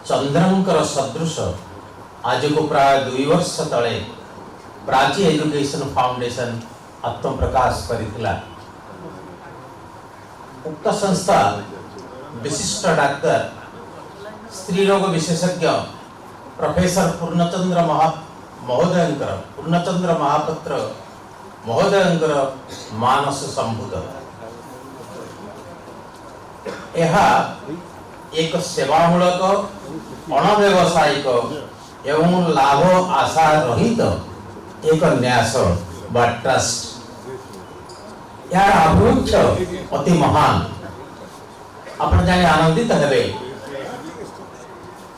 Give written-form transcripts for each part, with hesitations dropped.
चंद्रंकर सदृश आज को प्राय 2 वर्ष तले प्राची एजुकेशन फाउंडेशन आत्मप्रकाश करिथिला। उक्त संस्था विशिष्ट डाक्टर स्त्री रोग विशेषज्ञ प्रोफेसर पूर्णचंद्र महापात्र महोदयंकर मानस संभूत यह एक सेवामूलक अणव्यवसायिक एवं लाभ आशा रहित एक न्यास बा ट्रस्ट यार अभिमुख्य अति महान आपण जाने आनंदित हेबे।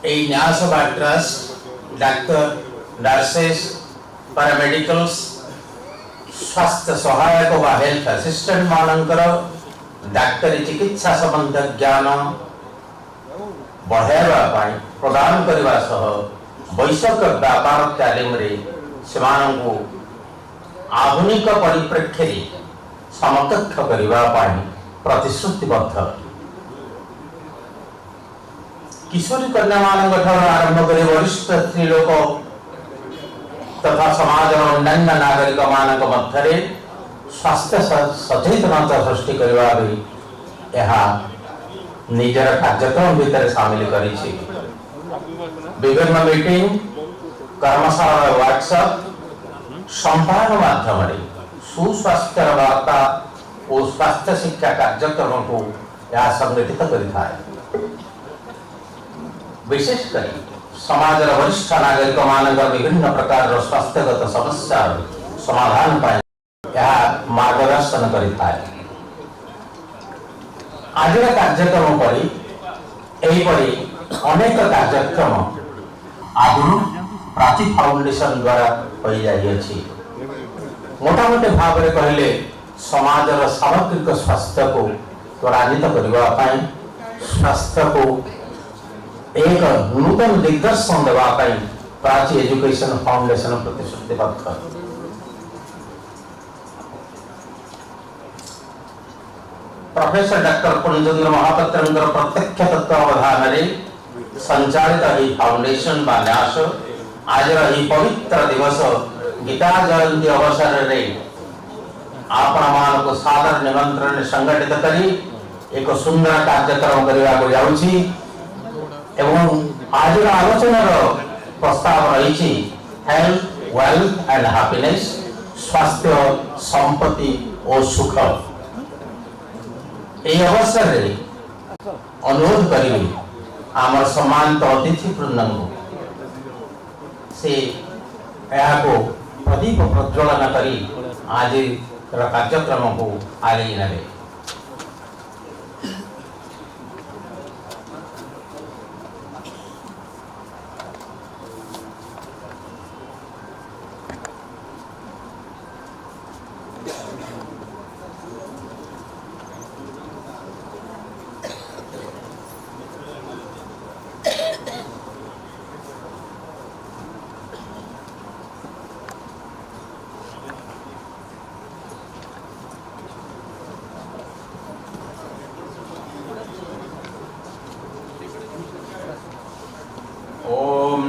ए न्यास बा ट्रस्ट डाक्टर नर्सेस पैरामेडिकल्स स्वास्थ्य सहायक व हेल्थ असिस्टेंट मानकर डाक्तरी चिकित्सा संबंध ज्ञान बढ़ावा पाई प्रदान करने सह वैश्विक व्यापार तालीम रे सेमानंकु आधुनिक परिप्रेक्ष्य रे समकक्ष करने पाई प्रतिश्रुतिबद्ध। किशोरी कन्या मानक आरंभ कर वरिष्ठ स्त्री लोक तथा समाज अन्यान्य नागरिक मानक मध्य स्वास्थ्य सचेतनता सृष्टि करने निजर कार्यक्रम भितर सामिल करी। विभिन्न मीटिंग कर्मशाला वर्कशॉप संपादन माध्यम सुस्वास्थ्य वार्ता और स्वास्थ्य शिक्षा कार्यक्रम को यह संगठित करिଥାଏ। विशेषकर समाज वरिष्ठ नागरिक मानक विभिन्न प्रकार स्वास्थ्यगत समस्या समाधान पाई यह मार्गदर्शन करिଥାଏ। आज कार्यक्रम पर अनेक कार्यक्रम आगु प्राची फाउंडेशन द्वारा हो जाइए। मोटामोटी भाव में कहले समाजर सामग्रिक स्वास्थ्य को त्वरान्वित करने स्वास्थ्य को एक नूतन दिग्दर्शन देवाई प्राची एजुकेशन फाउंडेशन प्रतिश्रुतिबद्ध। प्रोफेसर डॉक्टर पूर्णचंद्र महापात्र प्रत्यक्ष तत्वावधान संचालित ही फाउंडेशन बा न्यास आज ही पवित्र दिवस गीता जयंती अवसर में आपण मान को सादर निमंत्रण संगठित करी एक सुंदर कार्यक्रम करने को जाउछि एवं आज आलोचना प्रस्ताव रही हेल्थ वेल्थ एंड हैप्पीनेस स्वास्थ्य संपत्ति और सुख। यह अवसर रे अनुरोध करी आमर सम्मानित अतिथि वृंद से को प्रदीप प्रज्वलन करी आज कार्यक्रम को आगे नबे।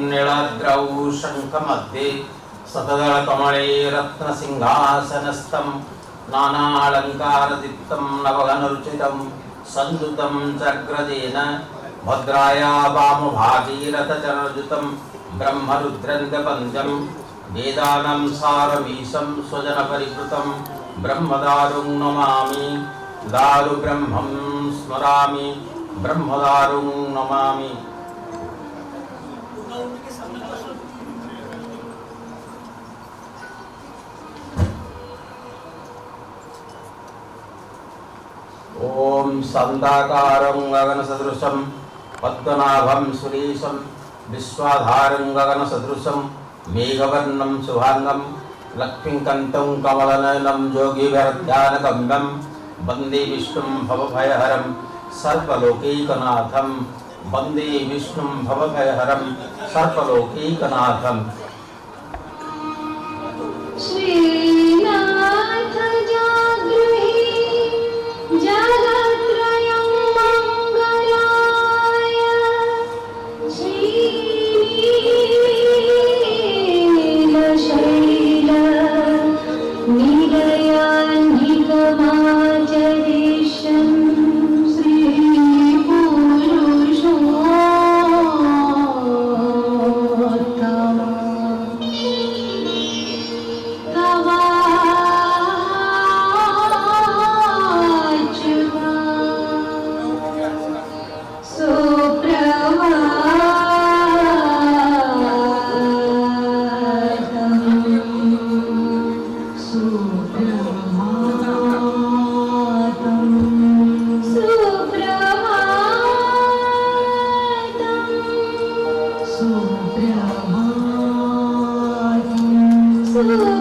नीलाद्रौ शंखमध्ये सतदल कमले रत्न सिंहासनस्थं नानालंकारदीप्तं नवघनरुचितं संयुतं चक्रजेन भद्राया वामभागीरथचरजुतं ब्रह्मरुद्रन्दपञ्चं वेदानं सारमीशं स्वजनपरिकृतं ब्रह्मदारुं नमामि दारुब्रह्मं स्मरामि ब्रह्मदारुं नमामि। ओम संदाकारं गगनसदृशं पद्मनाभं सुरेशं विश्वाधारं गगनसदृशं मेघवर्णं शुभांगं लक्ष्मीकान्तं कमलनयनं योगिभिर्ध्यानगम्यं वन्दे विष्णुं भवभयहरं सर्वलोकैकनाथं वन्दे विष्णुं भवभयहरं सर्वलोकैकनाथं। श्रीनाथ जागृहि जगत्रयं मंगलाय श्री धन्यवाद।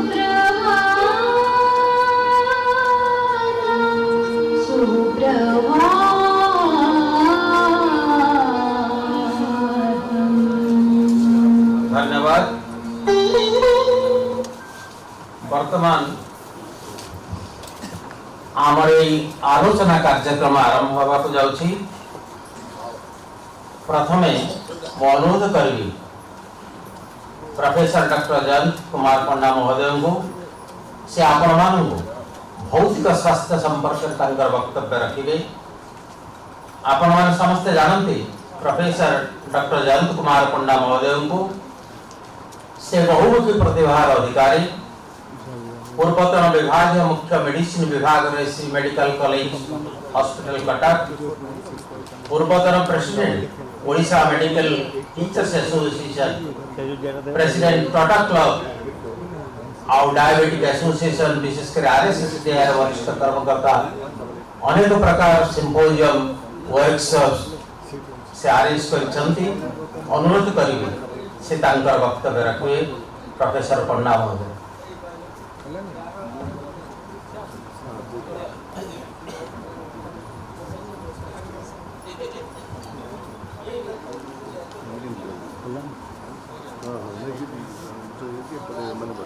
वर्तमान आमर आलोचना कार्यक्रम आरंभ होगा जाउछि। प्रथमे मु अनुरोध करी प्रोफेसर डॉक्टर जयंत कुमार पंडा महोदय को से आपण मानू भौतिक स्वास्थ्य संपर्क वक्तव्य रखिए। आपण मान समस्ते जानते प्रोफेसर डॉक्टर जयंत कुमार पंडा महोदय को से बहुमुखी प्रतिभार अधिकारी, पूर्वतन विभाग मुख्य मेडिसिन विभाग Shri medical college hospital Cuttack, पूर्वतन president Odisha medical teachers association, president Tata club और डायबिटिक एसोसिएशन, विशेषकर आरएसएस डेयर वरिष्ठ कर्मकर्ता, अनेक प्रकार सिम्पोजियम वर्कशॉप्स से आरेंज करछंती। अनुरोध करिवे से तांकर वक्तव्य रखिए प्रोफेसर पंडा महोदय।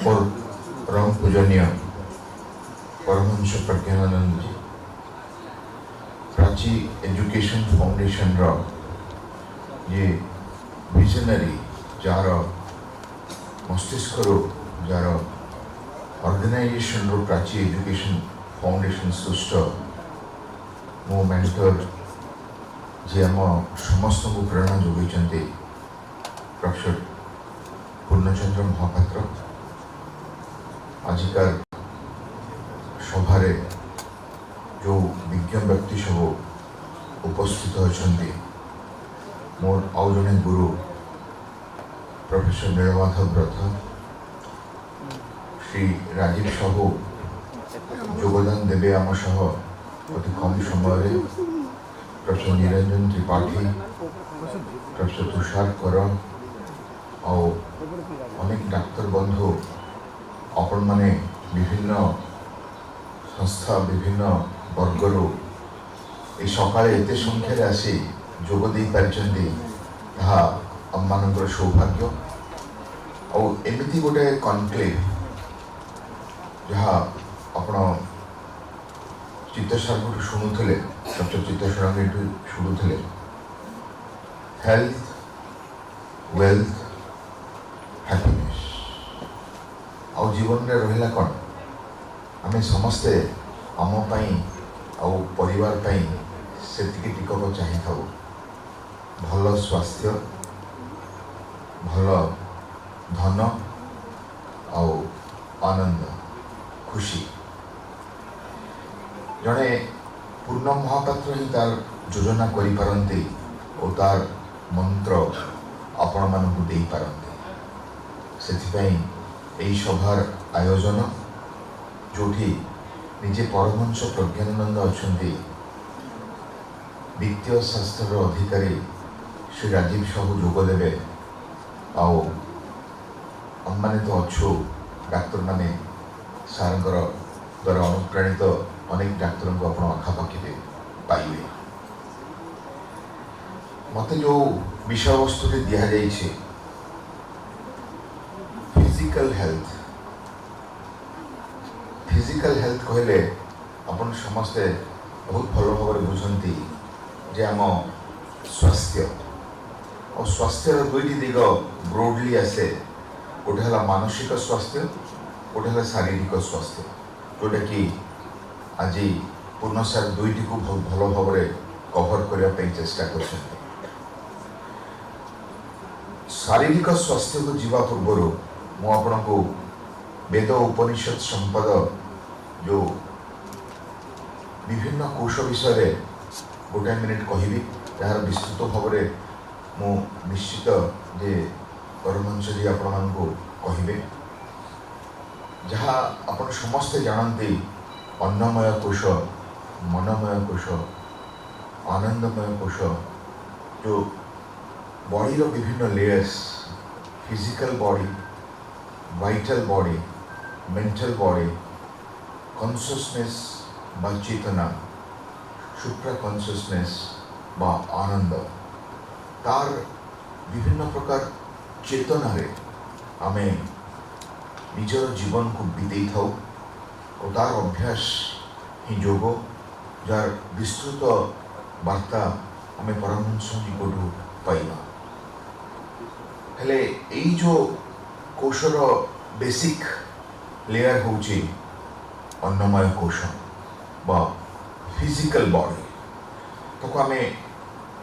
और परम पूजनीय परमहंस प्रज्ञानंद जी प्राची एजुकेशन फाउंडेशन रो ये विजनरी जार मस्तिष्क रो जार ऑर्गेनाइजेशन रो प्राची एजुकेशन फाउंडेशन सृष्ट मो मेंटर जे आम समस्त को प्रेरणा जोगैछन्ते प्रोफेसर पूर्णचंद्र महापात्र आजिकार सभारे जो विज्ञ व्यक्ति सब उपस्थित अच्छा मोर आउ जड़े गुरु प्रोफेसर नीलमाधव व्रत श्री राजीव साहू योगदान देवे आम सह अति कम समय प्रोफेसर निरंजन त्रिपाठी, प्रोफेसर तुषार कर और अनेक डाक्तर बंधु आपण माने विभिन्न संस्था विभिन्न वर्गर ये सकाळे एते संख्यार आसी जोग दे पारिचंदी ताहा आम मानकर सौभाग्य। और एमिति गोटे कॉन्क्लेव जहाँ आपण चित्तसार शुणुले डॉक्टर चित्तसार शुणुले हेल्थ वेल्थ हैप्पीनेस आउ जीवन में रहिला कौन आम समस्ते आम आउ परिवार से टिकक चाही था भल स्वास्थ्य भल धन आउ आनंद खुशी। जड़े पूर्ण महापात्र ही तार योजना करि पारंती और तार मंत्र आपण मानकु देई पारंती। सेथिपई एई सभार आयोजन जोठी निजे परमहंस प्रज्ञानंद अच्छा वित्तीय शास्त्र अधिकारी श्री राजीव साहू जोगदेवे आने तो अच्छु डाक्तर माने सार द्वारा अनुप्राणित अनेक डाक्तर को आप आखापाखि पाइबे। मत जो विषय वस्तु दि जाए फिजिकल हेल्थ कहले अपन समस्ते बहुत भल भाव बुझती जे आम स्वास्थ्य और स्वास्थ्यर दुईटी दिग ब्रोडली आसे गोटे है मानसिक स्वास्थ्य गोटे है शारीरिक स्वास्थ्य जोटा कि आज पूर्ण सार दुईटी को बहुत भल भाव कभर करने चेष्टा कर। शारीरिक स्वास्थ्य को जीवा पूर्व मुझे को वेद उपनिषद संपद जो विभिन्न कोश विषय गोटे मिनिट कहबी यार विस्तृत भाव मु निश्चित जे परमहंस जी आपण को कहे जहाँ आपण समस्ते जानते अन्नमय कोश मनमय कोश आनंदमय कोश जो बॉडी विभिन्न layers physical body vital body mental body consciousness बा चेतना सुप्रा कॉन्शियसनेस बा आनंद तार विभिन्न प्रकार चेतना रे आमे निजर जीवन को बीते था और तार अभ्यास ही योग जार विस्तृत वार्ता आमे परमहंस निकटू पाइबा हेले एई जो कोशर बेसिक लेयर होची अन्नमय कोश बा फिजिकल बॉडी तो आमे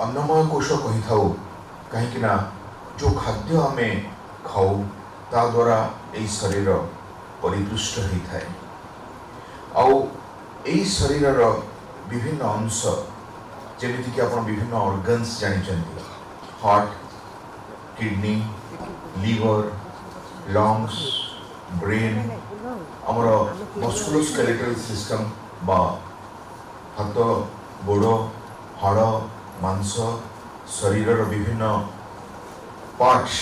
अन्नमय कोश कही था कहीं जो खाद्य आमे खाऊ ता द्वारा यही शरीर परिपुष्ट होता है आउ यही शरीर विभिन्न अंश जमीती कि आप विभिन्न ऑर्गन्स जानी heart kidney liver lungs brain आमर मस्कुलोस्केलेटल सिस्टम बा हाथ गोड़ हाड़ मांस शरीर विभिन्न पार्ट्स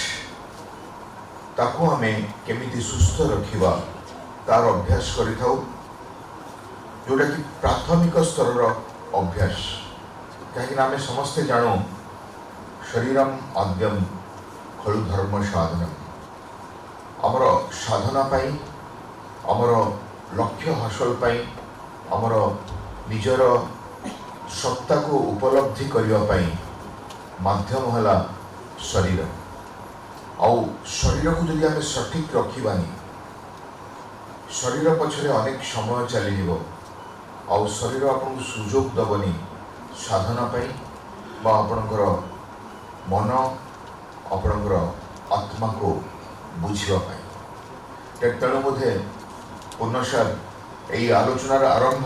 ताको आमे केमिति सुस्थ रखिबा तार अभ्यास करि थाउ जोटा कि प्राथमिक स्तर अभ्यास कहीं आमे समस्ते जानो शरीरम आद्यम खलु धर्म साधनम आमर साधना पाई आमर लक्ष्य हासिल पाई आमर निजर सत्ता को उपलब्धि करने पाई माध्यम हला शरीर आउ शरीर को जदि आमे सठिक रखिबानी शरीर पछरे अनेक समय चली आउ शरीर आपन सुजोग दबनी साधना पाई बा आपनकर मन आपनकर आत्मा को बुझिबा पाई तेणु बोधे पुनश्चार यही आलोचनार आरंभ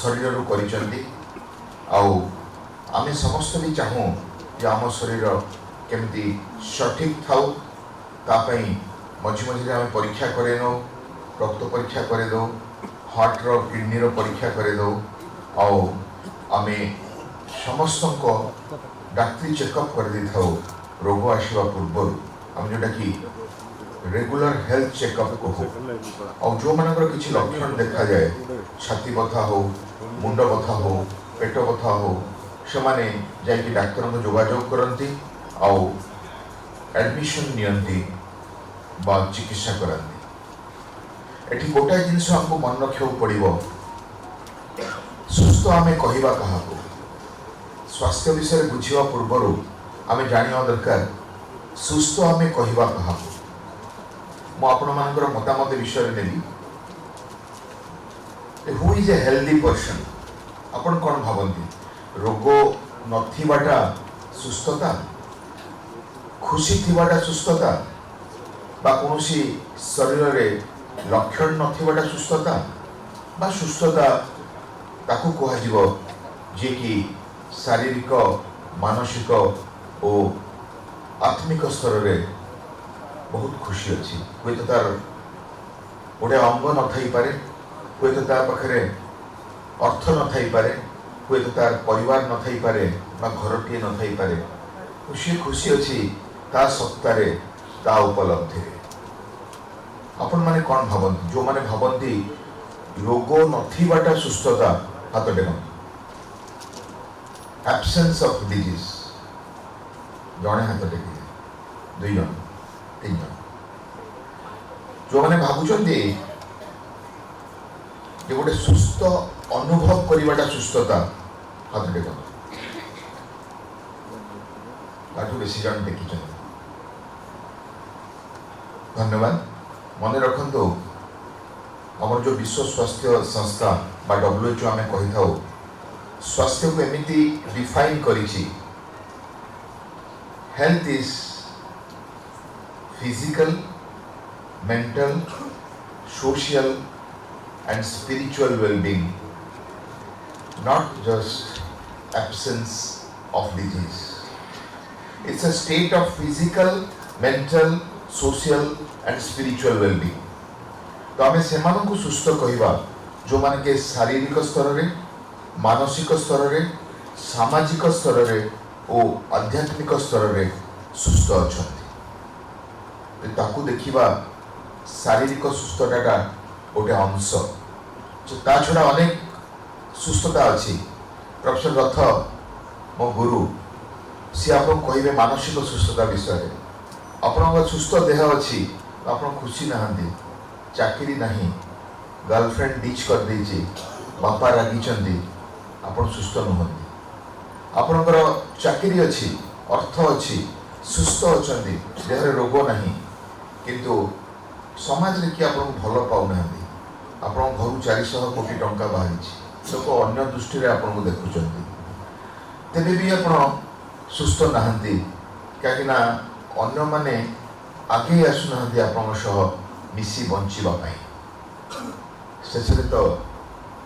शरीर रू करिसेंती आउ आमे समस्त भी चाहूँ जे आम शरीर केमती सठिक थाउ तापाई मझी मझे आम परीक्षा करे नौ रक्त परीक्षा करे दो हार्ट रो किडनी रो परीक्षा करे दो आउ आमे समस्त को डाक्तरी चेकअप कर दी था रोग आसवा पूर्व आम जोटा कि रेगुलर हेल्थ चेकअप कहू और जो मानकर किसी लक्षण देखा जाए छाती बथा हो मुंड बथा हो पेट बथा हो से माने जाकि डाक्तर को जोगाजोग करती आउ एडमिशन नियंती बा चिकित्सा करती एठी गोटाए जिनस हमको मन रखा पड़ो सुस्थ आमे कहवा क्या स्वास्थ्य विषय बुझा पूर्वर आमे जानिया दरकार सुस्थ आमे कहवा क्या मु आपण मानकर मतामत विषय नेली who is a healthy person आपण कौन भावती रोग नथिबाटा सुस्थता खुशी थिबाटा सुस्थता बा कोनोसी शरीर रे लक्षण नथिबाटा सुस्थता बा सुस्थता ताकू कह जे कि शारीरिक मानसिक और आत्मिक स्तर रे बहुत खुशी अच्छी हुए तो तार गोटे अंग न थी पारे हुए तो तार पाखे अर्थ न थी पारे हुए तो तार परिवार न थी पारे घरटीए न थी पारे सी खुशी अच्छी ता सत्तारे ता उपलब्धि आपण माने कौन भावती जो माने भावती रोग नथिबाटा सुस्थता हाथ टेकन एब्सेंस ऑफ डिजीज जड़े हाथ टेक दुई जन तीन जन जो मैंने भावुंटे गोटे सुस्थ अनुभव करवाटा सुस्थता हाथ टेक बेसी जन देखी धन्यवाद मन रखु आम जो विश्व स्वास्थ्य संस्था बा WHO आम कही था स्वास्थ्य को एमती डिफाइन करिछि health is physical mental social and spiritual well-being, not just absence of disease. It's a state of physical, mental, social and spiritual well-being. तो आमे सेमान को सुस्थ कहवा जो मान के शारीरिक स्तर रे मानसिक स्तर रे सामाजिक स्तर रे और आध्यात्मिक स्तर रे सुस्थ अछंती ताकू देखिबा शारीरिक सुस्थता गोटे अंश ता छड़ा अनेक सुस्थता अच्छी। प्रोफेसर रथ मो गुरु सी आप कहे मानसिक सुस्थता विषय आप सुस्थ देह अच्छी आप खुशी नहांती चाकरी नहीं गर्लफ्रेंड डिच कर देची बापा रागी आप सुस्थ नुहति आपणकर चाकरी अच्छी अर्थ अच्छी सुस्थ अच्छा देह रोग नहीं किंतु समाज रे कि आप भल पाऊना आप घर 400 कोटी टंका बाहरी लोक अन्य दृष्टि आपको देखुं तेरे भी आप सुस्थ नहांती कहीं अन्य माने आगे आसुना आप मिसी बचाई शेष तो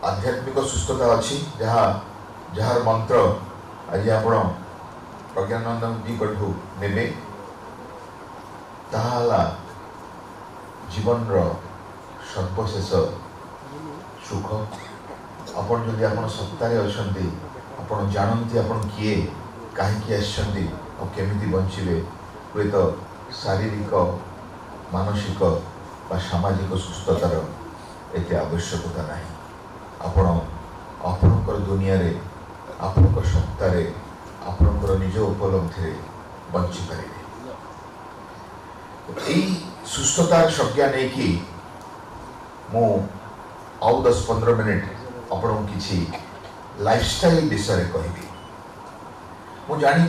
आध्यात्मिक सुस्थता अच्छी जहाँ जार मंत्र आज आप प्रज्ञानंद जी कठू ने जीवन सर्वशेष सुख आपन जदि आप सत्तारे अच्छा आप जानती आप किए कहीं आसमी बचे हुए तो शारीरिक मानसिक व सामाजिक सुस्थतार एत आवश्यकता नहीं आपणकर दुनिया रे आपणकर सत्तार आपणकर निज उपलब्धि बंची पारे सुस्थतार संज्ञा नहीं कि मु आउ 10-15 मिनिट आपन किसी लाइफस्टाइल विषय कहबी। मु जानी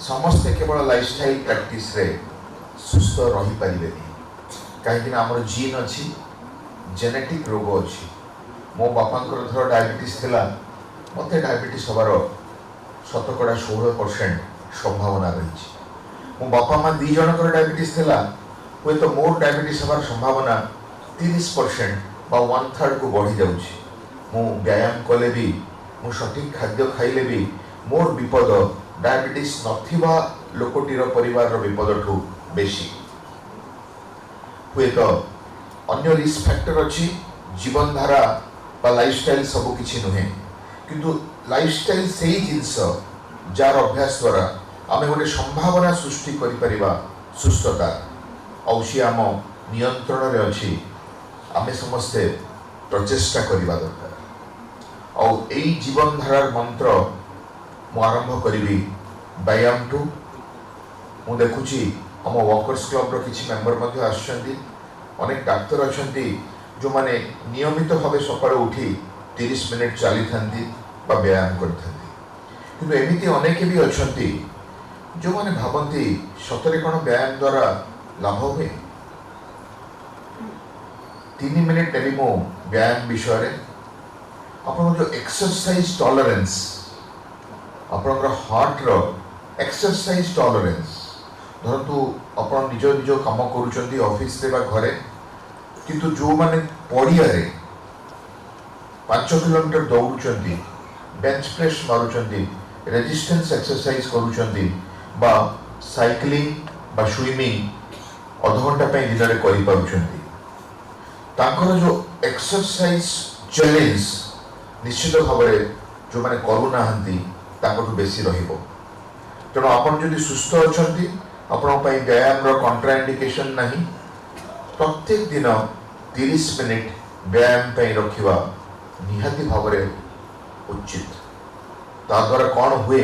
समस्ते केवल लाइफस्टाइल प्रैक्टिस रे सुस्थ रही पारे कहीं आमर जीन अच्छी जेनेटिक रोग अच्छी मो बापांकर धर डायबिटीज थिला मते डायबिटीज हबार 16% संभावना रही। मो बापा माँ दी जनकर डायबिटीज थिला हुए तो मोर डायबिटीज हबार संभावना 30% बा 1/3 को बढ़ी जाउछि। मु व्यायाम कले भी मु सठिक खाद्य खाइले भी मोर विपद डायबिटीज नथिबा लोकटीर परिवार विपद ठू बेसी हुए तो अन्य रिस्क फैक्टर अच्छी जीवन धारा बा लाइफस्टाइल सब किछि नुहे किंतु लाइफस्टाइल से ही जिनस जार अभ्यास द्वारा आम गोटे संभावना सृष्टि करिपरिबा सुस्थता औसी आम नियंत्रण रे अच्छी आमे समस्ते प्रचेष्टा करबा दरकार और एई जीवन धारार मंत्र मु आरंभ करी व्यायाम टू मु देखुची आम वर्कर्स क्लब रो किछि मेंबर मध्ये आछंती अनेक डाक्तर अछंती जो माने नियमित भावे सकाळ उठी 30 मिनिट चली थांती बा व्यायाम करथांती किंतु एमिति अनेक भी अछंती जो माने भाबंती सतरे कोन व्यायाम द्वारा लाभ हुए 3 मिनिट नेबी मो व्यायाम विषय रे आपन जो एक्सरसाइज टॉलरेंस आपनकर हार्ट रो एक्सरसाइज टॉलरेंस धरतु अपन निज निज काम करूचंती ऑफिस रे बा घरे किंतु जो माने पड़िया रे 5 किलोमीटर दौड़ुचंती बेंच प्रेस मारुचंती रेजिस्टेंस एक्सरसाइज करूचंती बा साइक्लिंग बा स्विमिंग आधा घंटा पे दिन रे करि पारुचंती ताकर जो एक्सरसाइज चैलेंज निश्चित भाव जो माने करू नाहंती ताकटू बेसी रहिबो तेणु आपन जदि सुस्थ अछंती आपन पई व्यायाम रो कॉन्ट्राइंडिकेशन नहीं प्रत्येक दिन 30 मिनिट व्यायाम पई रखिबा निहाती भाव उचित ता द्वारा कौन हुए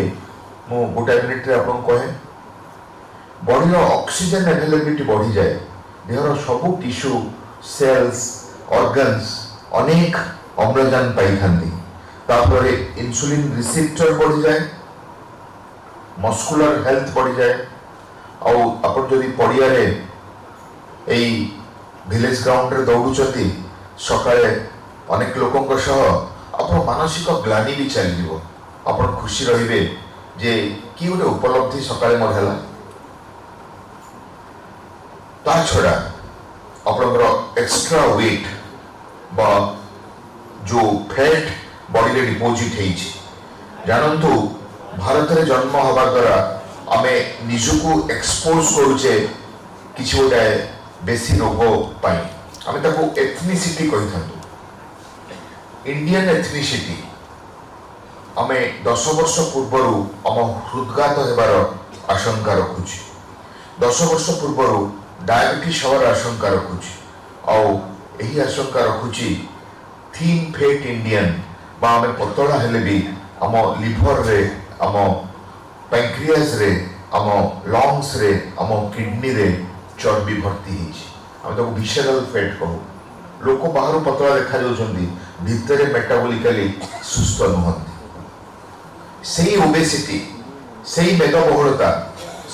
मु गोटे मिनिट रे आपन कहे बॉडी ऑक्सीजन अवेलेबिलिटी बढ़ी जाए देहर सबू टिश्यू सेल्स ऑर्गन्स अनेक अम्लजान पाई थांती तापर इंसुलिन रिसेप्टर बढ़ी जाए मस्कुलर हेल्थ बढ़ी जाए और अपन जदि पड़िया रे एई विलेज ग्राउंड रे दौड़ुचंती सकाळे अनेक लोकंक सह अपन मानसिक ग्लानि भी चली जीवो अपन खुशी रहिबे जे कि गोटे उपलब्धि सकाळे मोर हैला ता छड़ा आपनकर एक्स्ट्रा वेट बा जो फैट बॉडी रे डिपोजिट हेछि जानंतु भारत रे जन्म हवा द्वारा आमे निजको एक्सपोज करूचे किछि गोटे बेसी रोग पाई आमे ताको एथनिसिटी कहि थांतु इंडियन एथनिसिटी आमे 10 वर्ष पूर्व आम हृदघात हेबार आशंका रखुछि 10 वर्ष पूर्व डायबिटीज हवार आशंका रखुची और यही आशंका रखुची थीन फेट इंडियन बा आमे पतला हेले भी आम लिभर रे आम पैंक्रियास रे आम लंग्स रे आम किडनी रे चर्बी भर्ती होइछि आमे तो विशेरल फैट कहू लोक बाहर पतला देखा जाउछंदी भितरे मेटाबॉलिकली सुस्त नुहंती सेही ओबेसिटी सेही मेदबहुलता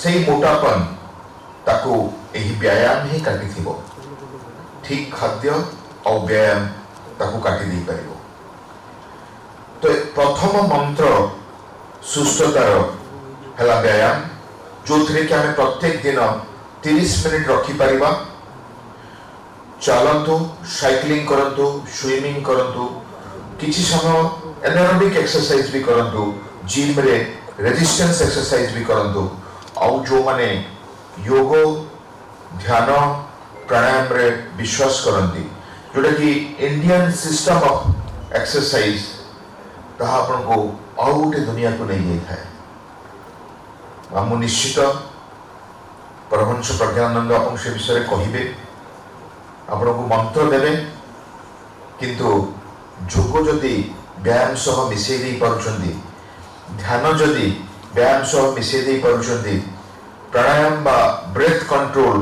सेही मोटापन ताकू यही व्यायाम ही काटिथिबो ठीक खाद्य और व्यायाम ताकू काटी दे पारिबो तो प्रथम मंत्र सुस्थतार हला व्यायाम जो थे कि आम प्रत्येक दिन 30 मिनिट रखी पारिबा चलतु साइक्लिंग करंतु स्विमिंग करंतु किछि समय एरोबिक एक्सरसाइज भी करंतु जिम रे रेजिस्टेंस एक्सरसाइज भी करंतु और जो माने योग ध्यान प्राणायाम रे विश्वास करंती जोटा कि इंडियन सिस्टम ऑफ एक्सरसाइज ताहा आपन को और गोटे दुनिया को नहीं जाई थाए हम निश्चित परमहंस प्रज्ञानंद आपन से विषय कहिबे आपन को मंत्र देबे किंतु जोग जदि व्यायाम सह मिसै दे पारुछंदी ध्यान जदि व्यायाम सह मिसै दे पारुछंदी प्राणायाम बा ब्रेथ कंट्रोल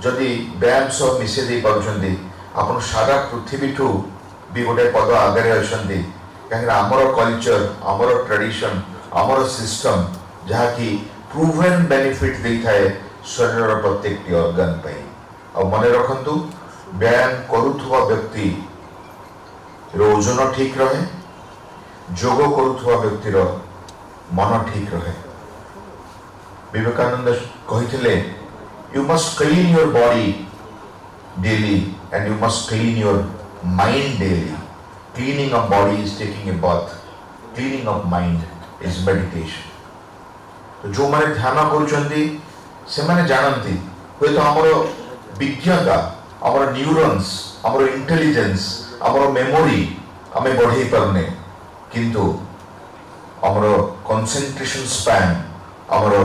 जदि व्यायाम सह मिसै दे पारुछंदी आपन सारा पृथ्वी ठू भी गोटे पद आगे अच्छी कहीं आमर कल्चर आमर ट्रेडिशन आमर सिस्टम जहाँ कि प्रूवेन बेनिफिट दे थाए शरीर प्रत्येक ऑर्गन पे और मन रखंतु व्यायाम करुथुवा व्यक्ति ओजन ठीक रहे जोग करुथुवा व्यक्तिर मन ठीक रहे विवेकानंद कही you must clean your body daily and you must clean your mind daily. Cleaning of body is taking a bath. Cleaning of mind is meditation. तो जो माने ध्यान करुचंदी से माने जानंती हुए तो हमरो विज्ञता हमरो न्यूरॉन्स हमरो इंटेलिजेंस हमरो मेमोरी हमें बढ़े परने किंतु हमरो कंसंट्रेशन स्पैन हमरो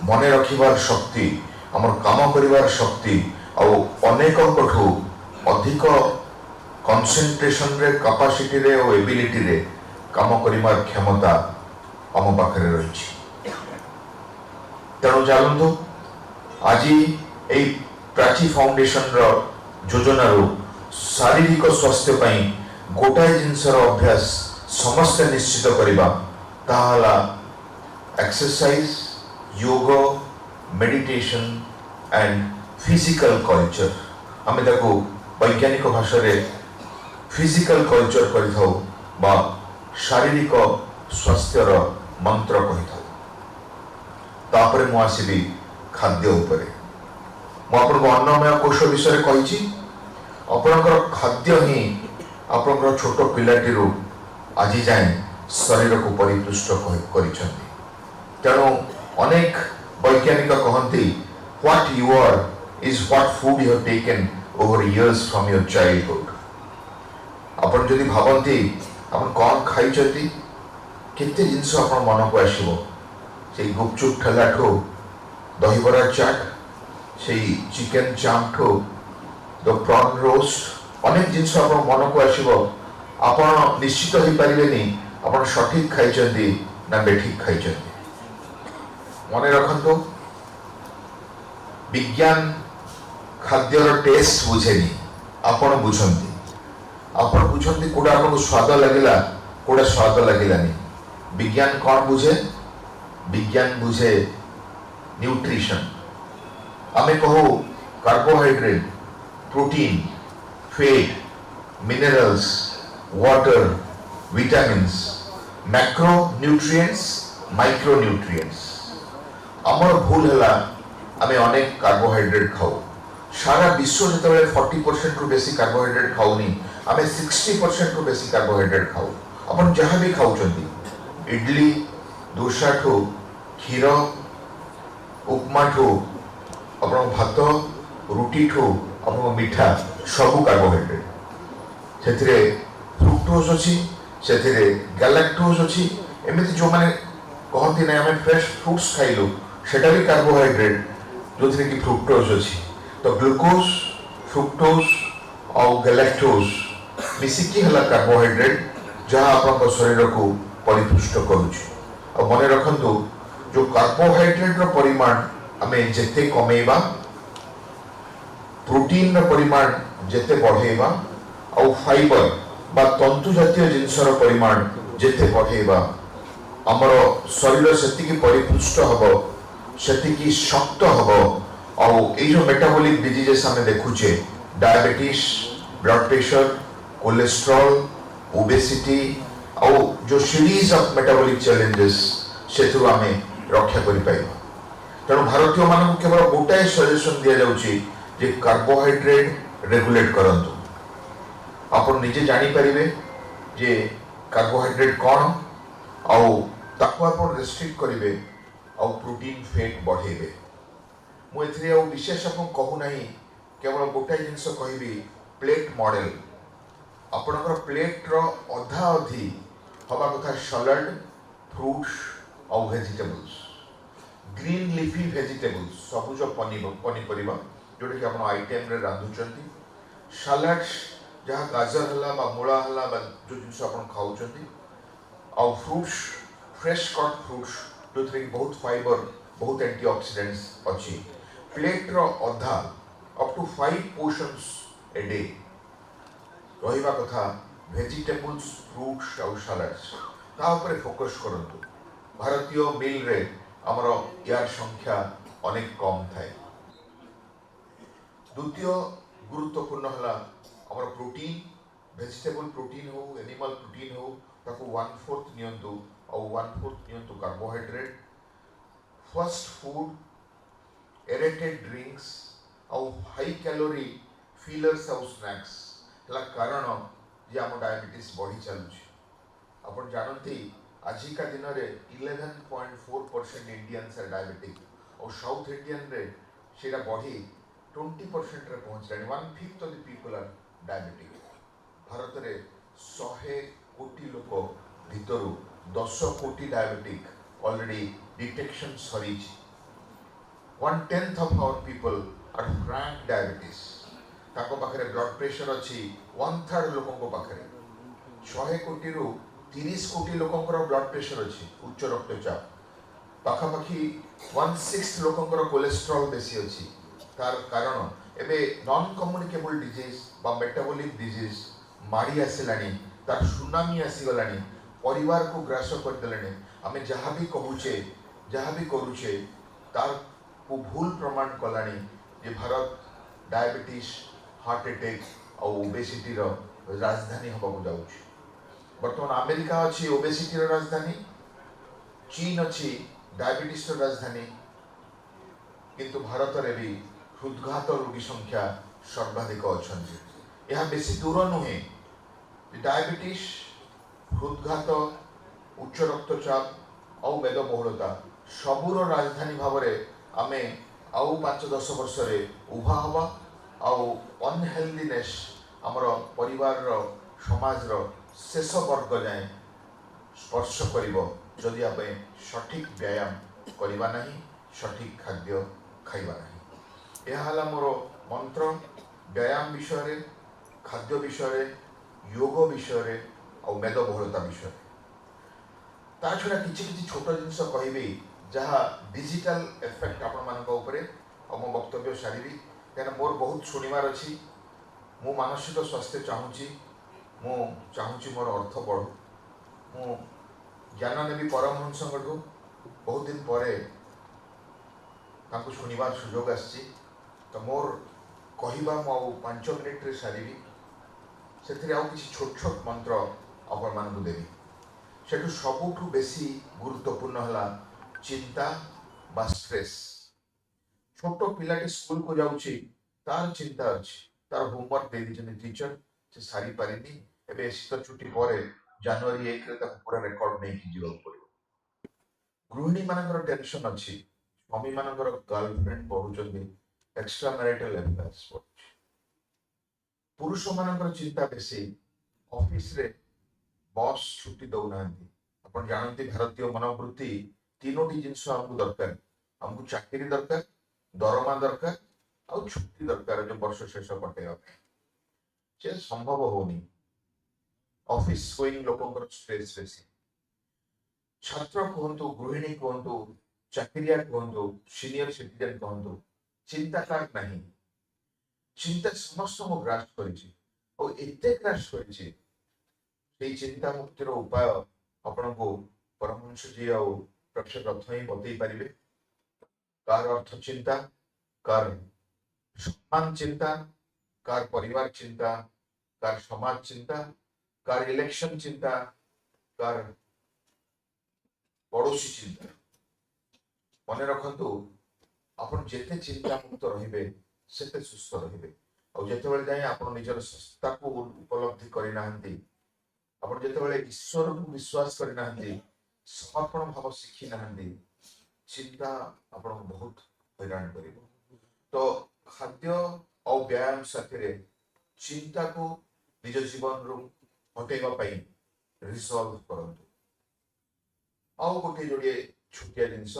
मने रखिबार शक्ति हमरो काम करिवार शक्ति और अनेक कठू अधिक कंसंट्रेशन रे कैपेसिटी रे और एबिलिटी रे काम करिमार क्षमता हम पाखरे रही तेणु चलतु आज यही प्राची फाउंडेशन योजना शारीरिक स्वास्थ्य पाई गोटाए जिनसर अभ्यास समस्त निश्चित करवा ताला एक्सरसाइज योग मेडिटेशन एंड फिजिकल कल्चर आम ताको वैज्ञानिक भाषा रे फिजिकल कल्चर करिथाउ बा शारीरिक स्वास्थ्यर मंत्र कहिथाउ तापरे मु आसीबी खाद्य उपरे मु आपनको अन्नमय कोश विषय कहिछि आपनकर खाद्य ही आपनकर छोट पिलाटी रो आजि जाए शरीर को परिपुष्ट करिछन्ति तेणु अनेक वैज्ञानिक कहन्ति what you are is what food you have taken over years from your childhood. अपन जदि भावन्ति अपन कौन खाई चलती कितने जिनस अपन मन को आसीबो से गुपचुप ठेलाठो दहीबरा चाट से चिकेन चाप ठो द प्रॉन रोस्ट अनेक जिनस अपन मन को आसीबो अपन निश्चित हो पारिबेनी अपन सठिक खाई चलती ना बेठिक खाई चलती मन रखंतो विज्ञान खाद्यर टेस्ट बुझेनी आपण बुझंती आपण बुझंती कोडा आपको स्वाद लगिला कोडा स्वाद लगिलानी विज्ञान कौन बुझे विज्ञान बुझे न्यूट्रिशन आमे कहो carbohydrate protein fat minerals water vitamins macro nutrients micro nutrients आमर भूल है आमे अनेक कार्बोहाइड्रेट खाऊ सारा विश्व जो 40% रु बेसी कार्बोहाइड्रेट खाऊनी आमे 60% रु बेसी कार्बोहाइड्रेट खाऊ अपन जहाँ भी खाऊ इडली डोसा ठो क्षीर उपमा ठो अपन भात रुटी ठो अपन मिठा सबू कार्बोहाइड्रेट से फ्रुक्टोज अच्छी से गैलेक्टोज अच्छी एमती जो मैंने कहती ना आम फ्रेश फ्रुट्स खाइलु सेटा भी कार्बोहाइड्रेट जो कि फ्रुक्टोज अच्छी तो ग्लूकोज फ्रुक्टोज और गैलेक्टोज मिसिकी हला कार्बोहाइड्रेट जहाँ आपन शरीर को परिपुष्ट करुछि। और मन रखंतु जो कार्बोहाइड्रेट रो परिमाण आमे जेते कमेइबा प्रोटीन रो परिमाण जेते बढ़ेबा और फाइबर बा तंतु जातीय जिनसर परिमाण जेते बढ़ेबा हमर शरीर सेतिकी परिपुष्ट हबो सेतिकी शक्त हबो। और ये जो मेटाबॉलिक डिजीजेस हमें देखुचे diabetes blood pressure cholesterol obesity और जो सीरीज ऑफ मेटाबॉलिक चैलेंजेस से आमे रक्षा करि पाइबा। तेणु भारतीय मान केवल गोटाए सजेशन दिया जाउची जे कार्बोहाइड्रेट रेगुलेट करंतु। आपण निजे जानि परिबे जे कार्बोहाइड्रेट कौन और ताको आपण रेस्ट्रिक्ट करिवे और प्रोटीन फैट बढ़ेबे। मु एथरे और विशेष आपन कहू नाही केवल गोटाए जिंस कहबी प्लेट मॉडल आपनकर प्लेट रो अधा अधि हवा कथा सलाड फ्रूट्स और वेजिटेबल्स ग्रीन लीफी वेजिटेबल्स सबुज पनीपरिबा जोटा कि आपण आइटम रे रांधुचंती सलाड्स जहाँ गाजर हला बा मूला हला बा जो जिंस आपण खाउचंती और फ्रूट्स फ्रेश कट फ्रूट्स जो कि बहुत फाइबर बहुत एंटीऑक्सीडेंट्स अच्छी प्लेट रो अधा up to 5 portions a day रहिबा कथा वेजिटेबल्स फ्रूट्स और सलाड्स ता ऊपर फोकस करंतु। भारतीय मील रे हमर यार संख्या अनेक कम थाए। द्वितीय गुरुत्वपूर्ण हला हमर प्रोटीन वेजिटेबल प्रोटीन हो एनिमल प्रोटीन हो ताको 1/4 नियंतु और 1/4 नियंतु carbohydrate fast food aerated drinks और हाई कैलोरी फिलर्स और स्नैक्स हला कारण जे आम डायबिटीज बढ़ी चलुछि। आपण जानती आजिका दिन रे 11.4% इंडियंस आर डायबिटिक और साउथ इंडियन रे सेरा बढ़ी 20% रे पहुंचलानी 1/5 of the people are diabetic. Bharat रे 100 कोटी लोक भितरु 10 कोटी डायबिटिक ऑलरेडी डिटेक्शन सरीज 1/10 of our people are frank diabetes ताको पाखरे ब्लड प्रेशर अच्छी 1/3 लोकों पाखरे 100 कोटी रु 30 कोटी लोकों ब्लड प्रेशर अच्छी उच्च रक्तचाप पाखापाखि 1/6 लोकों कोलेस्ट्रॉल बेसी अच्छी तार कारण एबे नॉन कम्युनिकेबल डिजीज बा मेटाबॉलिक डिजीज मारी आसिलानी तार सुनामी आसीगलानी परिवार को ग्रास कर देलानी आमे जहाँ भी कहूचे जहाँ भी करूचे तार को भूल प्रमाण कलानी जे भारत डायबिटीज हार्ट अटैक और ओबेसिटी रो राजधानी हबा को जाउछि। बर्तमान अमेरिका अच्छी ओबेसिटी रो राजधानी चीन अच्छी डायबिटीज रो राजधानी किंतु भारत रे भी हृदघात रोगी संख्या सर्वाधिक अछंती। यह बेसी दूर नुहे डायबिटीज हृदघात उच्च रक्तचाप और मेदबहुलता सबूर राजधानी भाव में आमे आउ 5-10 वर्ष रे उभा हवा आउ अनहेल्दीनेस आमर परिवार रो समाज रो शेष वर्ग जाए स्पर्श करिवो जदि आमे सठिक व्यायाम करिबा नहीं सठिक खाद्य खाइबा नहीं। यह हला मोर मंत्र व्यायाम विषय रे खाद्य विषय रे योग विषय रे और मेदबहुलता विषय ता छड़ा किछि छोट जिनस कहबी जहाँ डिजिटल इफेक्ट आपण मानक ऊपरे और मो वक्तव्य सारी क्या मोर बहुत शुणवार अच्छी मु मानसिक स्वास्थ्य चाहूँगी मु चाहूँगी मोर अर्थ बढ़ू मु ज्ञान नेबी परमहंस बहुत दिन पर शुणवार सुजोग आसी तो मोर कहवा मु 5 मिनिट रे सारी से आउ किसी छोट छोट मंत्र आपण मानक देवी सेठू सबुठू बेसी गुरुत्वपूर्ण हला चिंता बा स्ट्रेस। छोट पिलाटी स्कूल को जाउछि तार चिंता अछि तार होमवर्क दे दिछन टीचर से सारी पारिनी एबे शीत छुट्टी पर जनवरी 1 रे तक पूरा रिकॉर्ड नहीं की जीवा पड़ियो। गृहिणी मानकर टेंशन अछि मम्मी मानकर गर्लफ्रेंड पढुचंदी एक्स्ट्रा मैरिटल अफेयर्स पढुछि। पुरुष मानकर चिंता बेसी ऑफिस रे बॉस छुट्टी दउनांती अपन जानती भारतीय मनोवृत्ति तीनोटी जिनस हमको दरकार हमको चाकरी दरकार दरमा दरकार ଆଉ ଛୁଟି ଦରକାର ଯୋଉ ବର୍ଷ ଶେଷ କଟେଇବା ପାଇଁ ସେ ସମ୍ଭବ ହଉନି। ଅଫିସ ଗୋଇଂ ଲୋକଙ୍କର ଷ୍ଟ୍ରେସ୍ ବେଶୀ। ଛାତ୍ର କୁହନ୍ତୁ, ଗୃହିଣୀ କୁହନ୍ତୁ, ଚାକିରିଆ କୁହନ୍ତୁ, ସିନିୟର ସିଟିଜେନ୍ କୁହନ୍ତୁ, ଚିନ୍ତା କାହାର ନାହିଁ। ଚିନ୍ତା ସମସ୍ତଙ୍କୁ ଗ୍ରାସ କରିଛି ଆଉ ଏତେ ଗ୍ରାସ କରିଛି, ସେଇ ଚିନ୍ତା ମୁକ୍ତିର ଉପାୟ ଆପଣଙ୍କୁ ପରମହଂସଜୀ ଆଉ ପ୍ରଫେସର ରତ୍ନ ହିଁ ବତେଇ ପାରିବେ। କାହାର ଅର୍ଥ ଚିନ୍ତା, କାହାର ସମ୍ମାନ ଚିନ୍ତା, କାହାର ପରିବାର ଚିନ୍ତା, କାହାର ସମାଜ ଚିନ୍ତା, କାହାର ଇଲେକ୍ସନ ଚିନ୍ତା, କାହାର ପଡୋଶୀ ଚିନ୍ତା। ମନେ ରଖନ୍ତୁ, ଆପଣ ଯେତେ ଚିନ୍ତା ମୁକ୍ତ ରହିବେ ସେତେ ସୁସ୍ଥ ରହିବେ। ଆଉ ଯେତେବେଳେ ଯାଏ ଆପଣ ନିଜର ସତ୍ତାକୁ ଉପଲବ୍ଧି କରିନାହାନ୍ତି, ଆପଣ ଯେତେବେଳେ ଈଶ୍ୱରକୁ ବିଶ୍ୱାସ କରିନାହାନ୍ତି, ସମର୍ପଣ ଭାବ ଶିଖି ନାହାନ୍ତି, ଚିନ୍ତା ଆପଣଙ୍କୁ ବହୁତ ହଇରାଣ କରିବ। ତ ଖାଦ୍ୟ ଆଉ ବ୍ୟାୟାମ ସାଥିରେ ଚିନ୍ତାକୁ ନିଜ ଜୀବନରୁ ହଟେଇବା ପାଇଁ ରିସଲ୍ଭ କରନ୍ତୁ। ଆଉ ଗୋଟିଏ ଯୋଡ଼ିଏ ଛୋଟିଆ ଜିନିଷ,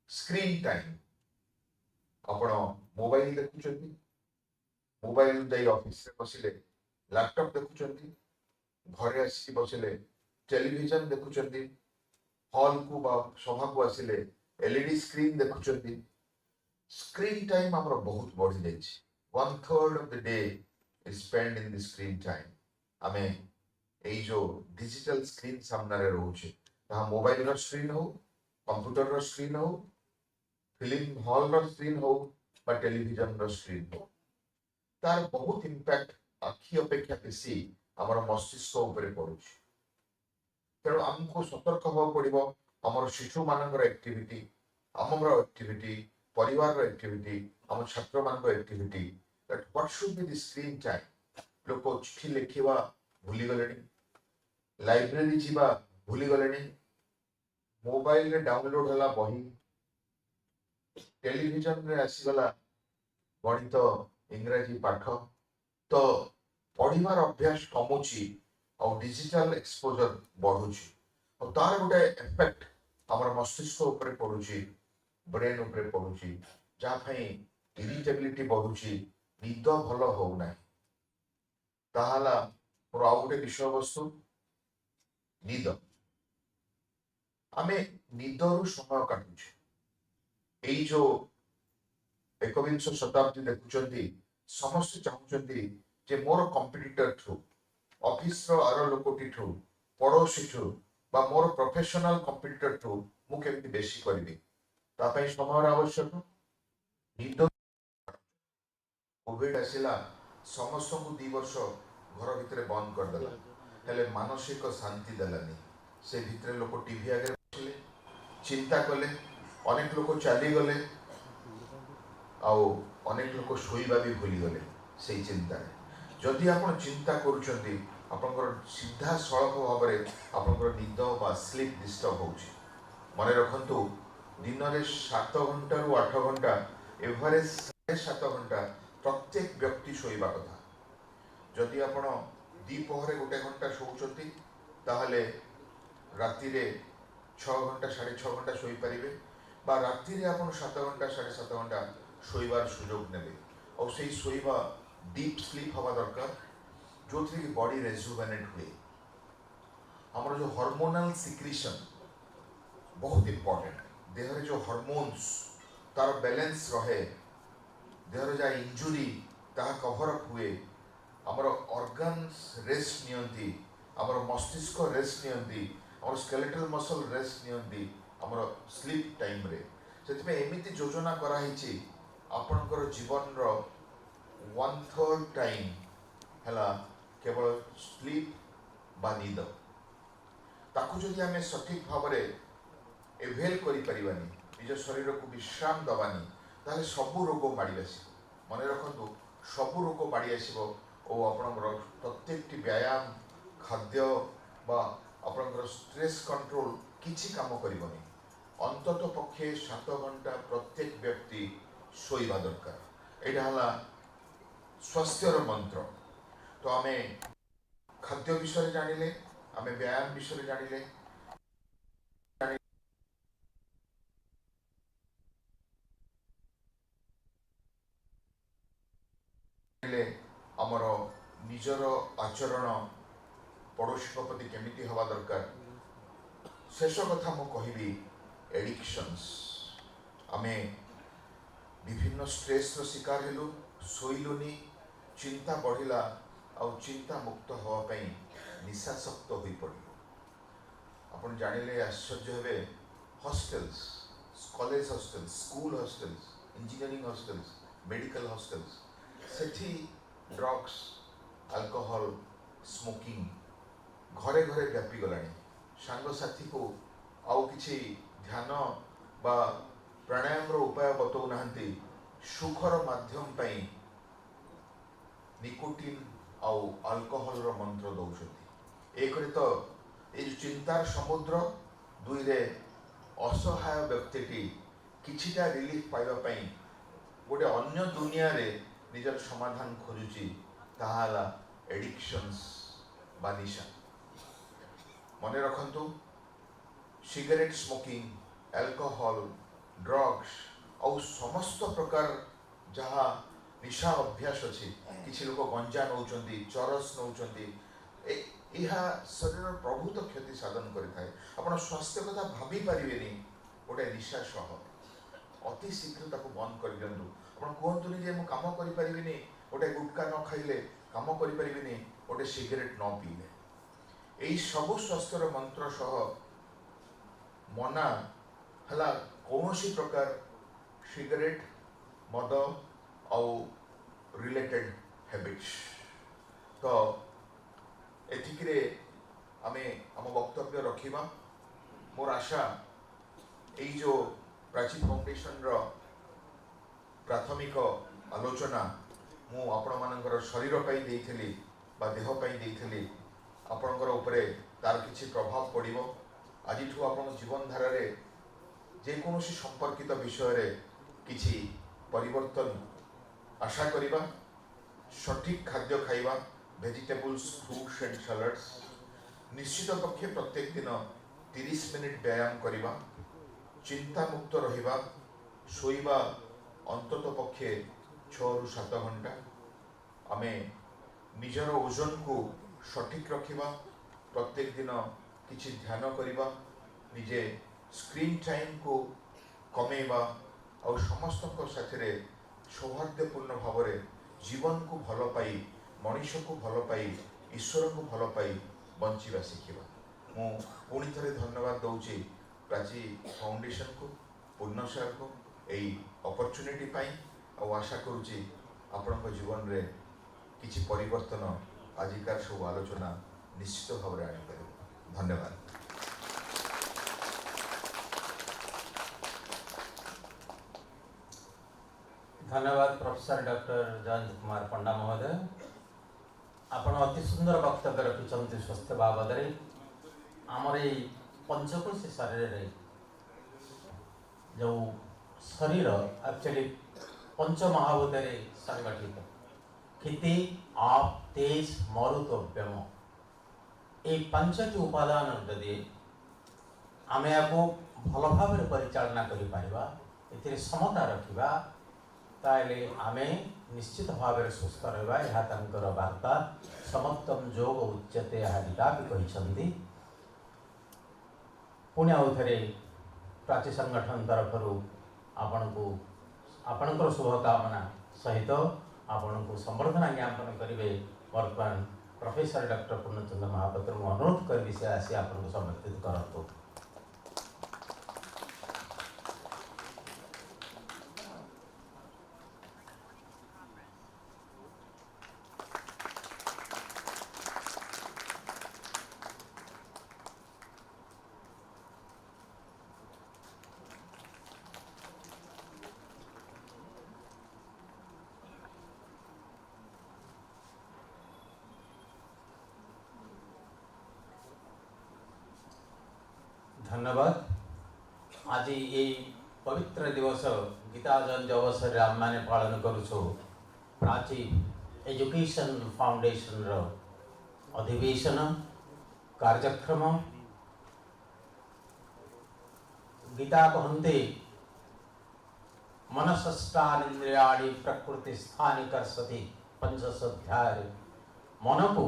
ସ୍କ୍ରିନ୍ ଟାଇମ୍। ଆପଣ ମୋବାଇଲ ଦେଖୁଛନ୍ତି, ମୋବାଇଲ ଯାଇ ଅଫିସରେ ବସିଲେ ଲ୍ୟାପଟପ୍ ଦେଖୁଛନ୍ତି, ଘରେ ଆସିକି ବସିଲେ ଟେଲିଭିଜନ ଦେଖୁଛନ୍ତି, ହଲକୁ ବା ସଭାକୁ ଆସିଲେ ଏଲଇଡି ସ୍କ୍ରିନ୍ ଦେଖୁଛନ୍ତି। ସ୍କ୍ରିନ୍ ଟାଇମ୍ ଆମର ବହୁତ ବଢି ଯାଇଛି। 1/3 of the day is spent in the screen time. ଆମେ ଏଇ ଯୋଉ ଡିଜିଟାଲ ସ୍କ୍ରିନ୍ ସାମ୍ନାରେ ରହୁଛେ, ତାହା ମୋବାଇଲର ସ୍କ୍ରିନ୍ ହଉ, କମ୍ପ୍ୟୁଟରର ସ୍କ୍ରିନ୍ ହଉ, ଫିଲ୍ମ ହଲର ସ୍କ୍ରିନ୍ ହଉ ବା ଟେଲିଭିଜନର ସ୍କ୍ରିନ୍ ହଉ, ତାର ବହୁତ ଇମ୍ପାକ୍ଟ ଆଖି ଅପେକ୍ଷା ବେଶୀ ଆମର ମସ୍ତିଷ୍କ ଉପରେ ପଡୁଛି। ତେଣୁ ଆମକୁ ସତର୍କ ହେବାକୁ ପଡିବ। ଆମର ଶିଶୁମାନଙ୍କର ଆକ୍ଟିଭିଟି, ଆମର ଆକ୍ଟିଭିଟି, ପରିବାରର ଆକ୍ଟିଭିଟି, ଆମ ଛାତ୍ରମାନଙ୍କ activity, what should be the screen time? ଲୋକ ଚିଠି ଲେଖିବା ଭୁଲିଗଲେଣି, ଲାଇବ୍ରେରୀ ଯିବା ଭୁଲିଗଲେଣି, ମୋବାଇଲରେ ଡାଉନଲୋଡ ହେଲା ବହି, ଟେଲିଭିଜନରେ ଆସିଗଲା ଗଣିତ ଇଂରାଜୀ ପାଠ। ତ ପଢିବାର ଅଭ୍ୟାସ କମୁଛି ଆଉ ଡିଜିଟାଲ ଏକ୍ସପୋଜର ବଢୁଛି। ଆଉ ତାର ଗୋଟେ ଏଫେକ୍ଟ ଆମର ମସ୍ତିଷ୍କ ଉପରେ ପଡୁଛି, ବ୍ରେନ ଉପରେ ପଡୁଛି, ଯାହା ପାଇଁ ଇରିଟେବିଲିଟି ବଢୁଛି, ନିଦ ଭଲ ହଉନାହିଁ। ତାହା ହେଲା ମୋର ଆଉ ଗୋଟେ ବିଷୟବସ୍ତୁ, ନିଦ। ଆମେ ନିଦରୁ ସମୟ କାଟୁଛେ। ଏଇ ଯୋଉ ଏକବିଂଶ ଶତାବ୍ଦୀ ଦେଖୁଛନ୍ତି, ସମସ୍ତେ ଚାହୁଁଛନ୍ତି ଯେ ମୋର କମ୍ପିଟିଟରଠୁ, ଅଫିସର ଆର ଲୋକଟିଠୁ, ପଡୋଶୀଠୁ ବା ମୋର ପ୍ରଫେସନାଲ କମ୍ପିଟିଟରଠୁ ମୁଁ କେମିତି ବେଶୀ କରିବି। ତା ପାଇଁ ସମୟର ଆବଶ୍ୟକ। ନିଦ କୋଭିଡ ଆସିଲା, ସମସ୍ତଙ୍କୁ 2 ବର୍ଷ ଘର ଭିତରେ ବନ୍ଦ କରିଦେଲା, ହେଲେ ମାନସିକ ଶାନ୍ତି ଦେଲାନି। ସେ ଭିତରେ ଲୋକ ଟିଭି ଆଗରେ ବସିଲେ, ଚିନ୍ତା କଲେ, ଅନେକ ଲୋକ ଚାଲିଗଲେ, ଆଉ ଅନେକ ଲୋକ ଶୋଇବା ବି ଭୁଲିଗଲେ ସେଇ ଚିନ୍ତାରେ। ଯଦି ଆପଣ ଚିନ୍ତା କରୁଛନ୍ତି, ଆପଣଙ୍କର ସିଧାସଳଖ ଭାବରେ ଆପଣଙ୍କର ନିଦ ବା ସ୍ଲିପ୍ ଡିଷ୍ଟର୍ବ ହେଉଛି। ମନେ ରଖନ୍ତୁ, ଦିନରେ 7 ଘଣ୍ଟାରୁ 8 ଘଣ୍ଟା, ଏଭରେଜ 7.5 ଘଣ୍ଟା ପ୍ରତ୍ୟେକ ବ୍ୟକ୍ତି ଶୋଇବା କଥା। ଯଦି ଆପଣ ଦ୍ୱିପହରେ 1 ଘଣ୍ଟା ଶୋଉଛନ୍ତି, ତାହେଲେ ରାତିରେ 6 ଘଣ୍ଟା 6.5 ଘଣ୍ଟା ଶୋଇପାରିବେ, ବା ରାତିରେ ଆପଣ 7 ଘଣ୍ଟା 7.5 ଘଣ୍ଟା ଶୋଇବାର ସୁଯୋଗ ନେବେ। ଆଉ ସେଇ ଶୋଇବା ଡିପ୍ ସ୍ଲିପ୍ ହେବା ଦରକାର, ଯୋଉଥିରେ କି ବଡି ରେଜୁଭେନେଟ୍ ହୁଏ। ଆମର ଯୋଉ ହର୍ମୋନାଲ ସିକ୍ରିସନ ବହୁତ ଇମ୍ପର୍ଟାଣ୍ଟ। ଦେହରେ ଯୋଉ ହରମୋନ୍ସ ତାର ବ୍ୟାଲେନ୍ସ ରହେ, ଦେହରେ ଯାହା ଇଞ୍ଜୁରି ତାହା କଭର ଅପ୍ ହୁଏ, ଆମର ଅର୍ଗାନ୍ସ ରେଷ୍ଟ ନିଅନ୍ତି, ଆମର ମସ୍ତିଷ୍କ ରେଷ୍ଟ ନିଅନ୍ତି, ଆମର ସ୍କେଲେଟାଲ ମସଲ ରେଷ୍ଟ ନିଅନ୍ତି ଆମର ସ୍ଲିପ୍ ଟାଇମରେ। ସେଥିପାଇଁ ଏମିତି ଯୋଜନା କରାହେଇଛି, ଆପଣଙ୍କର ଜୀବନର 1/3 ଟାଇମ୍ ହେଲା କେବଳ ସ୍ଲିପ୍ ବା ନିଦ। ତାକୁ ଯଦି ଆମେ ସଠିକ ଭାବରେ ଏଭେଲ୍ କରିପାରିବାନି, ନିଜ ଶରୀରକୁ ବିଶ୍ରାମ ଦେବାନି, ତାହେଲେ ସବୁ ରୋଗ ମାଡ଼ି ଆସିବ। ମନେ ରଖନ୍ତୁ, ସବୁ ରୋଗ ମାଡ଼ି ଆସିବ ଓ ଆପଣଙ୍କର ପ୍ରତ୍ୟେକଟି ବ୍ୟାୟାମ, ଖାଦ୍ୟ ବା ଆପଣଙ୍କର ଷ୍ଟ୍ରେସ୍ କଣ୍ଟ୍ରୋଲ କିଛି କାମ କରିବନି। ଅନ୍ତତଃ ପକ୍ଷେ 7 ଘଣ୍ଟା ପ୍ରତ୍ୟେକ ବ୍ୟକ୍ତି ଶୋଇବା ଦରକାର। ଏଇଟା ହେଲା ସ୍ୱାସ୍ଥ୍ୟର ମନ୍ତ୍ର। ତ ଆମେ ଖାଦ୍ୟ ବିଷୟରେ ଜାଣିଲେ, ଆମେ ବ୍ୟାୟାମ ବିଷୟରେ ଜାଣିଲେ, जानिले आमर निजर आचरण पड़ोशी प्रति केमिति हवा दरकार शेष कथा मु कहबी एडिक्शंस आमे विभिन्न स्ट्रेस रो शिकार हेलु सोइलुनी चिंता बढ़िला और चिंता मुक्त हवा पई निशाशक्त होई पड़िलु आपण जानिले आश्चर्य हेबे hostels college hostels school hostels engineering hostels medical hostels सेठी ड्रग्स अल्कोहल स्मोकिंग घरे घरे व्यापी गलानी सांग साथी को आउ किछि ध्यान बा प्राणायाम रो उपाय बतौ नाहंती सुखर माध्यम पई निकोटिन आउ अल्कोहल रो मंत्र दौछंती एक रे तो ए जो चिंतार समुद्र दुई रे असहाय व्यक्तिटी किछिटा रिलीफ पाइबा पई गोटे अन्य दुनिया रे निजर समाधान खोजुची ताहाला एडिक्शंस बा निशा मन रखंतु सिगरेट स्मोकिंग अल्कोहल ड्रग्स और समस्त प्रकार जहाँ निशा अभ्यास अच्छी किसी लोग गंजा नौचंती चरस नौचंती यह शरीर प्रभुत क्षति साधन करिथाय आपण स्वास्थ्य कथा भाभी पारिबेनी गोटे निशा सह अति शीघ्र ताको बंद कर दियंतु आपण कहतुनी जे मु काम करि परिबिनी गोटे गुटका न खाइले काम करि परिबिनी गोटे सिगरेट न पीले एई सब स्वास्थ्यर मंत्र सह मना हला कौनसी प्रकार सिगरेट मद और रिलेटेड हैबिट्स तो एथिकरे आमे आम वक्तव्य रखिबा मोर आशा एई जो प्राची फाउंडेशन रो प्राथमिक आलोचना मु आपण मानकर शरीर पाई देइथली बा देह पाई देइथली आपणकर उपरे तार किछि प्रभाव पड़िबो आजिठु आपण जीवन धारा रे जे कोनोसी संपर्कित विषय रे किछि परिवर्तन आशा करिबा सठिक खाद्य खाइबा वेजिटेबल्स फ्रूट्स एंड सैलड्स निश्चित पक्षे प्रत्येक दिन 30 मिनिट व्यायाम करिबा चिंता मुक्त रहिबा सोइबा अंतत पक्षे 6 रु 7 घंटा आमे निजर ओजन को सठिक रखिबा प्रत्येक दिन किछि ध्यान करिबा निजे स्क्रीन टाइम को कमेबा और समस्त साथी सौहार्दपूर्ण भाव में जीवन को भल पाई मनीष को भल पाई ईश्वर को भल पाई बंचिबा शिखिबा मु पुणी थे धन्यवाद दौची प्राची फाउंडेशन को पूर्ण सर को यही अपॉर्चुनिटी पाई और आशा करुच्ची आपण जीवन रे किछि परिवर्तन आजिकार सब आलोचना निश्चित भाव में आनीपर धन्यवाद। धन्यवाद प्रोफेसर डॉक्टर जयंत कुमार पंडा महोदय आपण अति सुंदर वक्तव्य रखिंट स्वास्थ्य बाबद आमर ये पंचकोशी शरीर रे जो शरीर एक्चुअली पंचमहाभूत संगठित क्षिति आप तेज मरुत व्योम ये पांचटी उपादान जदि आम या भल भाव परिचालना कर समता रखा ताले आमे निश्चित भाव में सुस्थ रहा यह वार्ता समत्तम योग उच्यते यह कहते पुणी आउ थे प्राची संगठन तरफ आपणकर शुभकामना सहित आपण को संबर्धना ज्ञापन करेंगे बर्तमान प्रोफेसर डॉक्टर पूर्णचंद्र महापात्र अनुरोध करी से आसी आपको समर्पित करूँ। धन्यवाद। आज ये पवित्र दिवस गीता जयंती अवसर आम मैंने पालन करुचु प्राची एजुकेशन फाउंडेशन रो अधिवेशन कार्यक्रम गीता कहते मनसष्टानींद्रियाणि प्रकृति स्थानी कर्षति पंचश अध्याय मन को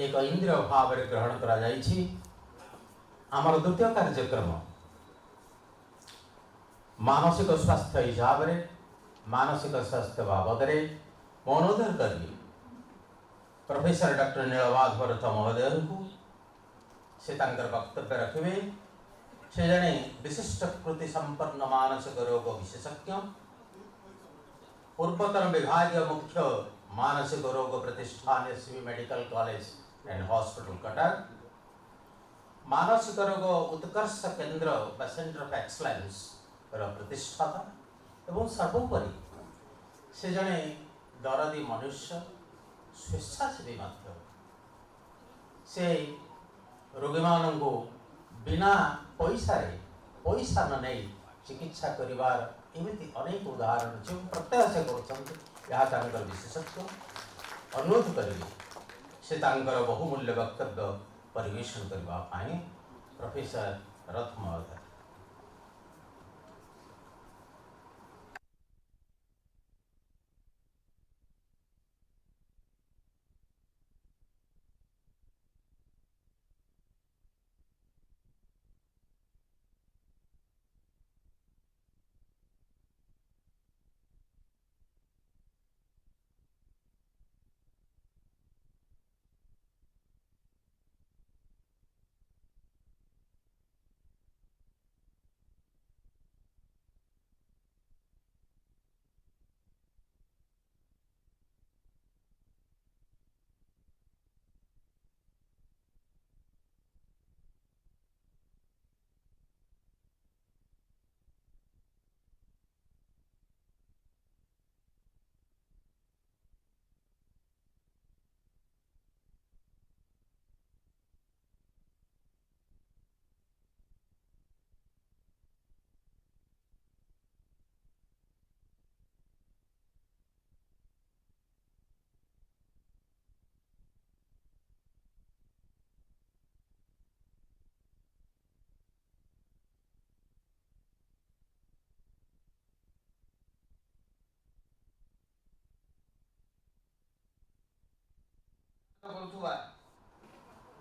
एक इंद्रिय भाव में ग्रहण करा जाइछि। आमर द्वितीय कार्यक्रम मानसिक स्वास्थ्य हिसाब रे मानसिक स्वास्थ्य बाबद मनोदर करी प्रोफेसर डॉक्टर नीलवाध भरत महोदय को से वक्तव्य रखिए। से जड़े विशिष्ट कृति संपन्न मानसिक रोग विशेषज्ञ पूर्वतन विभागीय मुख्य मानसिक रोग प्रतिष्ठान SV medical college and hospital Cuttack मानसिक रोग उत्कर्ष केंद्र बा सेंटर ऑफ एक्सलेंस प्रतिष्ठाता एवं सर्वोपरि से जड़े दरदी मनुष्य स्वेच्छासेवी मात्र से रोगी मान को बिना पैसा न नहीं चिकित्सा करिवार एमती अनेक उदाहरण जो प्रत्यय से कर विशेषज्ञ अनुरोध करेंगे से बहुमूल्य वक्तव्य परिवेशन करने प्रोफेसर रथ महोदय।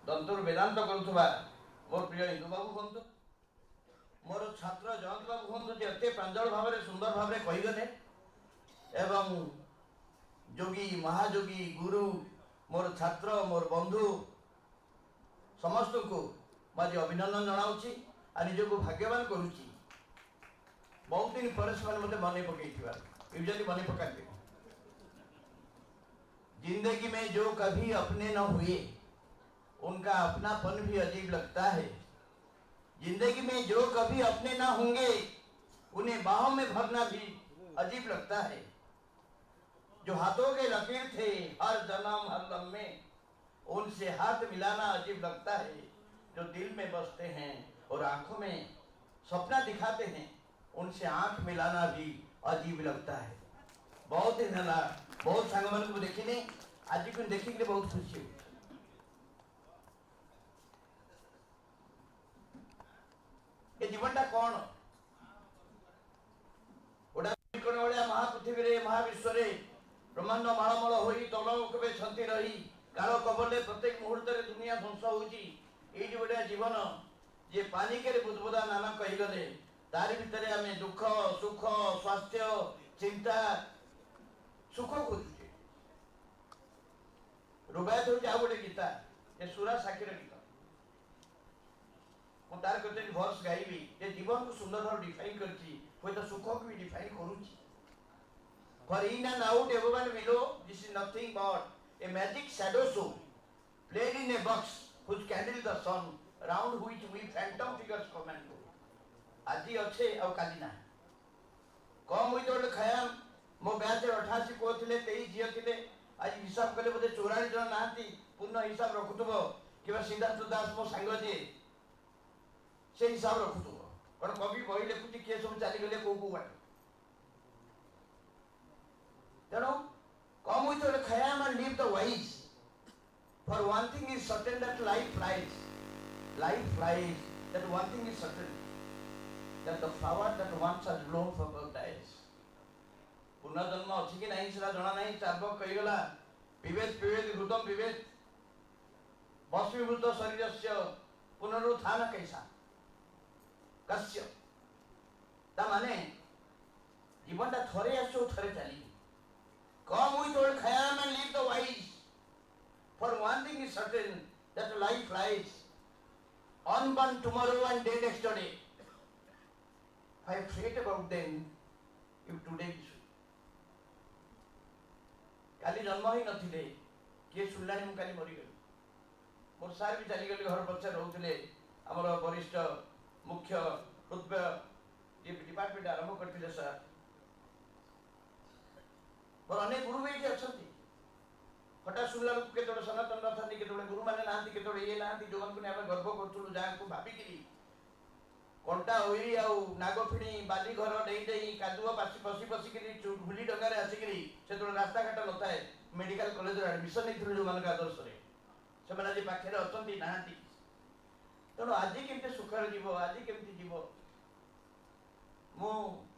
दंतर वेदांत करुवा मोर प्रिय हिंदू बाबू हूँ मोर छात्र जयंत बाबू हूँ एत प्रांजल भाव में सुंदर भाव में कहीगले एवं जोगी महाजोगी गुरु मोर छात्र मोर बंधु समस्त को आज अभिनंदन जनाऊँगी आ निजक भाग्यवान करुच्ची बहुत दिन पर मत मन पकई यूजली मन पकाते जिंदगी में जो कभी अपने न हुए उनका अपनापन भी अजीब लगता है। जिंदगी में जो कभी अपने न होंगे उन्हें बाहों में भरना भी अजीब लगता है। जो हाथों के लकीर थे हर जन्म हर लम्हे उनसे हाथ मिलाना अजीब लगता है। जो दिल में बसते हैं और आंखों में सपना दिखाते हैं उनसे आंख मिलाना भी अजीब लगता है। बहुत दिन है बहुत सांग मान को देखी नहीं आज को देखिए बहुत खुशी हुई। ये जीवनटा कौन गोटा महापृथ्वी महाविश्व ब्रह्मांड मालमल हो तल छंती रही काल कबले प्रत्येक मुहूर्त दुनिया ध्वंस होती गोटे जीवन जे पानिके बुदबुदा नाना कहीगले तारी भितर आम दुख सुख स्वास्थ्य चिंता सुख खोजुचे। रुबायत हूँ गोटे गीता ये सुरा साक्षीर गीत मुझे तार कहते भर्स गाइबी जे जीवन को सुंदर भाव डिफाइन कर सुख को भी define करुच्ची। For in and out everyone below this is nothing but a magic shadow show played in a box whose candle the sun round which we phantom figures come and go। आज अच्छे और काली ना कम हुई तो खाया मो ब्याज 88 पुओ थे 23 झील थे आज हिसाब कले बोधे 44 जन ना पूर्ण हिसाब रखुव कि सिद्धार्थ दास मो सांग जे से हिसाब रखुव कौन कवि बही लिखुची किए सब चलीगले कौ कौ बाट तेणु कम हुई तो खाया live the wise. For one thing is certain that life flies that one thing is certain that the flower that once has blown for God dies। पुनर्जन्म अच्छी कि नहीं सेटा जना नहीं चार्बक कहीगला पिबेत पिबेत घृतम पिबेत भस्मीभूत शरीरस्य पुनरुत्थान कैसा कस्य ता माने जीवनटा थरे आसो थरे चली कम with old khayam and leave the wise. For one thing is certain that life flies unborn tomorrow and dead yesterday. If I fret about them, if today be sweet. काली जन्म ही नथिले किए सुनलानी मु काली मरी गली मोर सार भी चली गली घर पछे रहउथिले हमर वरिष्ठ मुख्य रुद्र ये डिपार्टमेंट आरंभ करथिले सर मोर अनेक गुरु भी अछंती हटा सुनला केतोड़े सनातन रथानी केतोड़े गुरु माने नांती केतोड़े ये नांती जोगन को आमे गर्व करथुलु जा को भाबी किरी कंटा होई आउ नागफिणी बाली घर देई देई कादुआ पासी पसी पसी किरी भूली डगारे आसिकिरी से तो रास्ता घाट नथाए मेडिकल कॉलेज रे एडमिशन नेथिलु जो मान का आदर्श रे से माने जे पाखे रे अछंती नांती तनो आजि केमते सुखर जीवो आजि केमते जीवो मु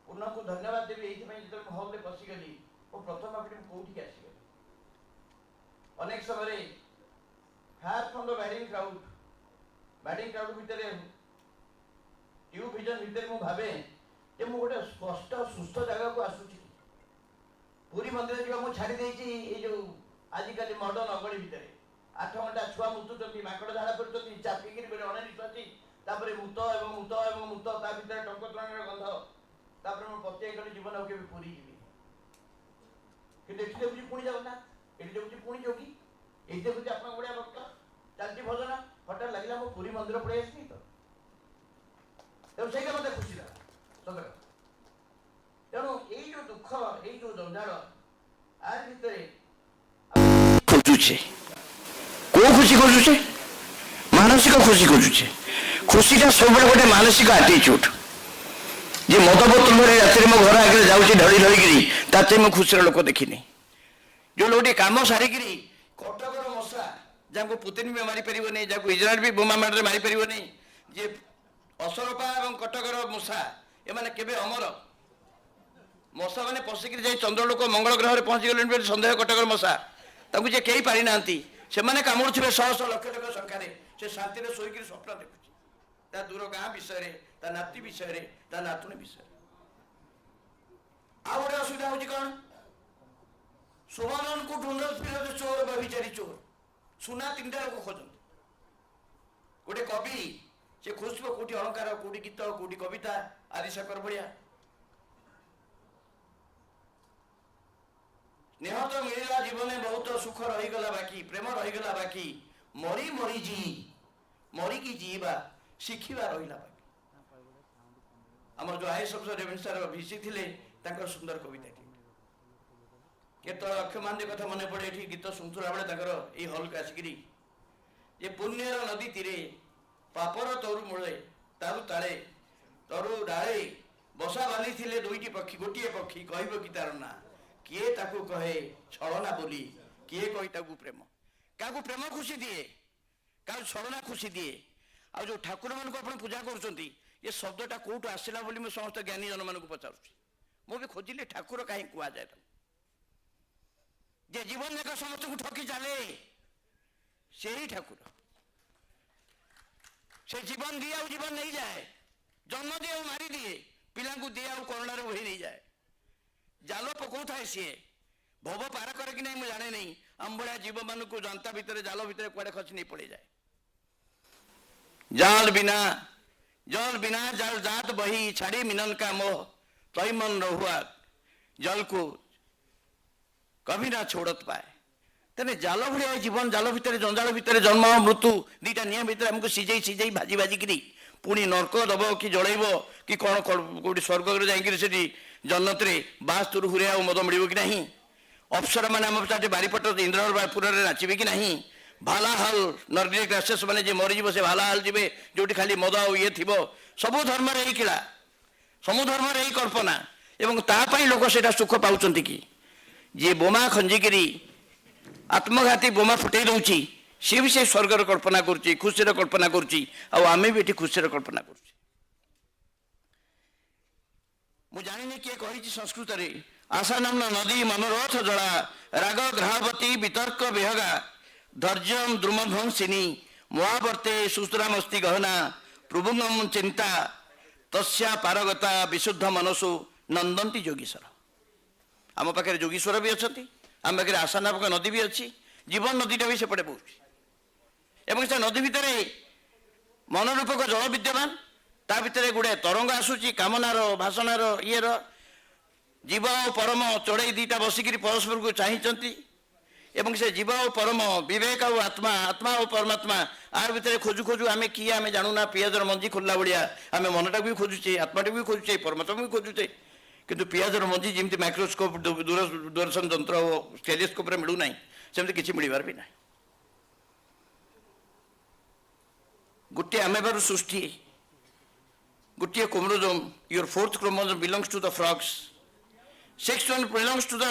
पुनः को धन्यवाद देबी एथि पई जे हॉल रे पसी गली ओ प्रथम आपणी कोठी के आसी गली अनेक समय रे far from the wedding crowd भितरे ट्यू विजन भितर मु भावे जे मु गोटे स्पष्ट सुस्थ जगह को आसुची पूरी मंदिर जीवा मु छाड़ी देइची ए जो आजिकली मॉडर्न अगड़ी भितर 8 घंटा छुआ मुतुचंती माकड़ झाड़ा करचंती चापी गिरी बेले अने निश्वासी तापरे मुत ता भितर टंकत्राणर गंध तापरे मु प्रत्येक गली जीवन के पूरी जीवी कि देखि देउची पुणी जगन्नाथ एठी देउची पुणी जोगी एठी देउची आपन गुडिया भक्त चालती भजन हटा लागला मु पूरी मंदिर पड़े आसी तो तेणु से मत खुशी लगा सदर तेणु ये दुख ये जंजाल आर भितर खोजुचे को खुशी खोजुचे मानसिक खुशी खोजुचे खुशीटा सब गोटे मानसिक आटीट्यूड जे मद बोतल भरी राति मो घर आगे जाऊँगी ढली ढलिकी ताते मो खुशी लोक देखनी जो लोग कम सारिकी कटकर मशा जहाँ पुतिन भी मारी पार नहीं जहाँ इजराइल भी बोमा मारे मारी पार नहीं जे असरपा और कटकर मशा एमाने केबे अमर मशा मैंने पशिक चंद्रलोक मंगल ग्रह में पहुंची गले सन्देह कटकर मशा ताकू जे कई पारि नांती से माने कामुड़ुथिबे शह शह लक्ष लक्ष संख्यार से शांति शोक स्वप्न देखुची ता दूर गाँ विषय ता नाती विषय ता नातुणी विषय आ गोटे असुविधा हूँ कौन सुमन को ढूंढ फिर चोर बभिचारी चोर सुना 3टा लोक खोजते गोटे कवि से खोजुव कौटी अलंकार कौटी गीत कौटी कविता आदि सकर भाया स्नेह तो मिलला जीवन बहुत सुख रहीगला बाकी प्रेम रहीगला बाकी मरी मरी मरिकी जीवा शिखिबा रहिला बाकी आम जो आईएएस अफिसर रेवेन्यू सर भिसी थे सुंदर कविता केत अक्षय महांती कथा मन पड़े ये गीत शुणुला बेले ये हल को आसिकी ये पुण्यर नदी तीरे पापर तरु मूले तारु ताले तरु डाले बसा बांधी थिले दुईटी पक्षी गोटे पक्षी कहब कि तार ना किए ताकू कहे छलना बोली किए कही ताकू प्रेम क्या प्रेम खुशी दिए क्या छलना खुशी दिए आ जो ठाकुर मान को पूजा कर ये शब्दटा कौटू आसला बोली मैं समस्त ज्ञानी जन मान पचारूँ मुझे खोजिली ठाकुर कहीं कहुए जे जीवन जाक समस्त को ठकी चले से ही ठाकुर से जीवन दिए आ जीवन नहीं जाए जन्म दिए और मारी दिए पिला दिए आ करोना वही नहीं जाए जाल पकाऊ थाए सी भव पार करे कि नहीं मुझे जाने नहीं आम भाया जीव मान को जनता भितर जाल भितर कुआडे खसी नहीं पड़े जाए जाल बिना जाल जात बही छाड़ी मिलन का मोह तई मन रहुआ जल को कभी ना छोड़त पाए तेने जाल भाया जीवन जाल भितर जंजाल भितर जन्म मृत्यु दीटा निया भितर हमको सिझे भाजी भाजिकी पुणी नर्क दब कि जलैब कि कौन कौटी स्वर्ग जाकि जन्नत बास्तुर हुरिया मद मिल कि नहीं अप्सर मैंने आम चाहे बारीपट इंद्रपुर में नाचे कि नहीं भालाहाल नर्डिक राक्षस मैंने जे मरीज से भालाहाल जी जो खाली मद ये थी सबू धर्म यही किला सबू धर्म यही कल्पना एवं तापाई लोक से सुख पाँच कि जी बोमा खंजिकी आत्मघाती बोमा फुटे दूसरी सी भी से स्वर्गर कल्पना करुच्ची खुशी कल्पना करुच्ची आमे भी ये खुशी कल्पना करुच्ची मु जानी किए कही संस्कृत आशानम्न नदी मनोरथ जला राग ग्रहावती वितर्क विहगा धैर्यम द्रुमध्वंसिनी महावर्ते सुश्रामस्ति गहना प्रभुंगम चिंता तस्या पारगता विशुद्ध मनसु नंदंती जोगीश्वर आम पाखे जोगीश्वर भी अच्छा आम पाखे आशा नामक नदी भी अच्छी जीवन नदीटा भी सेपटे बहुची एवं से नदी भितर मनोरूपक जल विद्यमान ता भितर गुड़े तरंग आसूची कामनार भाषणार इर जीव और परम चढ़ई दीटा बसिकी परस्पर को चाहती एवं से जीव और परम विवेक और आत्मा आत्मा और परमात्मा आर भितर खोजु खोजु आम किए आम जानूना पियाजर मंजी खोलला भाया आम मनटा भी खोजुचे आत्माटा भी खोजुचे परमात्मा भी खोजुचे किंतु पियाजर मंजी जमी माइक्रोस्कोप दूरदर्शन जंत्र टेलीस्कोप मिलूना सेमती किसी मिलबार भी ना गोटे आमेबार सृष्टि गोटे chromosome your fourth chromosome belongs to the frogs sixth one belongs to the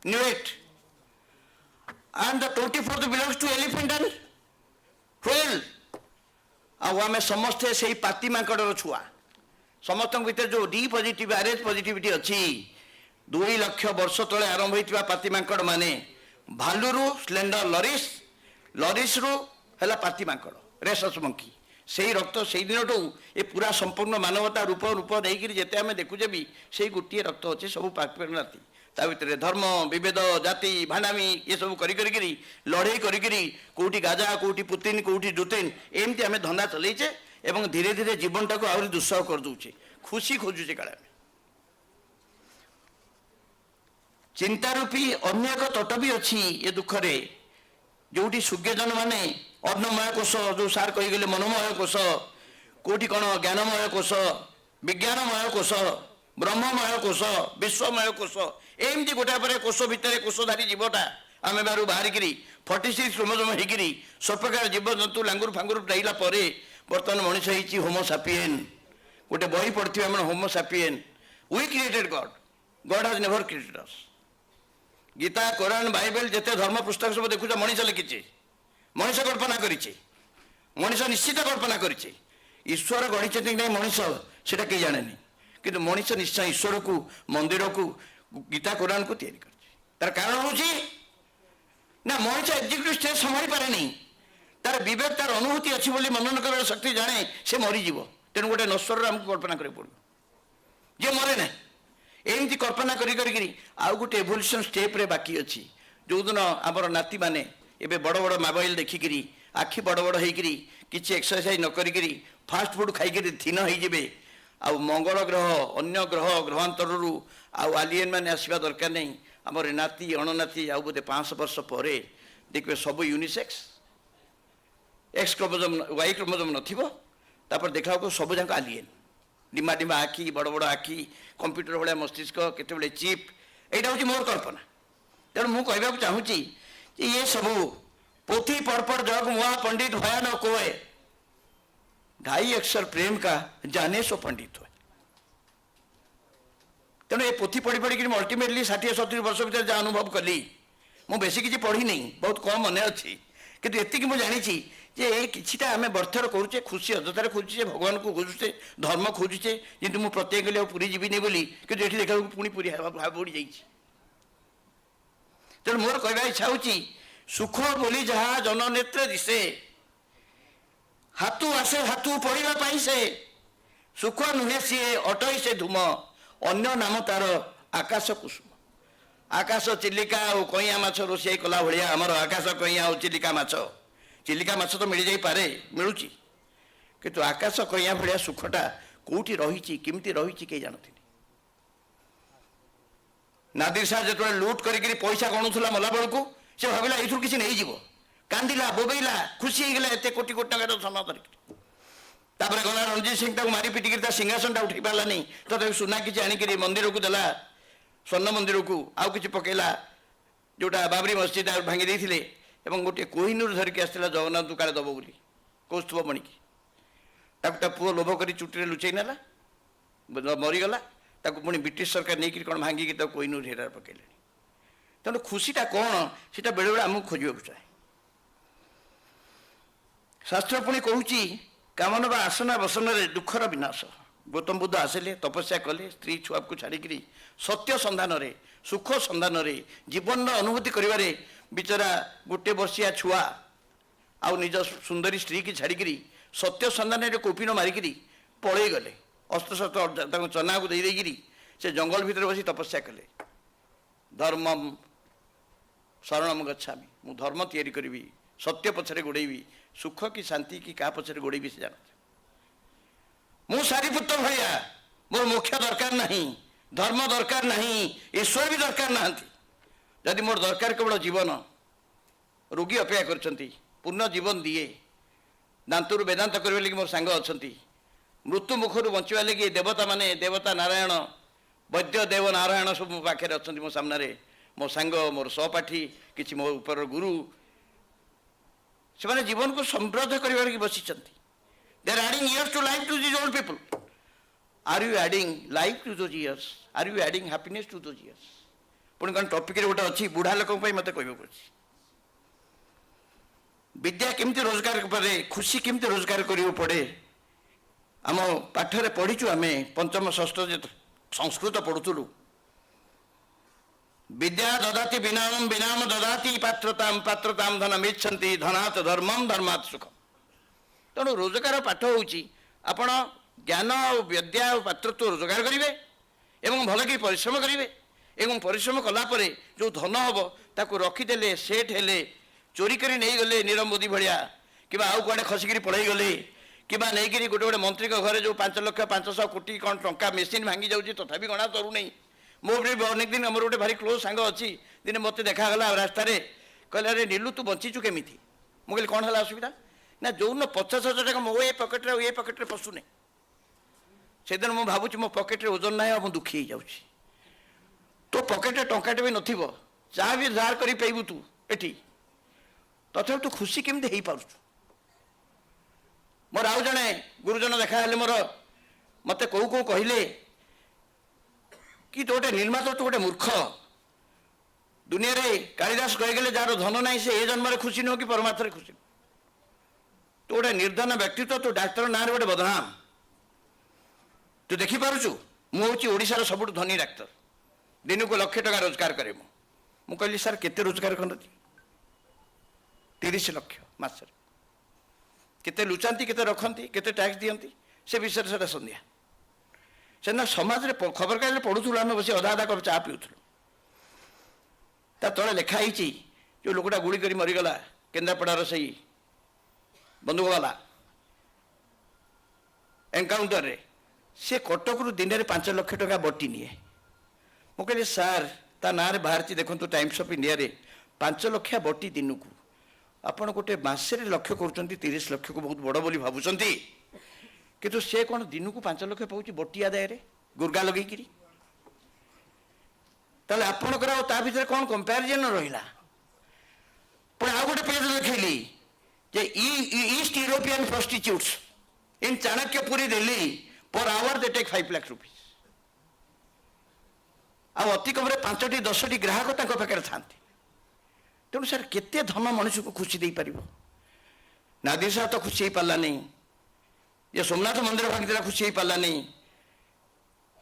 newt and the 24th belongs to elephant and whale आम समस्ते से पाती माकड़ छुआ समस्त भीतर जो डी पॉजिटिव आरएच पॉजिटिविटी अच्छी 2 लाख वर्ष तले आरंभ होता पाती माकड़ माने भालू स्लेंडर लरिस लरिस रु है पाती माकड़ रेसस मंकी से रक्त से दिन ये पूरा संपूर्ण मानवता रूप रूप देकर जिते आम देखुचे भी से गोटे रक्त अच्छे सब पाती ता भर धर्म विभेद जाति भांडामी ये सब करी लड़े कौटी गाजा कौटी पुतिन कौटी जुतिन एमती आम धंदा चलैचे एवं धीरे धीरे जीवन टाक आहरी दुस्सह कर दूचे खुशी खोजुचे काले चिंतारूपी अन्य एक तट भी अच्छी ये दुखरे जोटी सूर्यजन माने अन्नमय कोश जो सार कहीगले मनोमय कोश कौटी कौन ज्ञानमय कोश विज्ञानमय कोश ब्रह्ममय कोश विश्वमय कोश एमती गोटा पर कोश भितर कोशधारी जीवटा आम बाहर बाहरिक 46 क्रोमोसोम होकर सब प्रकार जीव जंतु लांगुर फांगुर डाइला बर्तमान मनीष होती होमो सापिएन गोटे बही पढ़ी आम homo sapien we created God God has never created us Gita Quran Bible जिते धर्म पुस्तक सब देखुच मनीष लिखिचे मनीष कल्पना करिचे मनीष निश्चित कल्पना करिचे ईश्वर गढ़ी नहीं मनीष से कहीं जाने किंतु मनीष निश्चय ईश्वर को मंदिर को गीता कुरान को तैयारी तार कारण हूँ ना मनीष एग्जीक्यूटिव स्टेज संभाली पारे नहीं तार विवेक तार अनुभूति अच्छी बोली मनन कर शक्ति जाने से मरीज तेणु गोटे नश्वर आमको कल्पना करा पड़ो जे मरे ना एमती कल्पना आउ गोटे एवोल्यूशन स्टेप रे बाकी अच्छी जो दिन आमर नाती माने एबे बड़ बड़ मोबाइल देखिकी आखि बड़ बड़ होकर किसी एक्सरसाइज न करी फास्ट फुड खाई थीन होइबे आउ मंगल ग्रह अन्य ग्रह ग्रहांतर आउ आलियन मैंने आसवा दरकार नहीं आमर नाती अणनाती आउ बोधे 500 वर्ष पर देखिए सब unisex X chromosome Y chromosome नपर देखा सब जाक आलियन डिमा डिमा आखि बड़ बड़ आखि कंप्यूटर भाया मस्तिष्क केते चिप यहाँ हूँ मोर कल्पना तेणु मुझे कहवाक चाहूँगी ये सब पोथी पढ़ जग मुआ पंडित भया न कोय 2.5 अक्षर प्रेम का जाने सो पंडित हो तेणु ये पोथी पढ़ी पढ़ी अल्टीमेटली 60-70 वर्ष भर जहाँ अनुभव कली मु बेसी किसी पढ़ी नहीं बहुत कम मन अच्छी कि एतिक मुझे जानी जे किछिटा आम बर्थर करुचे खुशी अजतार खोजुचे भगवान को खोजुचे धर्म खोजुचे जी मुझे प्रत्येक गली पूरी जीविनी बोली कि ये देखा पुणी पूरी बढ़ी जाइए तेणु मोर कहवा इच्छा हूँ सुख बोली जहाँ जननेत्र दिशे हाथू आसे हाथू पढ़ाई से सुख नुहे सी अटई से धूम अन्य नाम तार आकाश कुसुम आकाश चिलिका और कईया माछ रोषे कला भाया आमर आकाश कईया और चिलिका माछ तो मिल जाई पारे मिलूची किंतु आकाश कईया भाया सुखटा कौटी रही किमती रही कई जानते नादिर साह जो लुट कर पैसा गणुला मला बेलू से भाविला ये किसी नहीं जीव कांदिला बोबेला खुशी होगा एत कोटी कोटी टकर सोना धरिक गला रणजीत सिंह मारी पिटिक सिंहासन उठे पारा नहीं तो सुना किसी आणिक मंदिर को देला स्वर्ण मंदिर को आउ कि पकेला जोटा बाबरी मस्जिद भांगी देते गोटे कोहिनूर धरिक आसला जगन्नाथ काले दब बोली कौस्तुभ मणिकी पुओ लोभ कर चुटी लुचई नेला मरीगला पुणी ब्रिटिश सरकार नहीं कौन भांगिकी कोहिनूर हेरा पकड़े तेणु खुशीटा कौन से बेले बेले आमको खोजा चाहे शास्त्र पुणी कहूँ कामना आसना बसन दुखर विनाश गौतम बुद्ध आसिले तपस्या कले स्त्री छुआ को छाड़िकी सत्य सन्धान सुख सन्धान जीवन अनुभूति करिवारे बिचरा गोटे वर्षिया छुआ आउ निज सुंदरी स्त्री की छाड़िकी सत्य सन्धान कौपिन मारिकी पलई गले अस्त्र शस्त्र चना को देकी से जंगल भितर बसी तपस्या कले धर्मम शरणम गच्छामि मु धर्म तैयारी करी सत्य पछरे गोड़ेबी सुख की शांति की क्या पछरे गोड़ेबी से जानते मु सारीपुत्र भैया मोर मोक्ष दरकार नहीं धर्म दरकार नहीं ईश्वर भी दरकार नहांती जदि मोर दरकार केवल जीवन रोगी अपेक्षा करछंती पूर्ण जीवन दिए दांतुरु वेदांत करबे लगी मोर सांग अछंती मृत्यु मुखरु बंचवा लगी देवता माने देवता नारायण वैद्य देव नारायण सब मो पाखे अछंती मो सामने मो सांग मोर सहपाठी किछि मो ऊपर गुरु से जीवन को समृद्ध करबार की बसिछंती they are adding years to life to these old people. Are you adding life to those years? Are you adding happiness to those years? पुणी कौन टॉपिक रे गोटे अच्छी बुढ़ा लोक मत कह विद्या केमती रोजगार करे खुशी केमती रोजगार करियो पड़े आम पाठरे पढ़ीचु आम पंचम षष्ठ संस्कृत पढ़ुलु विद्या ददाति विनाम विनाम ददाति पात्रताम पात्रताम धनम इच्छन्ति धनात् धर्मम धर्मात् सुखम तेणु रोजगार पाठ होची आपण ज्ञान और विद्या और पात्रत्व रोजगार करेंगे एवं भल कि परिश्रम करेंगे एवं परिश्रम कलापर जो धन हम ताको रखीदे सेट हेले चोरी करी नहीं गले नीरव मोदी भाया कि आउ कड़े खसिकी पड़े गले कि नहीं गोटे गोटे मंत्री घरे जो 5 लाख 500 कोटी कौन टंका मेसीन भांगी जाऊँगी तथापि गणा तरू नहीं मो भी अनेक दिन आम गोटे भारी क्लोज सांग अच्छी दिन मत देखागला रास्तार कहले अरे नीलू तू बंचीचु केमी मुझे कौन है असुविधा ना जो 50,000 टका मो ये पकेट्रे पशुने से दिन मुझे भावुँ मो पकेट्रे ओजन ना मुझे दुखी हो जाऊँ तो पकेट्रे टंकाटे भी नथिबो जहाँ भी धार कर पाइबू तू एटी तथा तू खुशी केमती हो पार्छ मोर आउ जड़े गुरुजन देखा मोर मत कौ कौ कहले कि तो गोटे निर्माता तू गोटे मूर्ख दुनिया रे कालिदास कहीगले जार धन ना से ए जन्म खुशी नुह कि परमात्मा खुशी तो गोटे निर्धन व्यक्तित्व तू डाक्तर ना गोटे बदनाम तू देखिपुचु मुझे ओडार सब धनी डाक्तर दिन को लक्ष टका रोजगार करे मु कहली सर केते रोजगार करती 30 लाख मास केते लुचाती केते रखती केते टैक्स दियंती से विषय से सन्ध्या से समाज रे खबर कागज पढ़ुलु आम बस अधा अधा कप चा पिउलु ता तले लिखाई जो लोकटा गुड़ी कर मरीगला केन्द्रापड़ार से बंधुकवाला एनकाउंटर रे से कटक रु दिन में 5 लाख टका बटी निए मु कहली सार ता ना बाहर देखो टाइम्स ऑफ इंडिया रे 5 लाख बटी दिन को आपड़ गोटे मसरे लक्ष्य कर 30 लाख को बहुत बड़ बोली भावुंट किंतु से कौन दिन को 5 लाख पाँच बटी आदाय गुर्गा लगे ताले आपणकर ता भीतर कौन कंपेरिजन रहा पुणी आउ गोटे पेज देखली जे East European prostitutes in Chanakyapuri Delhi per hour they take 5 lakh rupees अति कम 5टी 10टी ग्राहक पाखे था तेणु सर केते धन मनुष्य को खुशी दे पार नादिर साहब तो खुशी हो पारा नहीं ये सोमनाथ मंदिर भांगी खुशी हो पारा नहीं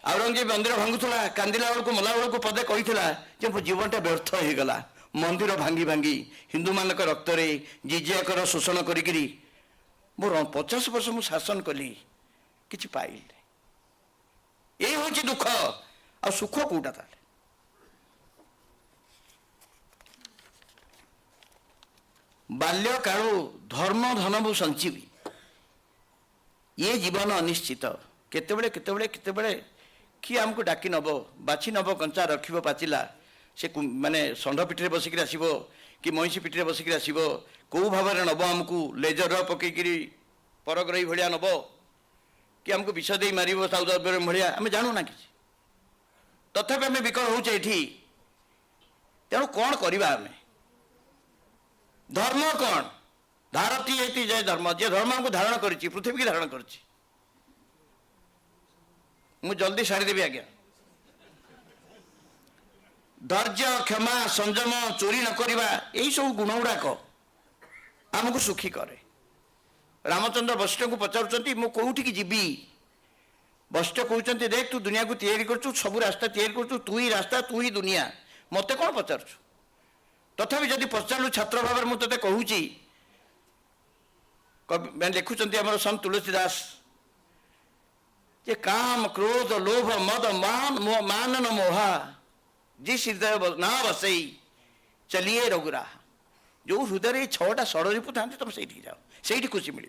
औरंगजेब मंदिर भांगुला कांदिला बेलू मला बेलू पदे कही मो जीवनटा व्यर्थ हो गला मंदिर भांगी भांगी हिंदू मान रक्त जिजिया कर शोषण करी मोर 50 वर्ष मु शासन कली कि पाइल यही हूँ दुख आ सुख कौटा ताले बाल्य कालू धर्म धनबू संजीवी ये जीवन अनिश्चित केतेबेले केतेबेले केतेबेले किए आमको डाकी नब बाछी नब कंचा रखिब पाचिला से माने षंढ पिठी बसिक आसब कि महिषी पिठी बसिक आसब कौ भाव नब आमको लेजर पकईकि परग्रही भाया नब कि आमको विष दे मार साउथ अरब भाया आम जानूना कि तथापि आम विकल होचे एठी तेणु कौन करवा आम धर्म कौन भारतीय जय धर्म जे धर्म को धारण करी पृथ्वी की धारण कर जल्दी सारीदेवी आज्ञा धैर्य क्षमा संयम चोरी न करवा यही सब गुण गुड़ाक आमको सुखी करे रामचंद्र वशिष्ठ को पचारुंट मु कौटी की जीवी ବଷ୍ଟ କହୁଛନ୍ତି देख तू दुनिया को तैयारी कर सब रास्ता तैयारी कर तू ही रास्ता तू ही दुनिया मत कौन पचारु तथापि जदि पचारू छात्र भाव में मुझे कहूँ लिखुंट आम संत तुलसीदास जे काम क्रोध लोभ मद मानन मोहा जिस हृदय ना बसई चलिए रघुरा जो हृदय छटा षड़रिपु था तुम से जाओ से खुशी मिल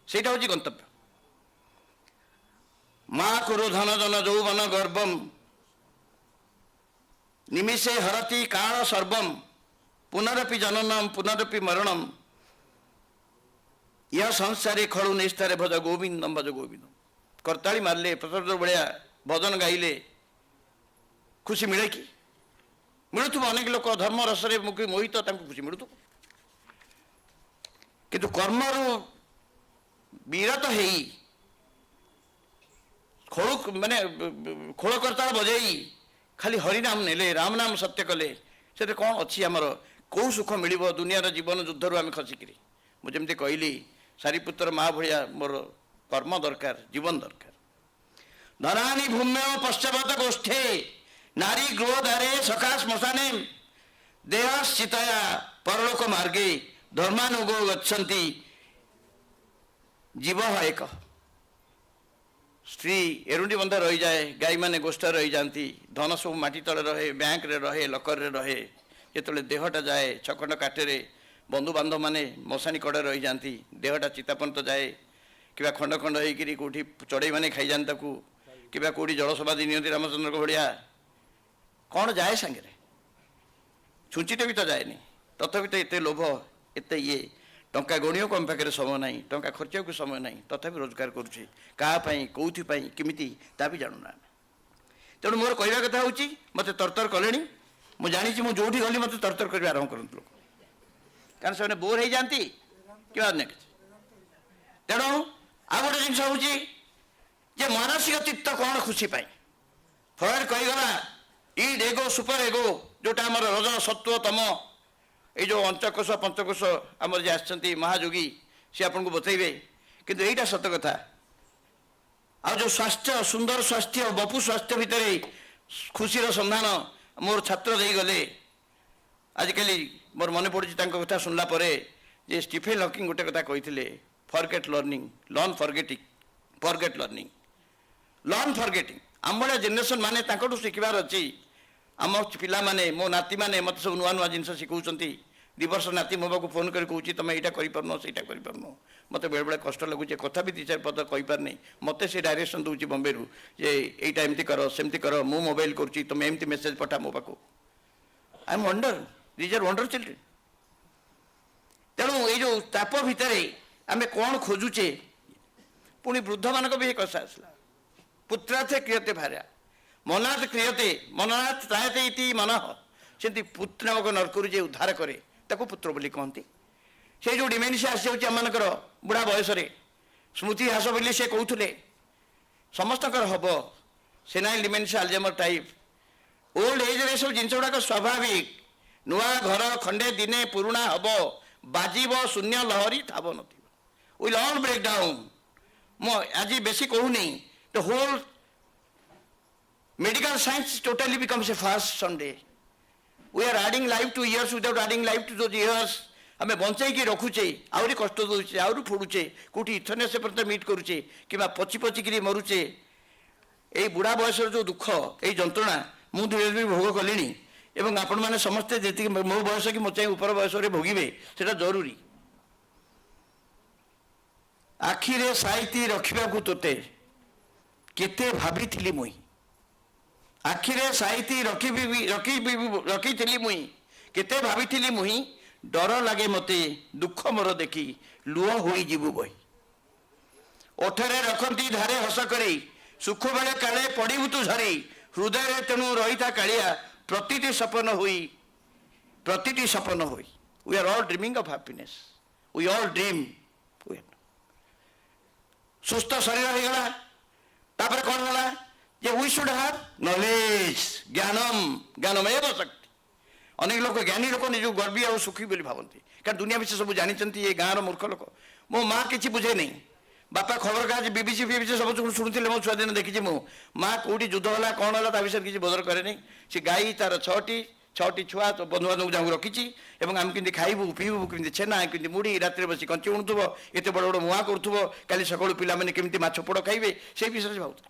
से हूँ गंतव्य माँ कुरु धन जन यौवन गर्भम निमिषे हरति काल सर्वम पुनरपि जननम पुनरपि मरणम यह संसारे खड़ु निष्ठारे भज गोविंदम भज गोविंदम करताली मारले प्रसाद भाया भजन गाइले खुशी मिले कि मिलुव अनेक लोक धर्म रसरे मोहित खुशी मिलुव किंतु कर्मरु विरत है खोल माने खोल करताल बजाई खाली हरिनाम नेले राम नाम सत्य कले से कौन अच्छी आमर कौ सुख मिल दुनियार जीवन युद्धरू आम खसिकी मुझे कहली सारीपुत्र माँ भाया मोर कर्म दरकार जीवन दरकार धनानी भूम्य पश्चात गोष्ठे नारी गृहधारे सखा श्मशाने देहश्चितया परलोक मार्गे धर्मानुगो गच्छन्ति जीव एक स्त्री एरुंडी बंधा रही जाए गाई माने गोष्ठा रही जाती धन सब माटी तले रहे बैंक रे रहे लकर रे रहे जो देहटा जाए छकंड काटे बंधु बांधव माने मशानी कड़े रही जाती देहटा चितापंत जाए कि खंड खंड होकर कौटी चढ़ई मैंने खाई जाती कि कौटी जलसमाधि नियंती रामचंद्र को भाया कौन जाए सांगे छुंचीटे भी तो जाए तथापि तो एत लोभ एत ये टंका गणियों को आम पाखे समय ना टंका खर्च को समय ना तथापि रोजगार करुचे कौपाई कौपाई किमिति ता भी जानूना तेणु मोर कहवा कथा हूँ मत तरतर कले मुझे जानी मुझे जो गली मत तरतर कर आरंभ करते लोग कारण से बोर हो जाती कि अन्य किसी तेणु आ गोटे जिन हूँ जे मानसिक चित्त कौन खुशी पाई फ्रॉयड कहीगला इड एगो सुपर एगो जोटा आम रज सत्व तम ये जो अंचकोश पंचकोश आमर जे आसछंती महायोगी सी आपको बतैबे किंतु यहीटा सत कथा आ जो स्वास्थ्य सुंदर स्वास्थ्य बपु स्वास्थ्य भितर खुशीर संधान मोर छात्र दे गले आजिकल मोर मन पड़ी कथा सुनला परे जे स्टीफेन हॉकिंग गोटे कथा कही forget learning learn forgetting forget learning learn forgetting आम भाया जेनेरेशन माने शिखबार अच्छी आम पिला माने मो नाती माने मत सब नुआ नुआ जिनस शिखुंट 2 वर्ष नाती मो पाक फोन कर कहूँ तुम यहाँ करपारन से मत बेले बेले कष्ट लगुचे कथा भी 2-4 पद कहीपारनी मत से डायरेक्शन दूसरी बम्बे रू जे यहीटा एमती कर सेमती कर मु मोबाइल करुँची तुम एमती मेसेज पठा मो पाक I am wonder these are wonder children तेणु ये जो ताप भितर आम कौन खोजुचे पुणी वृद्ध मान भी कषा आसला पुत्रार्थे क्रियते भार्या मनाथ क्रियते मननाथ त्रायते इति मन से पुत्र नामक नरकरू जे उद्धार करे ताको पुत्र बोली कहती से जो डिमेंशिया आसी जाऊँगी आमर बुढ़ा बयस स्मृति ह्रास बोली से कहते समस्त हम senile dementia Alzheimer type old age रे सब जिन गुड़ाक स्वाभाविक नुआ घर खंडे दिने पुराणा हम बाजिब शून्य लहरी थाब न विल ऑल ब्रेक डाउन मो आज बेसी कहूनी the whole medical science totally becomes a fast Sunday we are adding life to years without adding life to those years आम बंचाई रखुचे आहरी कष्ट दूचे आहरी फोड़ुचे कौटी इथने से मीट करुचे कि पची पचिकी मरुचे यही बुढ़ा बयस जो दुख यही जंत्रणा मुझे धीरे धीरे भोग कली एवं आपण मैंने समस्ते जी मो बयस कि मो चाहे ऊपर बयस भोगे से जरूरी आखिरे साइती रखा तोते केते भाभी मुई आखिरे साइती रखी मुई केते भाभी मुई डर लगे मते दुख मोर देखी लुह हो जीवु बही ओठरे रखती धारे हस करी सुख बेले काले पड़ू तू झरी हृदय तेणु रही था कालिया प्रतिटी सपन हुई we are all dreaming of happiness we all dream सुस्थ शरीर हो गला तापर कौन है जे वी शुड हैव नॉलेज ज्ञानम ज्ञानमेव शक्ति अनेक लोग ज्ञानी लोग निज गर्वी और सुखी बोली भावती कारण दुनिया विषय सब जानते ये गाँव मूर्ख लोक मो माँ किसी बुझे नहीं बापा खबर कागज बीबीसी फीबीसी सब शुणुले मो छुआ दिन देखी मु माँ कौटी युद्ध है कौन है विषय किसी बोधर कैनि से गाई तार छटी छुआ बंधु बांधव जहाँ रखी आम के खाइबू पीबू कमी छेना कमी मुढ़ी रात बस कंची उणुव एत बड़ बड़ मुआ करूँ काली सका पाने केमी माछपड़ खाइबे से विषय से भावुला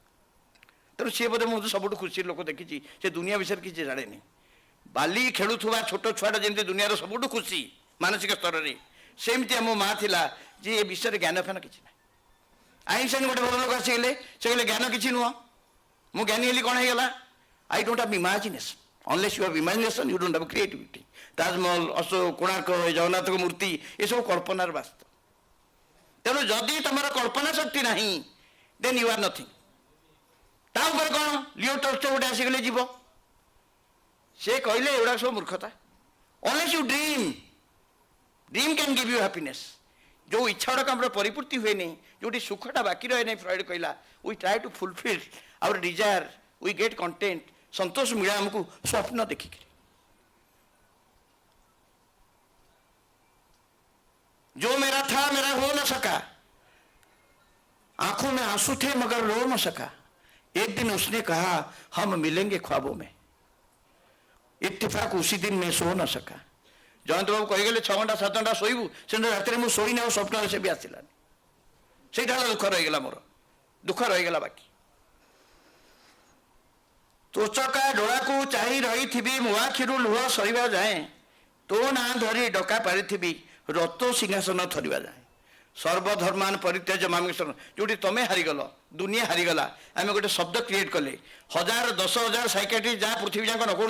तेणु सी बोधे मुझे सब खुशी लोक देखी से दुनिया विषय किसी जाने बाली खेलुवा छोट छुआटा जमी दुनिया सब खुशी मानसिक स्तर में सेमती मो माँ थी जे ए विषय ज्ञान फैन किसी ना आइनस्टाइन गोटे बड़ लोक आसीगले से कहले ज्ञान किसी नुह मु ज्ञानी हेली कौन होगा I don't have imagination unless you have imagination you don't have creativity Taj Mahal Ashok Konark Jagannath मूर्ति ये सब कल्पनार वास्तव तेणु जदि तुम कल्पना शक्ति ना देन यू आर नथिंग तापर कौन लियो टल्स्टय गोटे आसीगले जीव से कहले एगुड़ा सब मूर्खता unless you dream can give you happiness जो इच्छा गुड़ाक आम परिपूर्ति हुए नहीं जो सुखटा बाकी रहे नहीं फ्रॉइड कहला we try to fulfil our desire we get content संतोष मिला हमको स्वप्न देखिक जो मेरा था मेरा हो न सका आंखों में आंसू थे मगर रो न सका एक दिन उसने कहा हम मिलेंगे ख्वाबों में इत्तेफाक उसी दिन मैं सो न सका जयंत बाबू कहीगले 6 घंटा 7 घंटा शोबू से रात में मुझे शोना स्वप्न से भी आसलानी से दुख रहीगला मोर दुख रहीगला बाकी तोचका डोला को चाही रही थी मुआखिरू लुह सरीवा जाए तो ना धरी डका पारि रतो सिंहासन थरिवा जाए सर्वधर्मान परित्याज मामेश्वर जो तुम हारिगल दुनिया हारिगला आम गोटे शब्द क्रिएट कले 1000 10,000 साइकेट्रिस्ट जहाँ पृथ्वी जाक न कर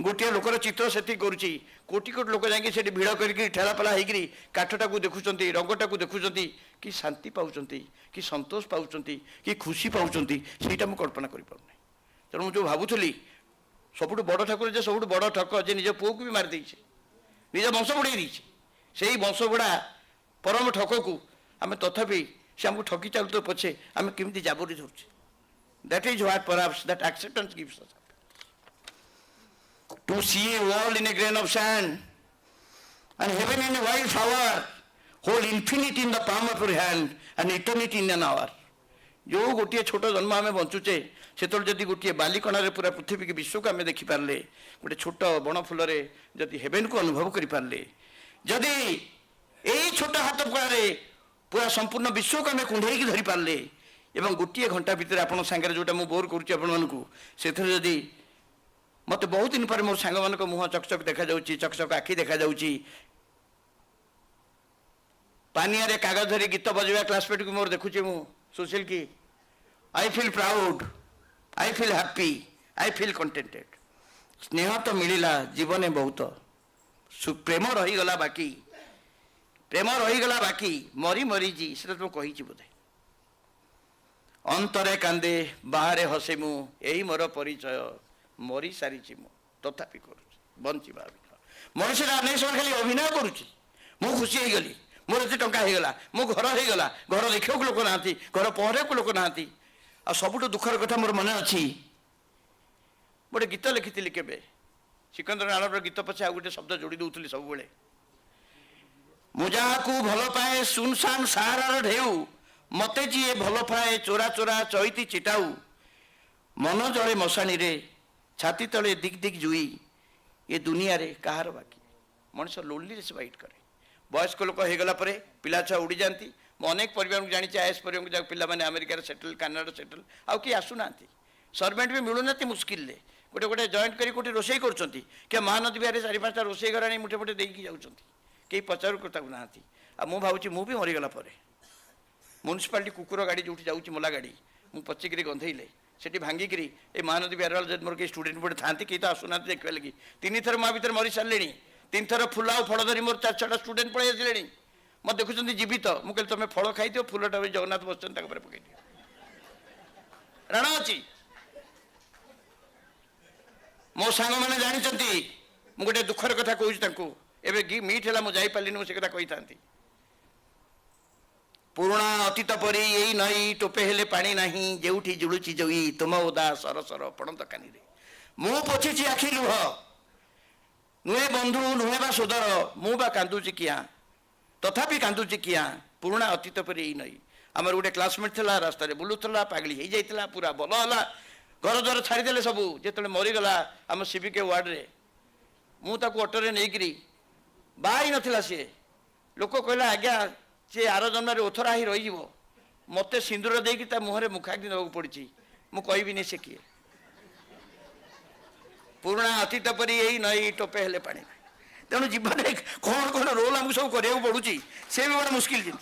गोटे लोकर चित्र से कोटी कोटी लोक जाकि भिड़ करके ठेलापेला होकर काठटा को देखुं रंगटा को देखुं कि शांति पाँच कि संतोष पाँच कि खुशी पाँच से मुझे कल्पना कर तेणु जो भावुली सबुठ बड़ ठाकुर जे सब बड़ ठक जे निज पुओ को भी मारी देछे निज वंश बुड़े देछे से ही वंश बुड़ा परम ठक को आम तथापि से आमको ठकी चलते पछे आम केमती जाबरी धरुचे that is what perhaps that acceptance gives us to see a world in a grain of sand and heaven in a wild flower hold infinity in the palm of your hand and eternity in an hour जो गोटे छोट जन्म आम बंचुचे से जदि गोटे बालिकणारे पूरा पृथ्वी के विश्व को आम देखिपारे गोटे छोट बण फूल जदि हेवेन को अनुभव करें जदि यही छोट हाथ पड़े पूरा संपूर्ण विश्व को आम कुंडे धरी पारे एवं गोटे घंटा भितर आप जोटा मुझे बोर करुँच मत बहुत दिन पर मोर सांग मान मुह चकचक देखा चकचक आखि देखा पानिया रे कागज धरी गीत बजा क्लासमेट को मोर देखुचे मु सुशील की I feel proud I feel happy I feel contented स्नेह तो मिलला जीवन बहुत प्रेम रहीगला बाकी मरी मरी जी से तुम कही बोधे अंतरे कांदे बाहरे हसे मु यही मोर परिचय मरी सारी मु तथापि कर बंचा मनुष्य अनेक समय खाली अभिनय करुच्ची मु खुशी हो गली मोर एत टंका होगला मो घर होगला घर देखा लोक ना घर पहरे को लोक ना आ सबुठ दुखर कथा मोर मन अच्छी गोटे गीत लिखी के सिकंदर नारायण गीत पछे आ गोटे शब्द जोड़ी दूसरी सब बेले मुझा को भल पाए सुनसान सारार ढेउ मते जी भल पाए चोरा चोरा चईती चिटाऊ मन जले मशाणी रे छाती तले दिग दिग जुई ये दुनिया रे कहार बाकी मनुष्य लोनली से वाइट करे वयस्क लोक होगला पिला छुआ उड़ी जाती मु अनेक परिवार को जानी आईएस परिवार पिला माने अमेरिका सेटल कानाडा सेटल आउ कि आसुना सर्वेंट भी मिलूना मुस्किल गोटे गोटे जॉइंट करी गोटे रोषे कर महानदी बिहार 4-5टा रोषे घर आनी मुठे मुठे देकी जाऊँच कई पचारू करता ना आ मु भावी मु भी मरीगला म्यूनिसिपालिटी कुकुर गाड़ी जो जाऊँगी मोला गाड़ी मु पचिकी गंधेले से भांगिक ये महानदी बिहार जब मोर कई स्टूडेंट बोटे था कई तो आसुना देखा लगी 3 थर माँ भर मरी सारे 3 थर फुल आ फल धरी मोर 4-6टा स्टूडेंट पलि आसे मत देखुं जीवित मुझे तुम फल खाई दियो फुलटा जगन्नाथ बस पकई दियो राण अच्छी मो सांग मैंने जानते मुझे गोटे दुखर कथा कहूँ एवं मीट है मुझे जापारे मुझे कथा कही था पुराणा अतीत परी यही नई टोपे हेले पानी नहीं जेउठी जुड़ुची जोई तुम उदा सर सर पड़त कानी रे मु पोछिची आखि लुह नुहे बंधु नुहे बा सोदर मु बा कांदुची किया तथापि कांदुची किया पुराणा अतीत परी यही नई आमर गोटे क्लासमेट था रास्तार बुलूला पागली हो जाता पूरा भल है घर द्वार छाड़ीदे सब जो मरीगला आम सीबीके वार्ड में मुझे अटोरे नहीं बाई नाला सी लोक कहला आज्ञा सी आर जन्म ओथरा ही रही मत सिंदूर देकी मुहर मुखाग्नि देवाक पड़ी मुझे से किए पुराणा अतीत पर यही नई टोपे हेले पानी तेणु जीवन में कौन कौन रोल आमको सब कराया पड़ुची से भी बड़ा मुस्किल जिन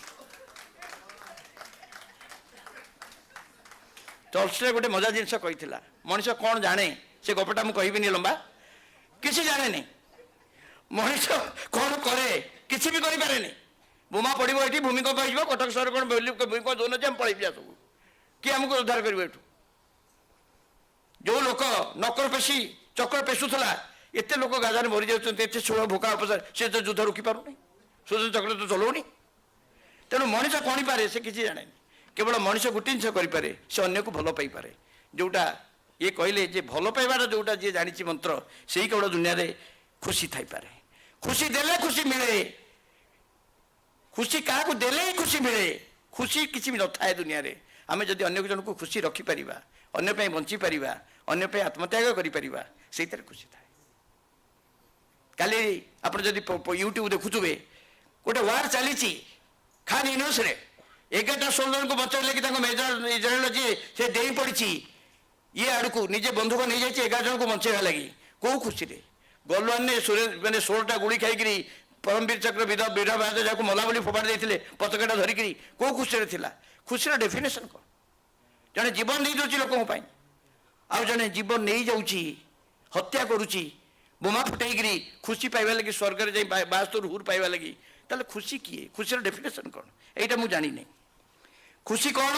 टॉल्स्टॉय गोटे मजा जिनस कही मनीष कौन जाने से गपटा मुझे कहबी लंबा किसी जाने नहीं मनीष कौन करे किसी भी करें बोमा पड़ो ये भूमिकंप हो कटक सहर कौन भूमिकंप जो आम पलैया सब किए आमको उद्धार कर जो लोक नकल पेशी चक्र पेशुला एत लोक गाजार मरी जाते षोल भोका उपचार से तो युद्ध रोकी पारनी सुदर्शन चक्र तो चलाऊनी तेणु मनीष कौन पारे से किसी जाने केवल मनीष गोटे जिन करें से अन्य को भल पाइपे जोटा ये कहले जे भल पाइबार जोटा जी जानी मंत्र से ही केवल दुनिया रे खुशी थी पारे खुशी देले खुशी मिले खुशी क्या देले ही खुशी मिले खुशी किसी भी न थाए दुनिया रे आम जदि अन्य जन को खुशी रखिपर अन्य बंची पार अन्य आत्मत्याग कर खुशी थाए काली आप यूट्यूब देखुवे गोटे वार चली खान यूनिवर्स 11टा सोल्जर को बचाइले कि मेजर इजराइल जी से दे पड़ी ये आड़ को निजे बंधुक नहीं जाए 11 जन को बचाइवा लगी कौ खुशी गलवान ने मैंने 16टा गुड़ी खाई परमवीर चक्र बीरा महाराज जहाँ मला बोली फोपाड़ी देते पताका धरिक कौ खुशी थी खुशी डेफिनेशन कौन जड़े जीवन नहीं दूसरी लोक आउ जड़े जीवन नहीं जाऊँगी हत्या करुच्ची बोमा फुटाई खुशी पाइबा लगी स्वर्ग में जाए 72 हुर पाइबा लगी ताले खुशी किए खुशी डेफिनेशन कौन यहीटा मुझे जानी नहीं खुशी कौन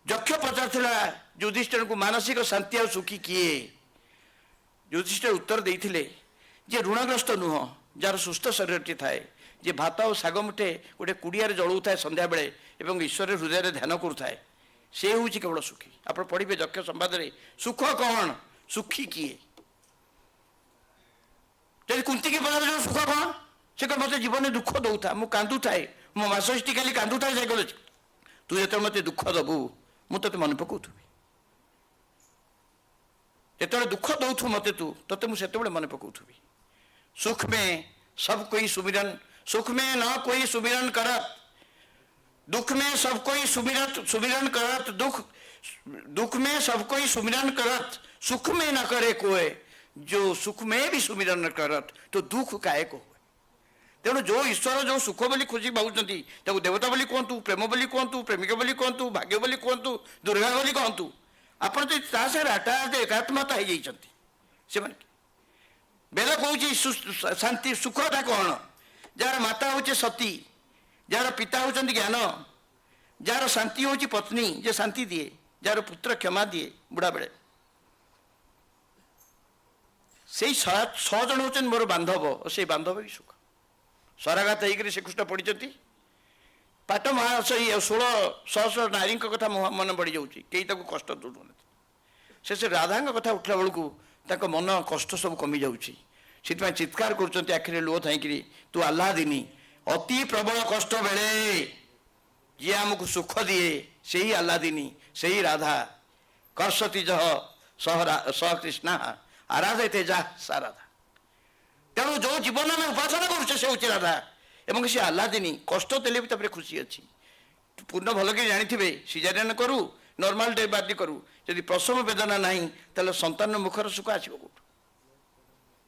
यक्ष पचार युधिष्ठिर को मानसिक शांति और सुखी किए युधिष्ठिर उत्तर देते जे ऋणग्रस्त नुह जार सुस्थ शरीर थाए जे भात और शाग मुठे गोटे कुड़िया जलू थाए संध्या बेले एवं ईश्वर हृदय ध्यान करुए से हूँ केवल सुखी आप पढ़े यक्ष संवाद में सुख कौन सुखी किए जब कुंती की पचार सुख कौन से कह मत जीवन में दुख दौथा मुझे कांदू थाए मो मासटी खाली कांदू थाए साइकोलॉजी तू जो मत दुख दबू मुझे मन पकाउथि जो दुख दौथु मत तू ते मुझे मन पकाउथि सुख में सब कोई सुमिरन सुख में न कोई सुमिरन करत दुख में सब कोई सुमिरन करत दुख में सब कोई सुमिरन करत सुख में न करे कोई जो सुख में भी सुमिरन करत तो दुख काहे को तेणु जो ईश्वर जो सुख बोली खुशी पाँच देवता बोली कहतु प्रेम बोली कहतु प्रेमिक बोली कहतु भाग्य बोली कहतु दुर्गा बोली कहतु आपड़ जो हठात एकात्मता हो जाती से बेल कह शांति सुखटा कौन जार माता हूँ सती जार पिता होती ज्ञान जार शांति हूँ पत्नी जे शांति दिए जार पुत्र क्षमा दिए बुढ़ा बेले से 6 जन होती मोर बांधव और से बांधव भी सुख स्वराघात होकर श्रीकृष्ण पढ़ी पाठ महाशय 1600 नारी कथा मन पड़ जाऊँगी कई कष्ट दूर से राधा कथा उठला बेलू मन कष्ट सब कमी जाऊँगी चित्कार कर आखिरी लुह थी तू आह्लादिनी अति प्रबल कष्ट बेले जी आमको सुख दिए से ही आह्लादिनी से ही राधा कर्षति जह सह कृष्णा आराधते जा सा राधा तेणु जो जीवन में उपासना कर राधा एवं से आह्लादिनी कष्ट देले भी खुशी अच्छी पूर्ण भल कि जानी सीजारियन करू नॉर्मल डेलिवरी करू यदि प्रसव वेदना नहीं ताले संतान मुखर सुख आसो कौट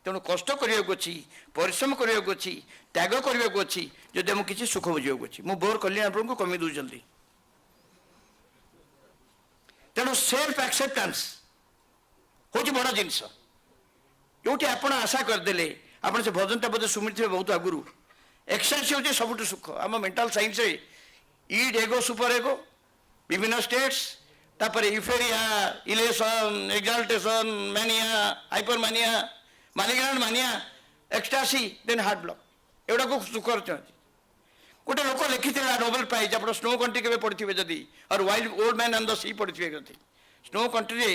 तेणु कष्ट करने अच्छी परिश्रम करने अच्छी त्याग करने अच्छी जदि आम किसी सुख बुझे अच्छी मुझे बोर कली आपको कमी दूसरी तेणु सेल्फ एक्सेप्टेंस हूँ बड़ जिनस जो आप आशा करदे आप से भजनटा बोधे शुणी थे बहुत आगुरी एक्सरसाइज हूँ सब सुख आम मेंटल साइंस ईड एगो सुपर एगो विभिन्न स्टेट्स तापर यूफेरिया इलेशन एक्साल्टेशन मानिया हाइपर मानिया मालिग्रांड मानिया एक्सटासी देन हार्ट ब्लॉक एवढा को सुख गोटे लोक लिखी नोबेल प्राइज आप स्नो कंट्री के पढ़े जदि और wild old man on the sea पढ़े स्नो कंट्री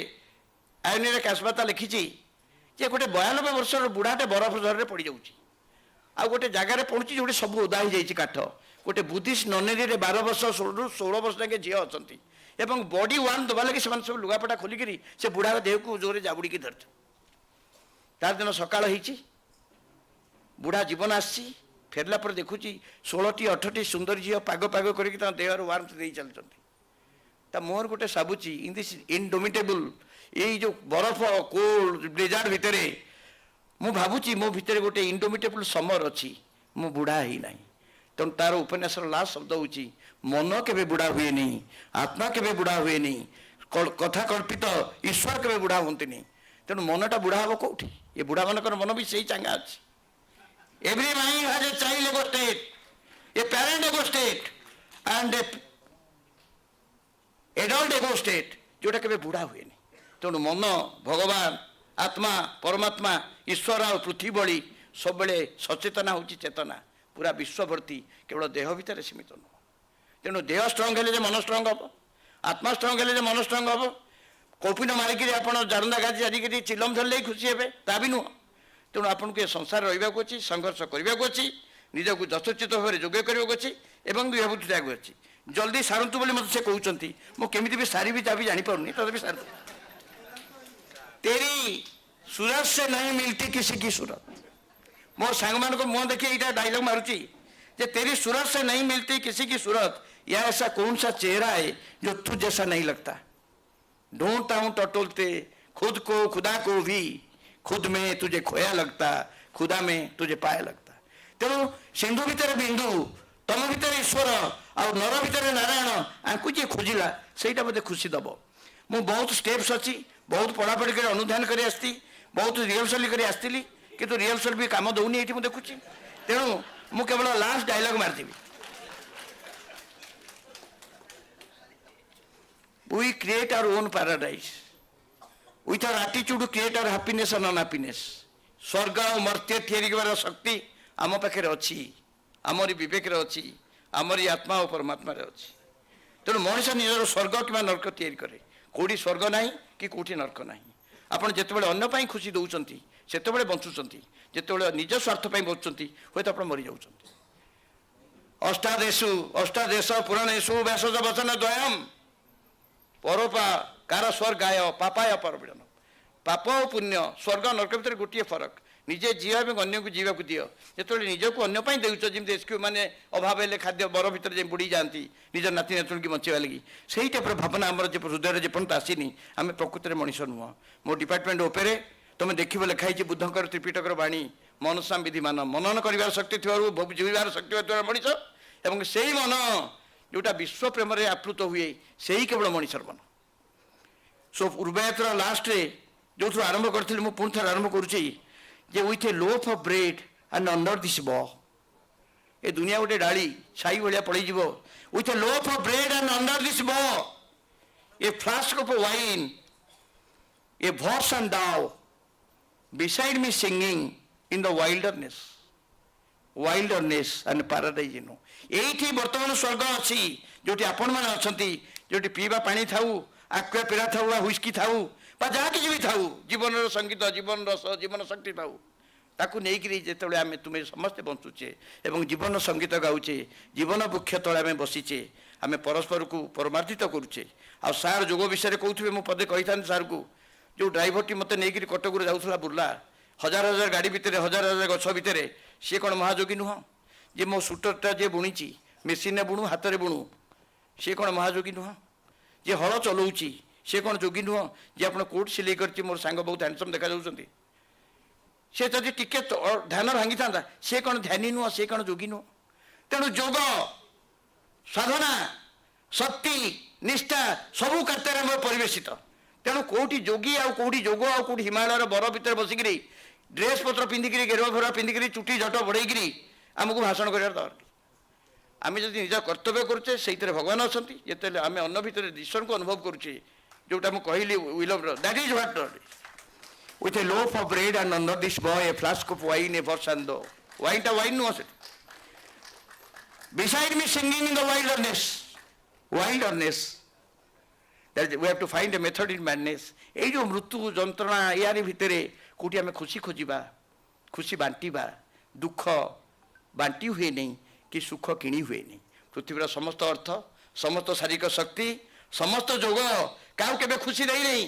आयोनी कैसबाता लिखी जे गोटे 92 वर्ष बुढ़ाटे बरफ झर पड़ जाऊँगी आ गोटे जगार पड़ुची जो सब ओदा हो जाए काठ गोटे बुद्धिस्ट ननेरी 12 वर्ष 16 वर्ष जाके झील अच्छा एवं बॉडी वार्म दबा लगे सब लुगापटा खोलिकी से बुढ़ार देह को जोरे जाबुड़ी धरते तार दिन सकाल हो बुढ़ा जीवन आसी फेरला पर देखुची 16टी 18टी सुंदर झील पाग पाग करके देहर वार्म दे चलते मुहर गोटे साबुची इन दिस इनडोमिटेबल ये जो बरफ कोल्ड ब्लेजार्ड भितर मु भावुची मो भितर गोटे इनडोमिटेबल समर अच्छी मु बुढ़ा ही ना तेणु तार उपन्यास लास्ट शब्द हूँ मन केवे बुढ़ा हुए नहीं आत्मा केवे बुढ़ा हुए नहीं कथा कल्पित ईश्वर केवे बुढ़ा हमें तेणु मनटा बुढ़ा हम कौटी ये बुढ़ा मानकर मन भी सही चांगा अच्छी every mind has a child एगो स्टेट ए पेरेंट एगो स्टेट एंड एडल्ट एगो स्टेट जोटा केवे बुढ़ा हुए नहीं तेणु मन भगवान आत्मा परमात्मा ईश्वर और पृथ्वी भली सब बड़े सचेतना हूँ चेतना पूरा विश्व भर्ती केवल देह भितर सीमित नुह तेणु देह स्ट्रंग हेले मन स्ट्रंग हम आत्मा स्ट्रंग हेले मन स्ट्रंग हम कौपिन मारिकी आप जारंदा गाजी आजिकी चिलम धरले खुशी हे ता भी नुह तेणु आपन को संसार रहा अच्छी संघर्ष करने को अच्छी निजक यथोचित भाव में जोग्य करने को अच्छी एवं त्याग अच्छी जल्दी सारतु बोली मत से कहते मुझे भी सारी भी जापार तभी सार तेरी सूरत से नहीं मिलती किसी की सूरत मोर सांग मान को मुँह देखिए यहाँ डायलॉग मारुची जे तेरी सूरत से नहीं मिलती किसी की सूरत या ऐसा कौन सा चेहरा है जो तुझ जैसा नहीं लगता ढूंढता हूं टटोलते खुद को खुदा को भी खुद में तुझे खोया लगता खुदा में तुझे पाया लगता तेणु सिंधु भितर बिंदु तम भितर ईश्वर आ नर भितर नारायण आंकु जी खोजिला सेटा मते खुशी दब मु बहुत स्टेप्स अच्छी बहुत पढ़ापढ़ी कर अनुधान कर आसती बहुत रिहर्सल कर आसती किंतु रिहर्सल भी काम दौनी ये देखुची तेणु मु केवल लास्ट डायलॉग मारदेवी we create our own paradise with our attitude to create our happiness and unhappiness स्वर्ग और मर्त्य ठेरी कर शक्ति आम पाखे अच्छी आमरी विवेक अच्छी आमरी आत्मा और परमात्मा अच्छी तेणु मनुष्य निजर स्वर्ग कि नर्क या कै कौटी स्वर्ग ना कि कौटी नर्क ना आपड़ जिते अन्य खुशी दौरान से बंचुंट जिते निज स्वार्थ बचुंट हूँ तो आप मरी जाऊँ अष्टादेश पुराणेशु व्यासज वचन द्वयम परोपा कार स्वर्गाय पापाय परपीड़न पाप और पुण्य स्वर्ग नरक भितर गोटे फरक निजे जीव और अन्य को जीवा दियो जो निजक अन्य देच जमी रेस्क्यू मैंने अभाव है खाद्य बर भितर बुड़ी जाती निज नाती नातुण की बचावा लगी से टाइप भावना आम हृदय जेपर्यंत आसीनी आम प्रकृत में मनीष नुह मो डिपार्टमेंट उपरे तुम देख लिखाई बुद्धकर त्रिपिटकर बाणी मनसा विधि मान मनन कर शक्ति थी जीवार शक्ति मनीष एवं से मन जोटा विश्व प्रेम आप्लुत हुए से ही केवल मनीषर मन सो पूर्वायतर लास्ट जो थ्रू आरंभ करी मुझे पुणी थे आरंभ करुच्ची जे with a loaf of bread and under this bough a दुनिया गोटे डाली छाई भाया पड़े with a loaf of bread and under this bough a flask of wine a verse and thou beside me singing in the wilderness and paradise एठी वर्तमान स्वर्ग अच्छी जोटी आपण मैंने अच्छा जोटी पीवा पानी थाऊ आक्वा पीड़ा थाऊ हुस्की थाऊ जहाँ किसी भी थाऊ जीवन संगीत जीवन रस जीवन शक्ति थाऊ ताकू नहीं जिते आम तुम्हें समस्ते बंचुचे एवं जीवन संगीत गाऊचे जीवन वृक्ष तले आम बसीचे आम परस्पर को परमार्थित करुचे आ सार जोग विषय कहते मुझे पदे कही था सार को जो ड्राइवर टी मत नहीं कटक जाऊला बुर्ला हजार हजार गाड़ी भितर हजार हजार गछ भितर सी कौन महाजोगी नुह जे मो सुटरटा जे बुणी मेसीन बुणु हाथ में बुणु सी कौन महाजोगी नुह जे हल चलाऊँगी सी कौन जोगी नुह जे आप कोट सिलाई कर मोर सांग बहुत हैंडसम देखा जाऊँगी सी जब टिके ध्यान भांगी था सी कौन ध्यानी नुह सी कौन जोगी नुह तेणु जोग साधना शक्ति निष्ठा सबू कार्य परिवेशित तेणु कौटी जोगी आ कौटी जोग आ कौटी हिमालय बर भितर बसिक ड्रेस पत्र पिंधिक गेरुआ फेरुआ पिंधिक चुटी झट बढ़ेक आमको भाषण कर दरकार आम जब निज कर्तव्य करुचे से भगवान अच्छा जिते आम अन्न भितर ईश्वर को अनुभव करुचे जोटा मुझे कहली will of that is what with a loaf of bread and under this boy a flask of wine a verse and thou वाइनटा वाइन नुह से beside me singing in the wilderness that we have to find a method in madness ए जो मृत्यु जंत्रणा यार भितर कौटी आम खुशी खोजा खुशी बांटा दुख बांटी हुए नहीं कि सुख किणी हुए नहीं। पृथ्वीर समस्त अर्थ, समस्त शारीरिक शक्ति, समस्त जोग क्या केवे खुशी दे नहीं,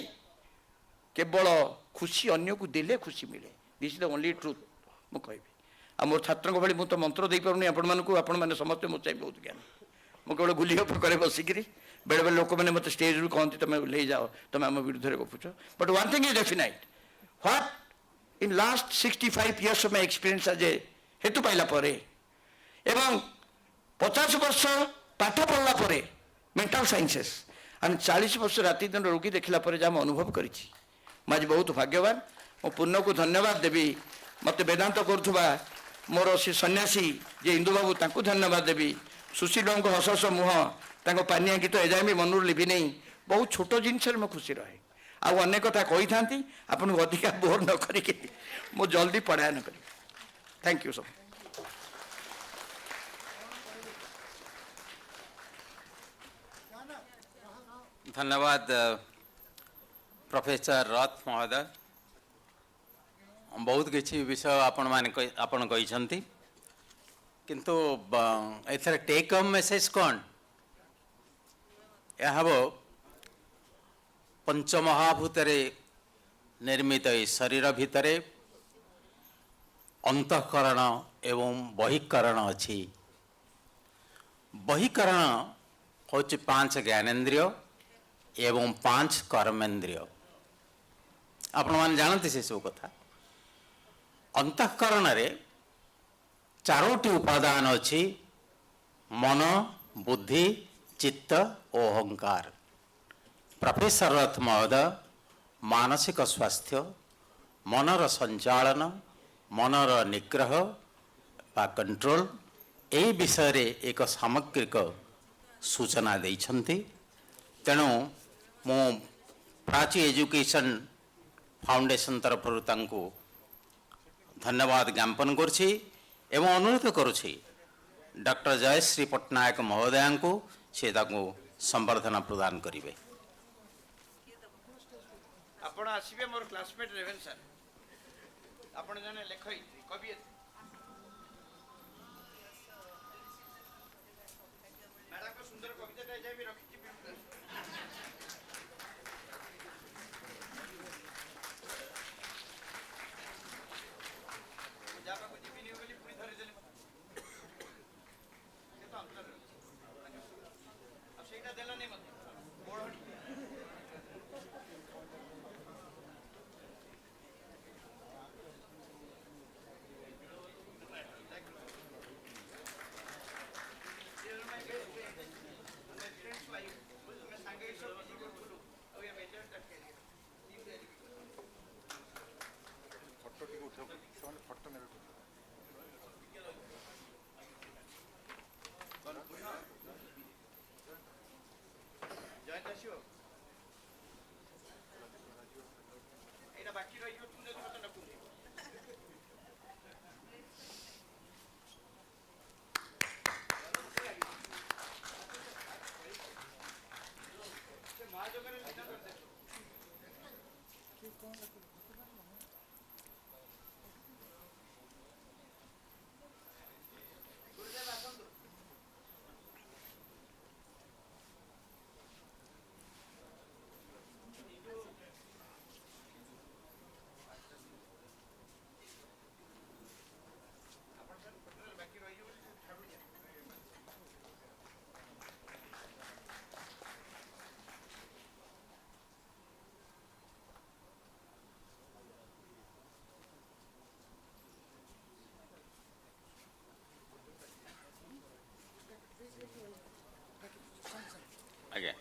केवल खुशी अन्य को देले खुशी मिले। This is the only truth मु कहबी। आ मोर छात्र भाई मुझे मंत्र दे पारूनी आपण मैंने समस्त मो चाहिए बहुत ज्ञान। मुझे केवल गुली पर बसिकी बेले बेले लोक मैंने मत स्टेज रू कहते तुम ले जाओ तुम आम विरुद्ध में गपुच। But one thing is definite, what in last 65 years of my experience आज हेतु पाइला परे एवं 50 वर्ष पाठ पढ़ला परे मेंटल साइंसेस एंड 40 वर्ष राति दिन रोगी देखला परे जहाँ अनुभव करिछि आज बहुत भाग्यवान। मो पूर्ण को धन्यवाद देवी। मत वेदांत करुवा मोर से सन्यासी जे इंदु बाबू तांको धन्यवाद देवी। सुशील को हस हस मुह तांको पानिया गीत एजाए भी मन लिभि नहीं। बहुत छोट जिनस मो खुशी रहे। आउ अनेक कथा कही था आपन को अधिका बोर न करिके मो जल्दी पढ़ाया न करी। Thank you so much. धन्यवाद प्रोफेसर रथ महोदय। बहुत किसी विषय आपण कही किंतु एथर टेक होम मेसेज कौन यह पंचमहाभूतरे निर्मित शरीर भितरे अंतःकरण एवं बहिकरण अच्छी। बहिकरण हूँ 5 ज्ञानेन्द्रिय एवं 5 कर्मेन्द्रिय। आपण मैंने जानते से सब कथा। अंतःकरण रे 4टी उपादान अच्छी, मन, बुद्धि, चित्त और अहंकार। प्रोफेसर रथ महोदय मानसिक स्वास्थ्य, मनर संचालन, मनर निग्रह बा कंट्रोल ए विषय रे एक सामग्रिक सूचना देइछन्ति। तेणु मु प्राची एजुकेशन फाउंडेशन तरफ धन्यवाद ज्ञापन करुछि एवं अनुरोध करुछि डॉक्टर जयश्री पट्टनायक महोदय को से संबर्धना प्रदान करिवे। आपण आसीबे मोर क्लासमेट रेवेन सर। आपण जने लेखई कवि मैडम को सुंदर कविता जाय भी रखी जाबा को जीविनी बोली पूरी धरि देले से तो अंतर अब सेटा देला नहीं मत बोड़ बाकी रही तुमने तो मत नकुल आज्ञा।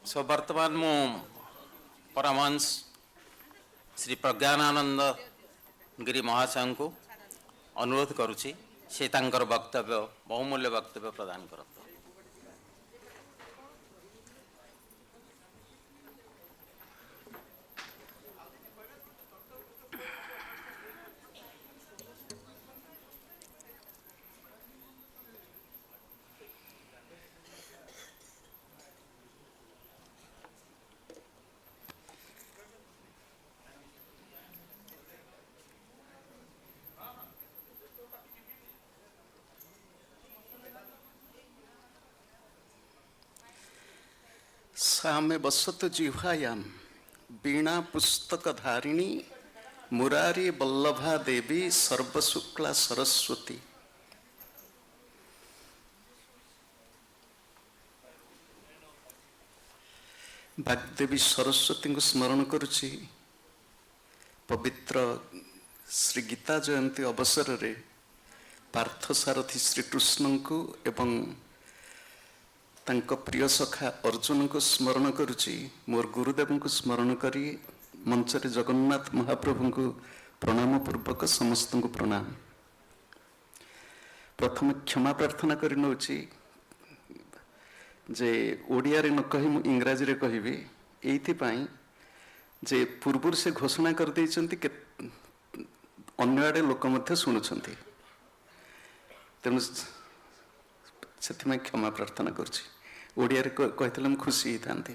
सो वर्तमान मु परमहंस श्री प्रज्ञानानंद गिरी महाशय को अनुरोध करुछि से तांकर वक्तव्य बहुमूल्य वक्तव्य प्रदान करत। सामे बसतु जिह्वायां वीणा पुस्तक धारिणी मुरारी वल्लभा देवी सर्वशुक्ला सरस्वती। वाग्देवी सरस्वती को स्मरण करुछि। पवित्र श्री गीता जयंती अवसर रे पार्थसारथी श्रीकृष्ण को एवं तांको प्रिय सखा अर्जुन को स्मरण करुछि। मोर गुरुदेव को स्मरण करी मंचरे जगन्नाथ महाप्रभु को प्रणाम पूर्वक समस्त को प्रणाम। प्रथम क्षमा प्रार्थना करि नउछि जे ओडिया रे न कहि मु इंग्राजी रे कहिबी एइथिपाई जे पूर्व से घोषणा कर दैछन्ति के अन्य आड़े लोक मध्य शुणुछन्ति, तेणु से क्षमा प्रार्थना करुछि। ओडिया रे कहितले मु खुशी हितांती।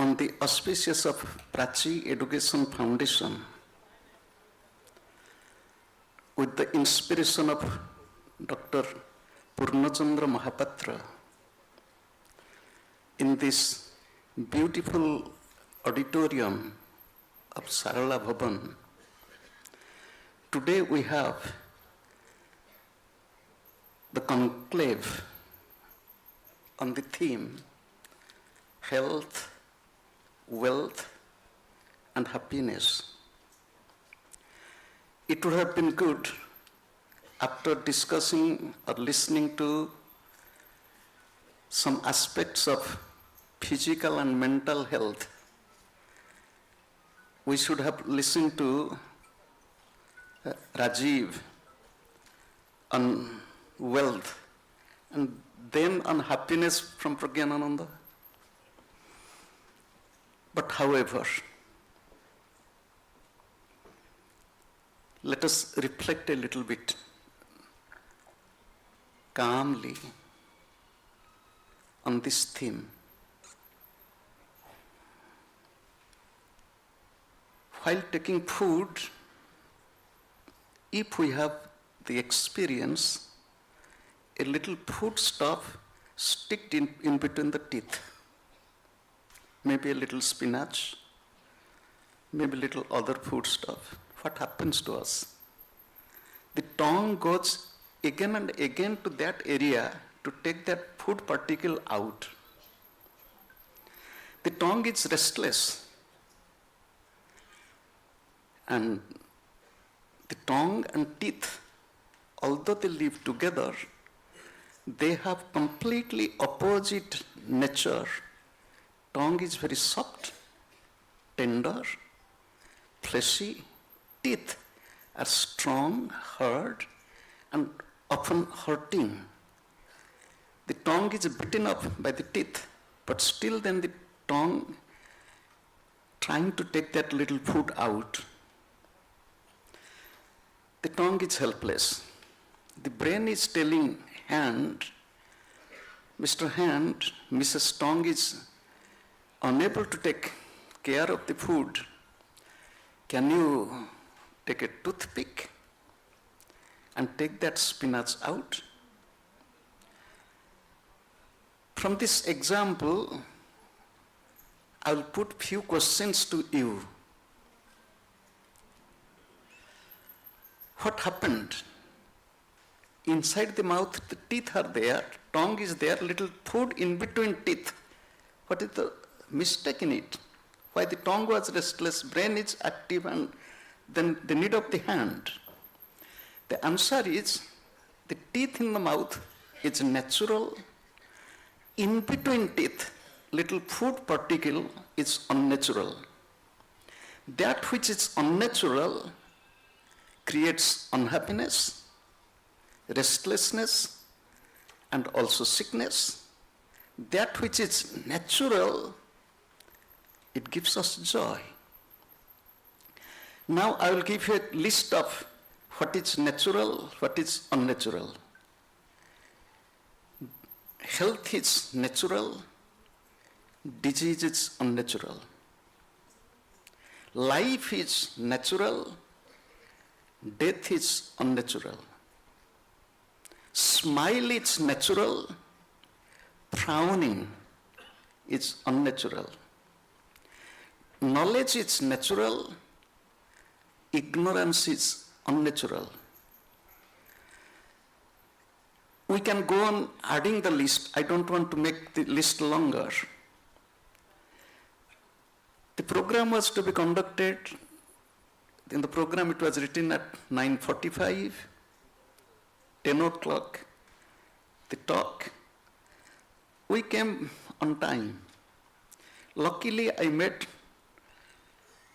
On the auspices of Prachee Education Foundation, with the inspiration of Dr. Purnachandra Mahapatra, in this beautiful auditorium of Sarala Bhawan, today we have the conclave on the theme health, wealth and happiness. It would have been good after discussing or listening to some aspects of physical and mental health, we should have listened to Rajiv on wealth and then on happiness from Pragyanananda. But however, let us reflect a little bit calmly on this theme. While taking food, if we have the experience, a little food stuff sticked in between the teeth, maybe a little spinach, maybe a little other food stuff, what happens to us? The tongue goes again and again to that area to take that food particle out. The tongue is restless, and the tongue and teeth, although they live together, they have completely opposite nature. Tongue is very soft, tender, fleshy. Teeth are strong, hard, and often hurting. The tongue is beaten up by the teeth, but still then the tongue trying to take that little food out. The tongue is helpless. The brain is telling hand, Mr. Hand, Mrs. Tongue is unable to take care of the food. Can you take a toothpick and take that spinach out? From this example, I will put few questions to you. What happened? Inside the mouth, the teeth are there, tongue is there, little food in between teeth. What is the mistake in it? Why the tongue was restless, brain is active, and then the need of the hand? The answer is, the teeth in the mouth is natural. In between teeth, little food particle is unnatural. That which is unnatural creates unhappiness, restlessness, and also sickness. That which is natural, it gives us joy. Now I will give you a list of what is natural, what is unnatural. Health is natural, disease is unnatural. Life is natural, death is unnatural. Smile is natural, frowning is unnatural. Knowledge is natural, ignorance is unnatural. We can go on adding the list. I don't want to make the list longer. The program was to be conducted. In the program, it was written at 9:45, 10 o'clock, the talk. We came on time. Luckily, I met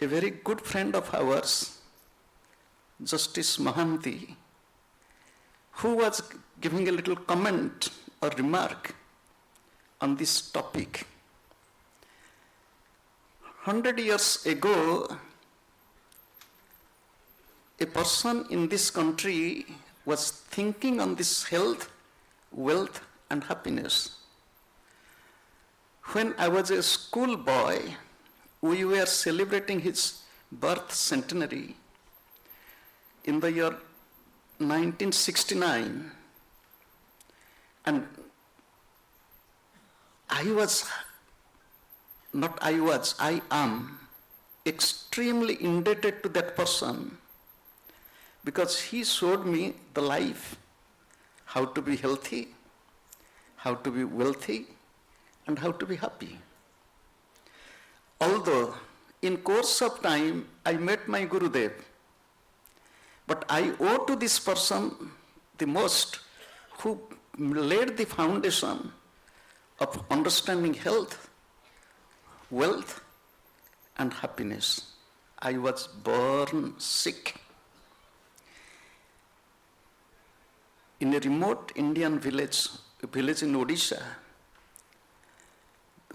a very good friend of ours, Justice Mahanti, who was giving a little comment or remark on this topic. 100 years ago, a person in this country was thinking on this health, wealth, and happiness. When I was a schoolboy, we were celebrating his birth centenary in the year 1969, and I am extremely indebted to that person because he showed me the life, how to be healthy, how to be wealthy, and how to be happy. Although in course of time I met my Gurudev, but I owe to this person the most, who laid the foundation of understanding health, wealth, and happiness. I was born sick. In a remote Indian village in Odisha,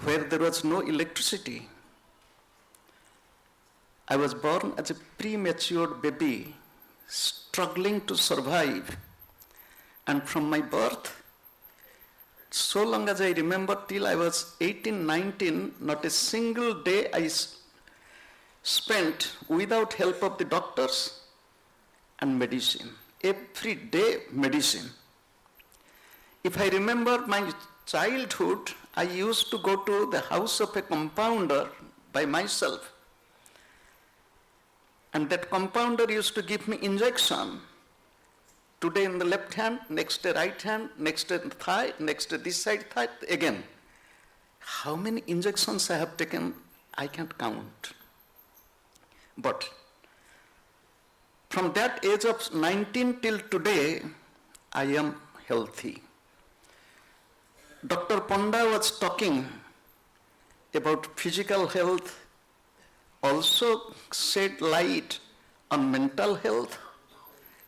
where there was no electricity. I was born as a premature baby, struggling to survive. And from my birth, so long as I remember, till I was 18, 19, not a single day I spent without help of the doctors and medicine. Every day medicine. If I remember my childhood, I used to go to the house of a compounder by myself. And that compounder used to give me injection. Today in the left hand, next day right hand, next day thigh, next day this side thigh, again. How many injections I have taken, I can't count. But from that age of 19 till today, I am healthy. Dr. Panda was talking about physical health, also shed light on mental health,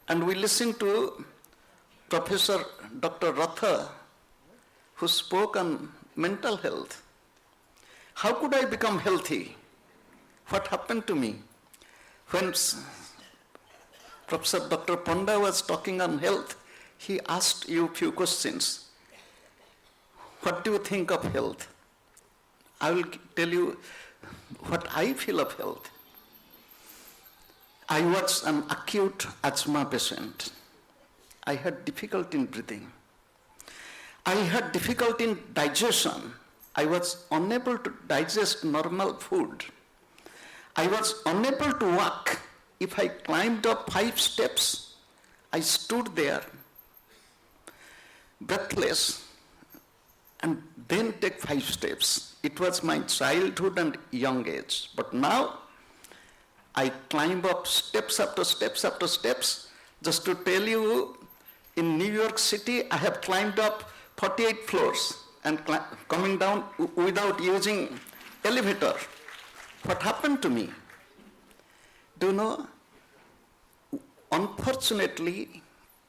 and we listened to Professor Dr. Ratha, who spoke on mental health. How could I become healthy? What happened to me? When Professor Dr. Panda was talking on health, he asked you a few questions. What do you think of health? I will tell you what I feel of health. I was an acute asthma patient. I had difficulty in breathing. I had difficulty in digestion. I was unable to digest normal food. I was unable to walk. If I climbed up 5 steps, I stood there, breathless, and then take 5 steps. It was my childhood and young age. But now, I climb up steps after steps after steps. Just to tell you, in New York City, I have climbed up 48 floors and coming down without using elevator. What happened to me? Do you know? Unfortunately,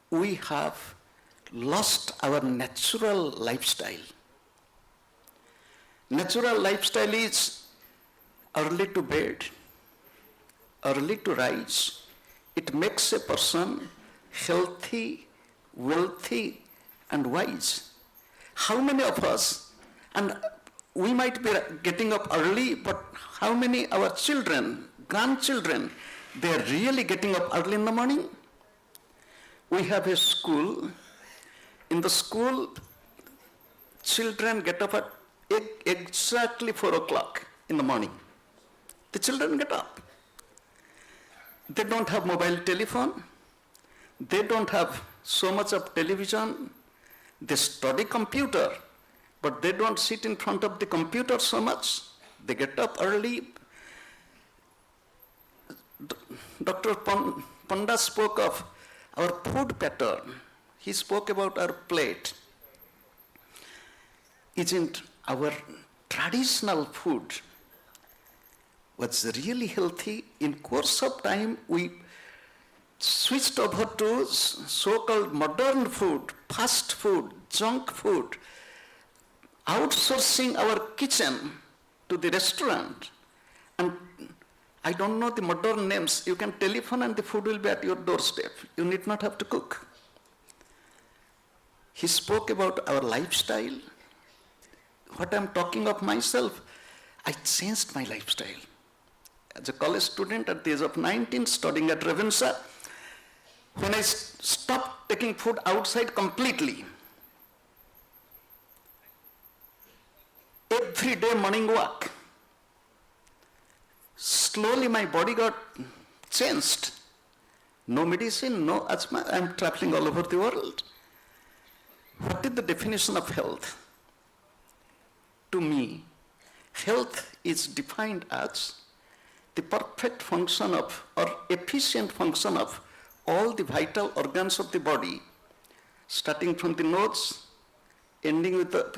we have lost our natural lifestyle. Natural lifestyle is early to bed, early to rise. It makes a person healthy, wealthy, and wise. How many of us, and we might be getting up early, but how many our children, grandchildren, They are really getting up early in the morning. We have a school. In the school, children get up at exactly 4 o'clock in the morning. The children get up. They don't have mobile telephone. They don't have so much of television. They study computer, but they don't sit in front of the computer so much. They get up early. Dr. Panda spoke of our food pattern. He spoke about our plate. Isn't our traditional food was really healthy? In course of time, we switched over to so-called modern food, fast food, junk food, outsourcing our kitchen to the restaurant. And I don't know the modern names. You can telephone and the food will be at your doorstep. You need not have to cook. He spoke about our lifestyle. What I'm talking of myself, I changed my lifestyle. As a college student at the age of 19, studying at Ravensa, when I stopped taking food outside completely, every day morning walk, slowly my body got changed. No medicine, no asthma, I'm traveling all over the world. What is the definition of health? To me, health is defined as the perfect function of, or efficient function of, all the vital organs of the body, starting from the nose, ending with the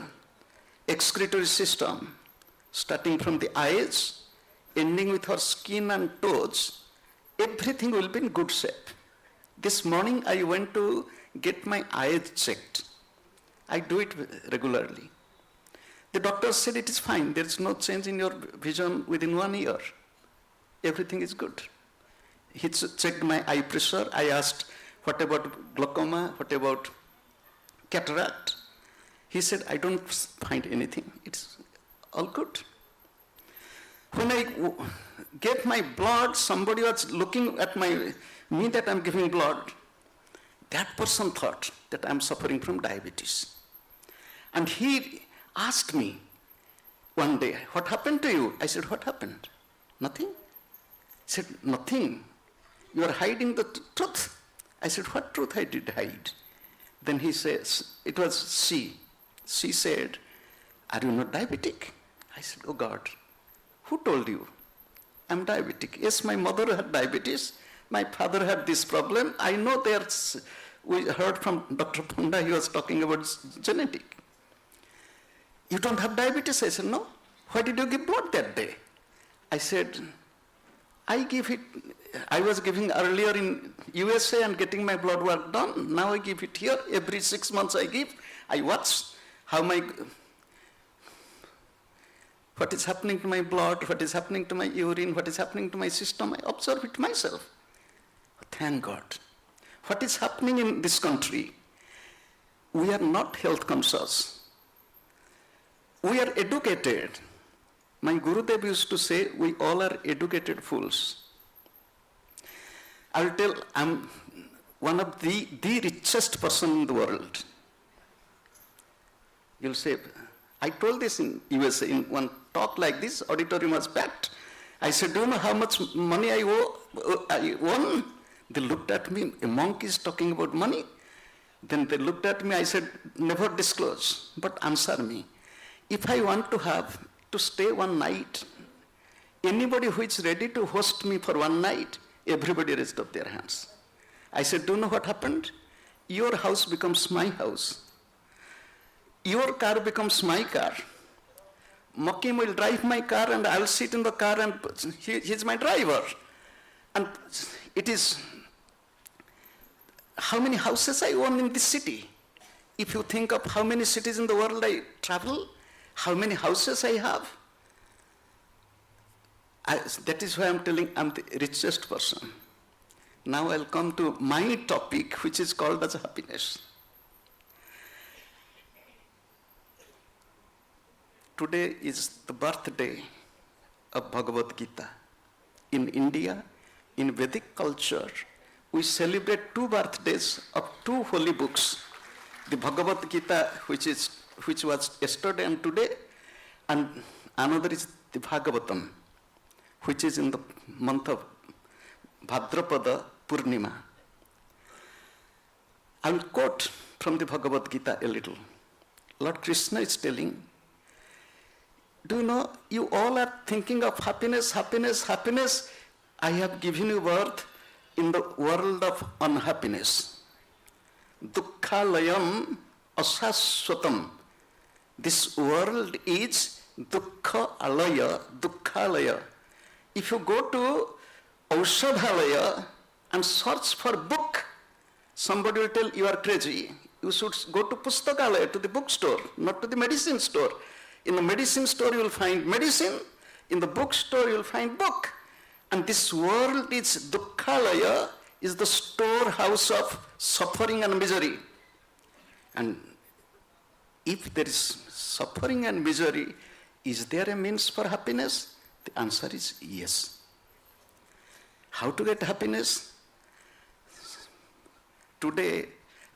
excretory system, starting from the eyes, ending with our skin and toes, everything will be in good shape. This morning I went to get my eyes checked. I do it regularly. The doctor said it is fine, there is no change in your vision within 1 year. Everything is good. He checked my eye pressure. I asked, what about glaucoma? What about cataract? He said, I don't find anything. It's all good. When I gave my blood, somebody was looking at me that I'm giving blood. That person thought that I'm suffering from diabetes. And he asked me one day, what happened to you? I said, what happened? Nothing. He said, nothing. You are hiding the truth. I said, what truth I did hide? Then he says, it was she. She said, are you not diabetic? I said, oh God, who told you? I'm diabetic. Yes, my mother had diabetes. My father had this problem. I know we heard from Dr. Panda, he was talking about genetic. You don't have diabetes? I said, no. Why did you give blood that day? I said, I was giving earlier in USA and getting my blood work done. Now I give it here. Every 6 months I give. I watch what is happening to my blood, what is happening to my urine, what is happening to my system. I observe it myself. Thank God. What is happening in this country? We are not health conscious. We are educated. My Gurudev used to say, we all are educated fools. I'll tell, I'm one of the richest person in the world. You'll say, I told this in USA, in one talk like this, auditorium was packed. I said, do you know how much money I won? They looked at me, a monk is talking about money. Then they looked at me, I said, never disclose, but answer me. If I want to stay one night, anybody who is ready to host me for one night, everybody raised up their hands. I said, do you know what happened? Your house becomes my house. Your car becomes my car. Makim will drive my car and I'll sit in the car and he's my driver. And it is, how many houses I own in this city? If you think of how many cities in the world I travel, how many houses I have, that is why I'm telling I'm the richest person. Now I'll come to my topic, which is called as happiness. Today is the birthday of Bhagavad Gita. In India, in Vedic culture, we celebrate two birthdays of two holy books. The Bhagavad Gita, which was yesterday and today, and another is the Bhagavatam, which is in the month of Bhadrapada Purnima. I will quote from the Bhagavad Gita a little. Lord Krishna is telling, do you know, you all are thinking of happiness, happiness, happiness. I have given you birth in the world of unhappiness. Dukkhalayam asaswatam. This world is dukkhalaya. If you go to Aushadhalaya and search for book, somebody will tell you are crazy. You should go to Pustakalaya, to the bookstore, not to the medicine store. In the medicine store you will find medicine, in the bookstore you will find book. And this world is Dukkhalaya, is the storehouse of suffering and misery. And if there is suffering and misery, is there a means for happiness? The answer is yes. How to get happiness? Today,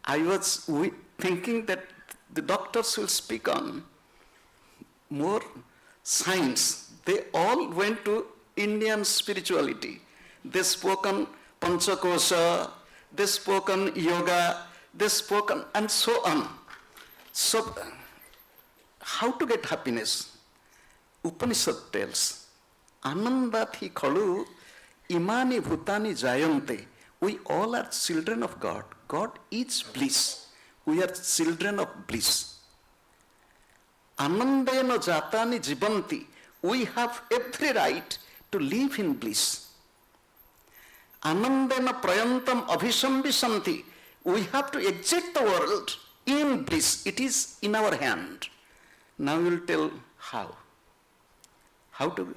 I was thinking that the doctors will speak on more science. They all went to Indian spirituality. They spoke on Panchakosha, they spoke on yoga, they spoke on, and so on. So, how to get happiness? Upanishad tells, Anandati khalu imani bhutani jayante. We all are children of God. God is bliss. We are children of bliss. Anandena jatani jibanti. We have every right to live in bliss. Anandena prayantam abhisambhisanti. We have to exit the world in bliss. It is in our hand. Now you will tell how. How to?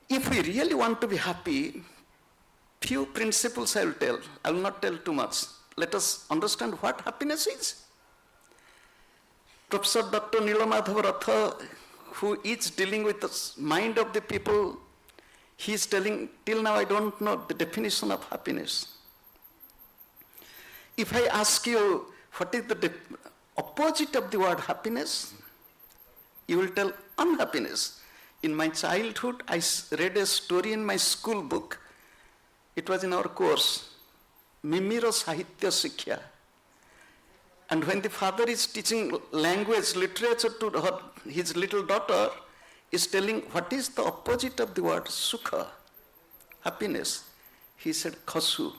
If we really want to be happy, few principles I will tell. I will not tell too much. Let us understand what happiness is. Professor Dr. Nilamadhava Ratha, who is dealing with the mind of the people, he is telling, till now I don't know the definition of happiness. If I ask you, what is the opposite of the word happiness? You will tell unhappiness. In my childhood, I read a story in my school book. It was in our course, Mimiro Sahitya Sikhya. And when the father is teaching language, literature to his little daughter, is telling what is the opposite of the word sukha, happiness. He said khasu.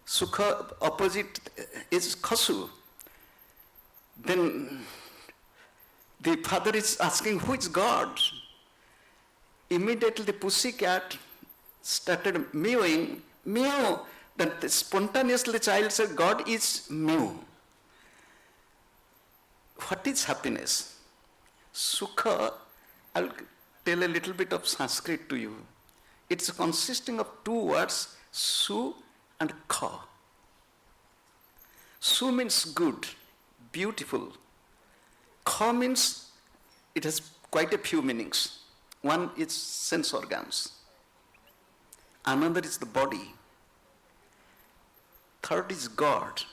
Sukha opposite is khasu. Then the father is asking, who is God? Immediately the pussycat started mewing, meow. Then spontaneously the child said, God is mew. What is happiness? Sukha, I'll tell a little bit of Sanskrit to you. It's consisting of two words, su and kha. Su means good, beautiful. Kha means it has quite a few meanings. One is sense organs. Another is the body. Third is God.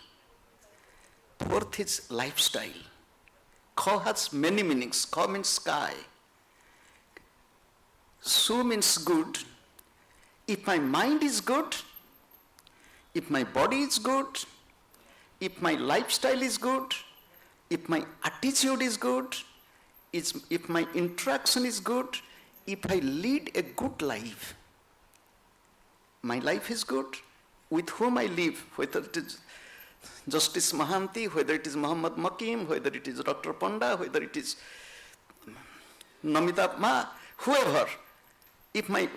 Fourth is lifestyle. Kha has many meanings. Kha means sky. Su means good. If my mind is good, if my body is good, if my lifestyle is good, if my attitude is good, if my interaction is good, if I lead a good life, my life is good, with whom I live, whether it is Justice Mahanti, whether it is Muhammad Makim, whether it is Dr. Panda, whether it is Namita Ma, whoever, if my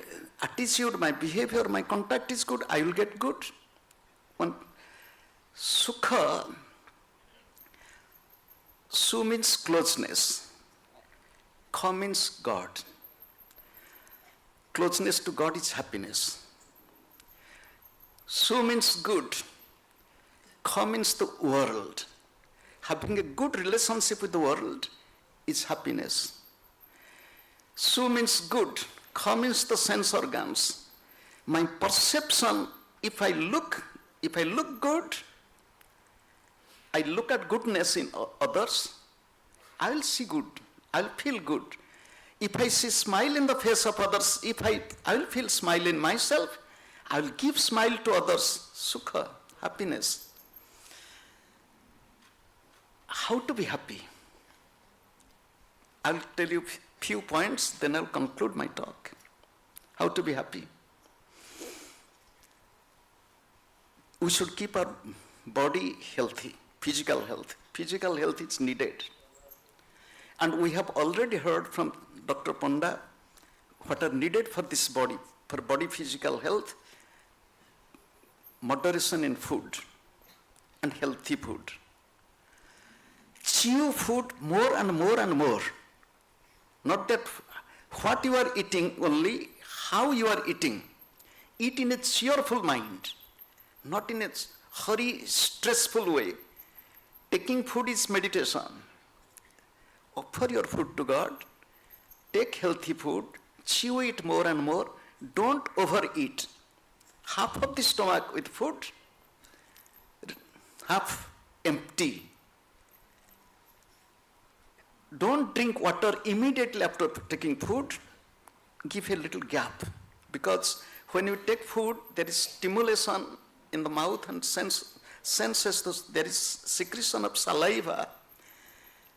attitude, my behavior, my contact is good, I will get good. One, Sukha, Su means closeness, Kha means God. Closeness to God is happiness. Su means good, Kha means the world. Having a good relationship with the world is happiness. Su means good, Kha means the sense organs. My perception, if I look good, I look at goodness in others, I will see good, I will feel good. If I see smile in the face of others, I will feel smile in myself, I will give smile to others, sukha, happiness. How to be happy? I will tell you few points, then I will conclude my talk. How to be happy? We should keep our body healthy, physical health. Physical health is needed. And we have already heard from Dr. Panda what are needed for this body, for body physical health, moderation in food and healthy food. Chew food more and more and more. Not that what you are eating only, how you are eating. Eat in a cheerful mind, not in a hurry, stressful way. Taking food is meditation. Offer your food to God. Take healthy food. Chew it more and more. Don't overeat. Half of the stomach with food, half empty. Don't drink water immediately after taking food. Give a little gap. Because when you take food, there is stimulation in the mouth and senses, there is secretion of saliva.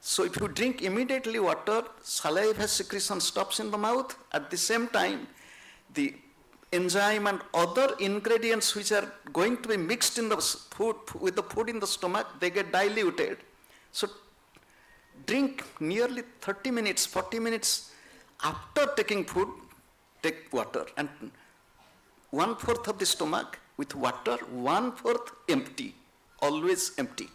So if you drink immediately water, saliva secretion stops in the mouth. At the same time, the enzyme and other ingredients which are going to be mixed in the food, with the food in the stomach, they get diluted. So drink nearly 30 minutes, 40 minutes after taking food, take water. And 1/4 of the stomach with water, 1/4 empty, always empty.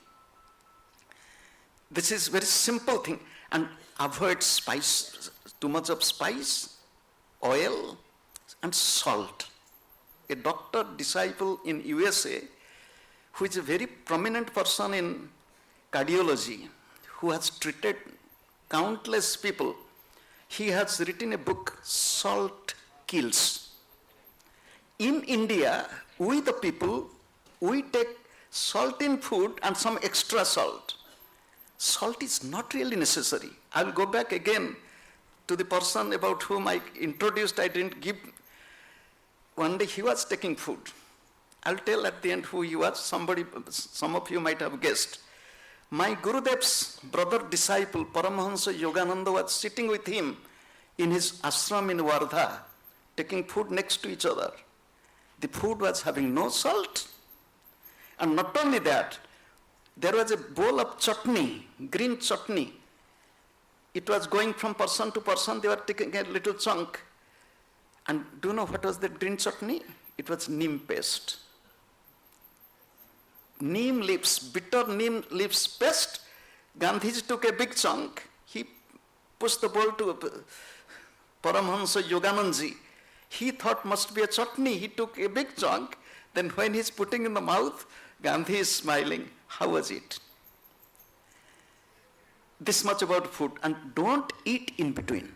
This is very simple thing. And avoid spice, too much of spice, oil, and salt. A doctor disciple in USA, who is a very prominent person in cardiology, who has treated countless people, he has written a book, Salt Kills. In India, we the people, we take salt in food and some extra salt. Salt is not really necessary. I will go back again to the person about whom I introduced, I didn't give. One day he was taking food. I'll tell at the end who he was. Some of you might have guessed. My Gurudev's brother disciple, Paramahansa Yogananda, was sitting with him in his ashram in Wardha, taking food next to each other. The food was having no salt. And not only that, there was a bowl of chutney, green chutney. It was going from person to person, they were taking a little chunk. And do you know what was that green chutney? It was neem paste. Neem leaves, bitter neem leaves paste. Gandhiji took a big chunk. He pushed the bowl to Paramahansa Yoganandaji. He thought must be a chutney. He took a big chunk. Then when he's putting in the mouth, Gandhi is smiling. How was it? This much about food. And don't eat in between.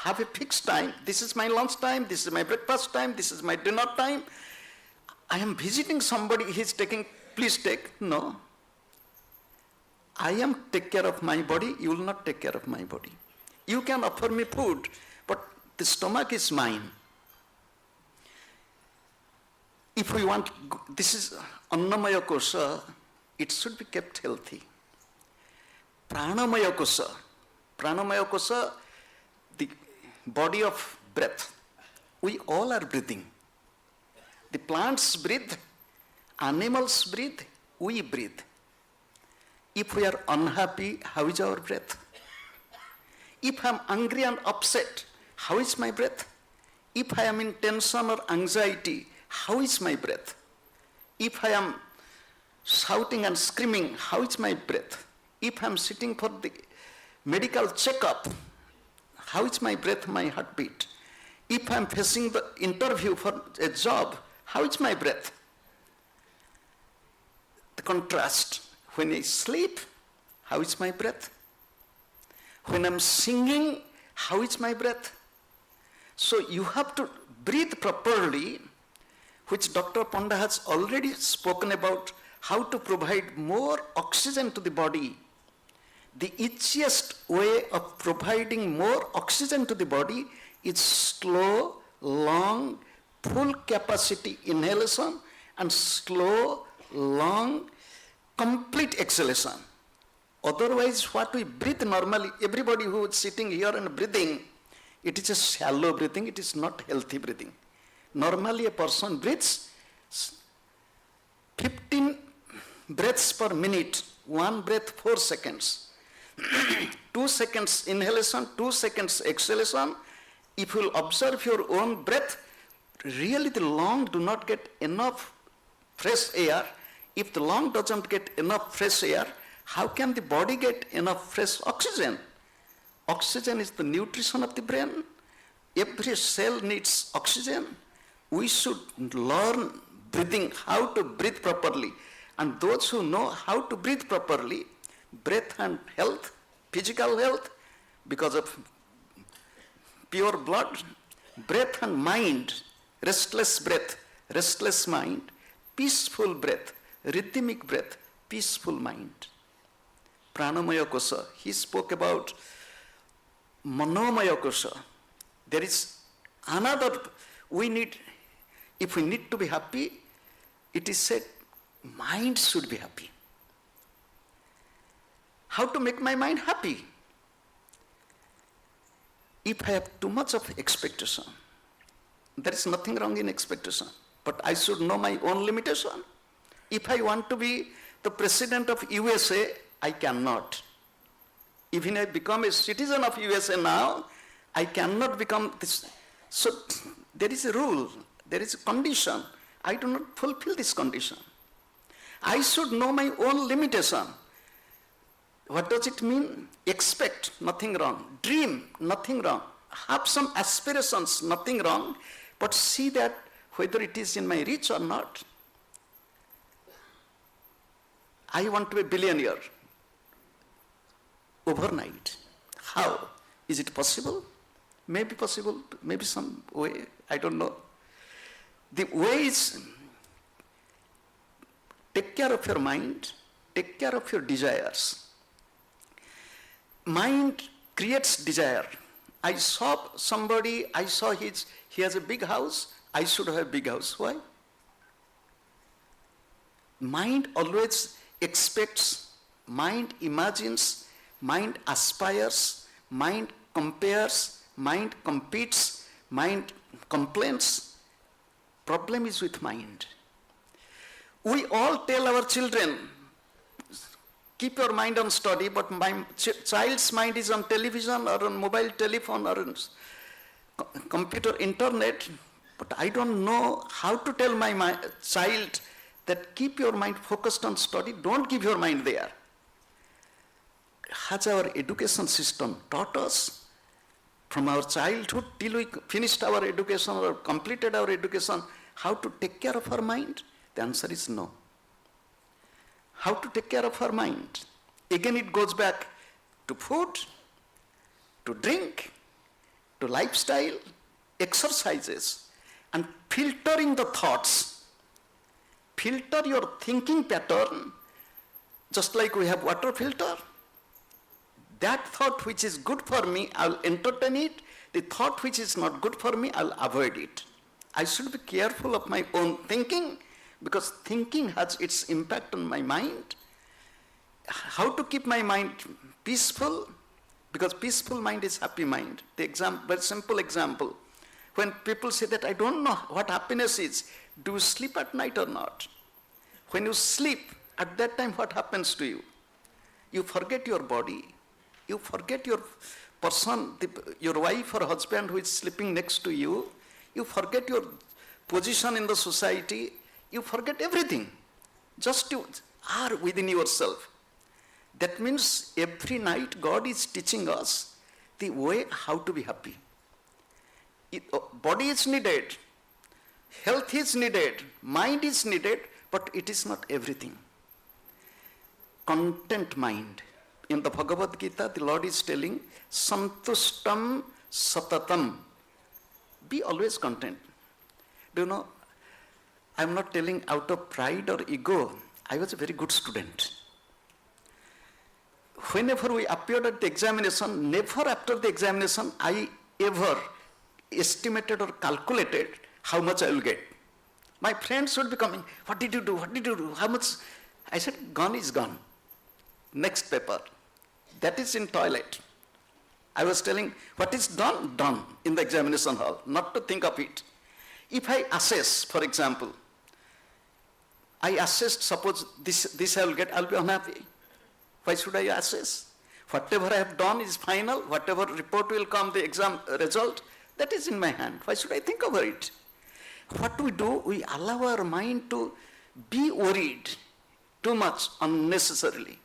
Have a fixed time. This is my lunch time. This is my breakfast time. This is my dinner time. I am visiting somebody, he's taking, please take. No. I am take care of my body, you will not take care of my body. You can offer me food, but the stomach is mine. If we want, this is Annamaya Kosha, it should be kept healthy. Pranamaya Kosha. Pranamaya Kosha, the body of breath. We all are breathing. The plants breathe, animals breathe, we breathe. If we are unhappy, how is our breath? If I am angry and upset, how is my breath? If I am in tension or anxiety, how is my breath? If I am shouting and screaming, how is my breath? If I am sitting for the medical checkup, how is my breath, my heartbeat? If I am facing the interview for a job, how is my breath? The contrast. When I sleep, how is my breath? When I'm singing, how is my breath? So you have to breathe properly, which Dr. Panda has already spoken about, how to provide more oxygen to the body. The easiest way of providing more oxygen to the body is slow, long, full capacity inhalation and slow, long, complete exhalation. Otherwise, what we breathe normally, everybody who is sitting here and breathing, it is a shallow breathing, it is not healthy breathing. Normally, a person breathes 15 breaths per minute, 1 breath 4 seconds. 2 seconds inhalation, 2 seconds exhalation. If you will observe your own breath, really the lung do not get enough fresh air. If the lung doesn't get enough fresh air, how can the body get enough fresh oxygen? Oxygen is the nutrition of the brain. Every cell needs oxygen. We should learn breathing, how to breathe properly. And those who know how to breathe properly, breath and health, physical health, because of pure blood, breath and mind, restless breath, restless mind, peaceful breath, rhythmic breath, peaceful mind. Pranamaya kosha, he spoke about manomaya kosha. There is another, we need, if we need to be happy, it is said, mind should be happy. How to make my mind happy? If I have too much of expectation, there is nothing wrong in expectation, but I should know my own limitation. If I want to be the president of USA, I cannot. Even if I become a citizen of USA now, I cannot become this. So there is a rule, there is a condition. I do not fulfill this condition. I should know my own limitation. What does it mean? Expect, nothing wrong. Dream, nothing wrong. Have some aspirations, nothing wrong. But see that whether it is in my reach or not. I want to be a billionaire overnight. How? Is it possible? Maybe possible, maybe some way, I don't know. The way is take care of your mind, take care of your desires. Mind creates desire. I saw somebody, he has a big house, I should have a big house. Why? Mind always expects, mind imagines, mind aspires, mind compares, mind competes, mind complains. Problem is with mind. We all tell our children, keep your mind on study, but my child's mind is on television or on mobile telephone or on computer internet, but I don't know how to tell my child that keep your mind focused on study, don't give your mind there. Has our education system taught us from our childhood till we finished our education or completed our education how to take care of our mind? The answer is no. How to take care of our mind? Again it goes back to food, to drink, to lifestyle, exercises, and filtering the thoughts. Filter your thinking pattern, just like we have water filter. That thought which is good for me, I'll entertain it. The thought which is not good for me, I'll avoid it. I should be careful of my own thinking, because thinking has its impact on my mind. How to keep my mind peaceful? Because peaceful mind is happy mind. The very simple example. When people say that I don't know what happiness is, do you sleep at night or not? When you sleep, at that time what happens to you? You forget your body. You forget your person, your wife or husband who is sleeping next to you. You forget your position in the society. You forget everything. Just you are within yourself. That means every night God is teaching us the way how to be happy. Body is needed, health is needed, mind is needed, but it is not everything. Content mind. In the Bhagavad Gita, the Lord is telling, Santustam Satatam. Be always content. Do you know, I'm not telling out of pride or ego. I was a very good student. Whenever we appeared at the examination, never after the examination I ever estimated or calculated how much I will get. My friends would be coming, what did you do? What did you do? How much? I said, gone is gone. Next paper. That is in toilet. I was telling, what is done, done in the examination hall, not to think of it. If I assess, for example, I assessed, suppose this I will get, I will be unhappy. Why should I assess? Whatever I have done is final, whatever report will come, the exam result, that is in my hand. Why should I think over it? What we do, we allow our mind to be worried too much unnecessarily.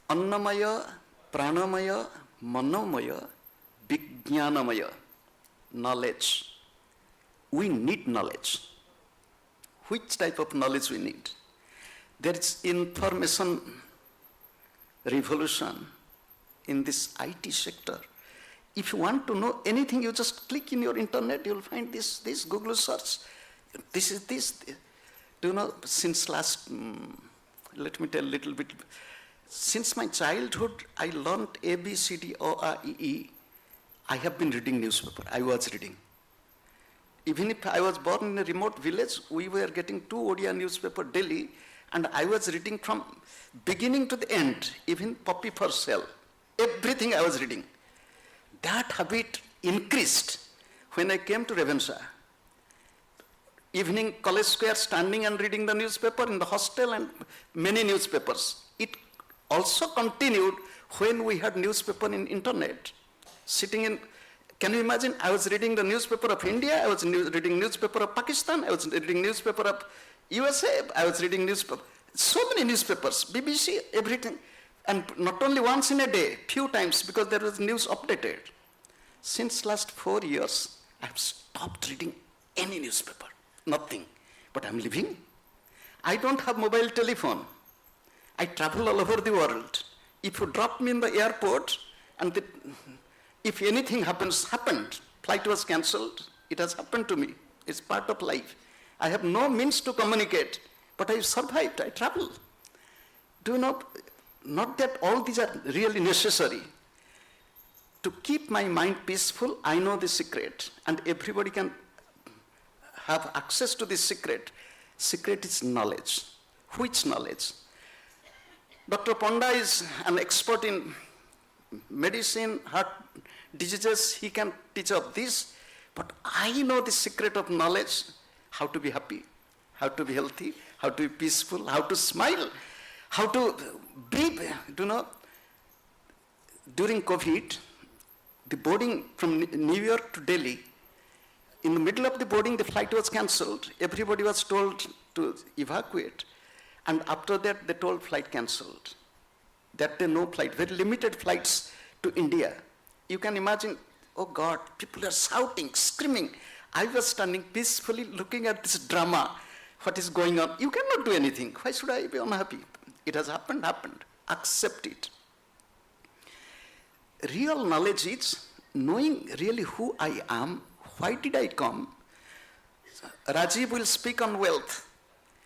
Annamaya, pranamaya, manomaya, vijnanamaya, knowledge. We need knowledge. Which type of knowledge we need? There is information revolution in this IT sector. If you want to know anything, you just click in your internet, you will find this Google search. This is this. Do you know, since last, let me tell a little bit. Since my childhood, I learned A, B, C, D, O, A, E, E. I have been reading newspaper. I was reading. Even if I was born in a remote village, we were getting 2 Odia newspaper daily, and I was reading from beginning to the end, even Poppy for Sale. Everything I was reading. That habit increased when I came to Ravenshaw. Evening, College Square, standing and reading the newspaper in the hostel and many newspapers. It also continued when we had newspaper in internet. Sitting in, can you imagine, I was reading the newspaper of India, I was reading newspaper of Pakistan, I was reading newspaper of USA, I was reading newspaper, so many newspapers, BBC, everything. And not only once in a day, few times, because there was news updated. Since last 4 years, I have stopped reading any newspaper, nothing. But I'm living. I don't have mobile telephone. I travel all over the world. If you drop me in the airport, and if anything happened, flight was cancelled, it has happened to me. It's part of life. I have no means to communicate, but I survived, I travel. Do you know, not that all these are really necessary. To keep my mind peaceful, I know the secret, and everybody can have access to this secret. Secret is knowledge. Which knowledge? Dr. Ponda is an expert in medicine, heart diseases, he can teach of this, but I know the secret of knowledge, how to be happy, how to be healthy, how to be peaceful, how to smile, how to breathe. Do you know, during COVID, the boarding from New York to Delhi, in the middle of the boarding, the flight was cancelled. Everybody was told to evacuate. And after that, they told flight cancelled. That day, no flight, very limited flights to India. You can imagine, oh God, people are shouting, screaming. I was standing peacefully looking at this drama, what is going on. You cannot do anything. Why should I be unhappy? It has happened. Accept it. Real knowledge is knowing really who I am, why did I come. Rajiv will speak on wealth.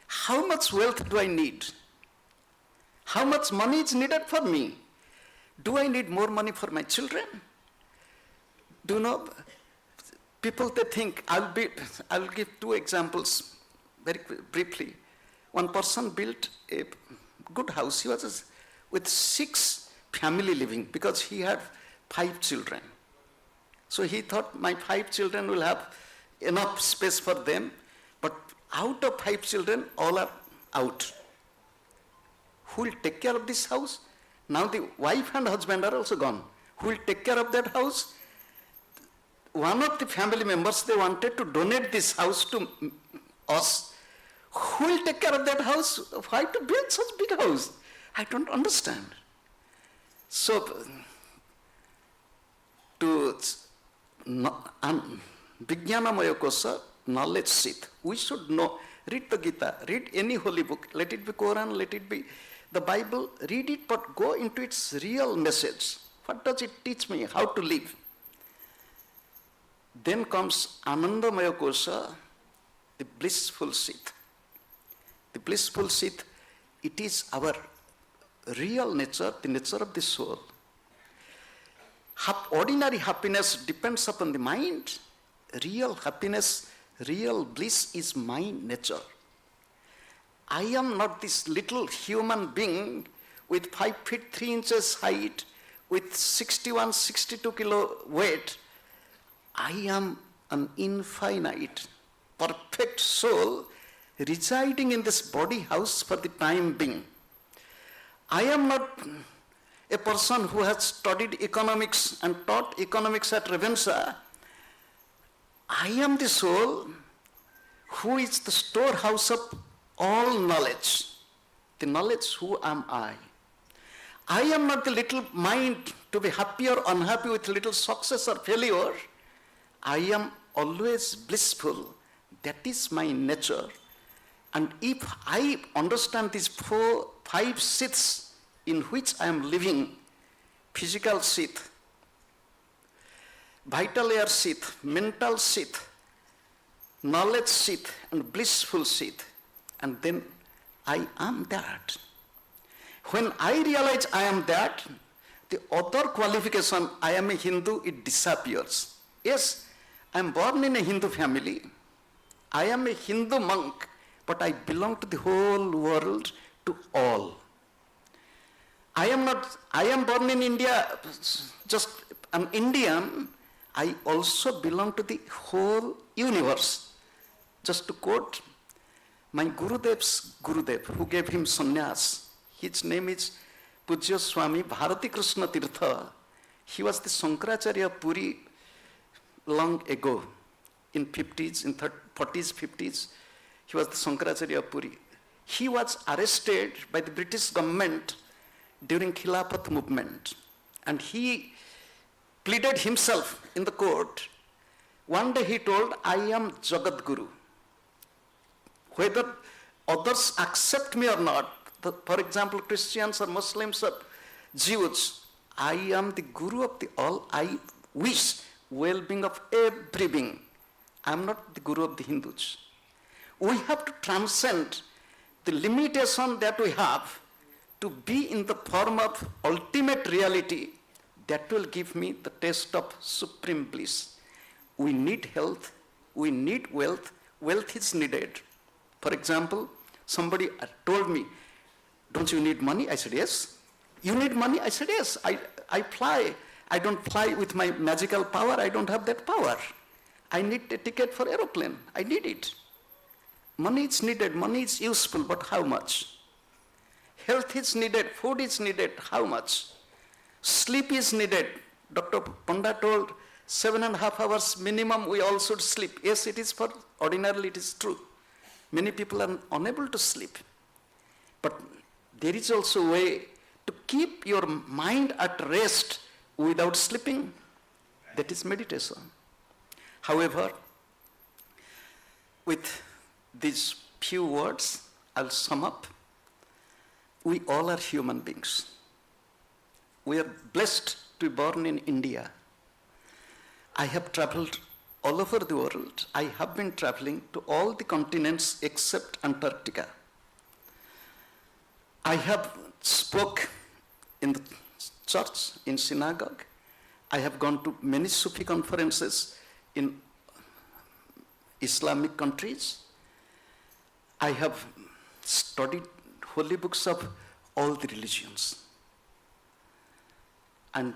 How much wealth do I need? How much money is needed for me? Do I need more money for my children? Do you know, people they think, I'll give 2 examples very briefly. One person built a good house. He was with 6 family living because he had 5 children. So he thought my 5 children will have enough space for them, but out of 5 children, all are out. Who will take care of this house? Now the wife and husband are also gone. Who will take care of that house? One of the family members, they wanted to donate this house to us. Who will take care of that house? Why to build such big house? I don't understand. So, to Vijnanamaya Kosa, knowledge seat. We should know, read the Gita, read any holy book, let it be Quran, let it be the Bible, read it, but go into its real message. What does it teach me? How to live? Then comes Anandamaya Kosha, the blissful seat. The blissful seat, it is our real nature, the nature of the soul. Ordinary happiness depends upon the mind. Real happiness, real bliss is my nature. I am not this little human being with 5 feet 3 inches height, with 61, 62 kilo weight. I am an infinite, perfect soul residing in this body house for the time being. I am not a person who has studied economics and taught economics at Ravensa. I am the soul who is the storehouse of all knowledge. The knowledge, who am I? I am not the little mind to be happy or unhappy with little success or failure. I am always blissful. That is my nature. And if I understand these 4, 5 seats in which I am living, physical seat, vital air seat, mental seat, knowledge seat, and blissful seat, and then I am that. When I realize I am that, the other qualification, I am a Hindu, it disappears. Yes, I am born in a Hindu family. I am a Hindu monk, but I belong to the whole world, to all. I am born in India, just an Indian. I also belong to the whole universe. Just to quote my Gurudev's Gurudev, who gave him sannyas. His name is Pujya Swami Bharati Krishna Tirtha. He was the Sankaracharya of Puri long ago, in 50s, in 40s, 50s. He was the Sankaracharya of Puri. He was arrested by the British government during Khilafat movement, and he pleaded himself in the court. One day he told, I am Jagat Guru. Whether others accept me or not, for example, Christians or Muslims or Jews, I am the Guru of the all. I wish well-being of every being. I am not the Guru of the Hindus. We have to transcend the limitation that we have to be in the form of ultimate reality that will give me the taste of supreme bliss. We need health, we need wealth, wealth is needed. For example, somebody told me, don't you need money? I said, yes. You need money? I said, yes. I fly. I don't fly with my magical power. I don't have that power. I need a ticket for aeroplane. I need it. Money is needed. Money is useful, but how much? Health is needed. Food is needed. How much? Sleep is needed. Dr. Panda told 7.5 hours minimum we all should sleep. Yes, it is for ordinarily it is true. Many people are unable to sleep. But there is also a way to keep your mind at rest without sleeping. That is meditation. However, with these few words, I'll sum up. We all are human beings. We are blessed to be born in India. I have traveled all over the world. I have been traveling to all the continents except Antarctica. I have spoke in the church, in synagogue. I have gone to many Sufi conferences in Islamic countries. I have studied holy books of all the religions. And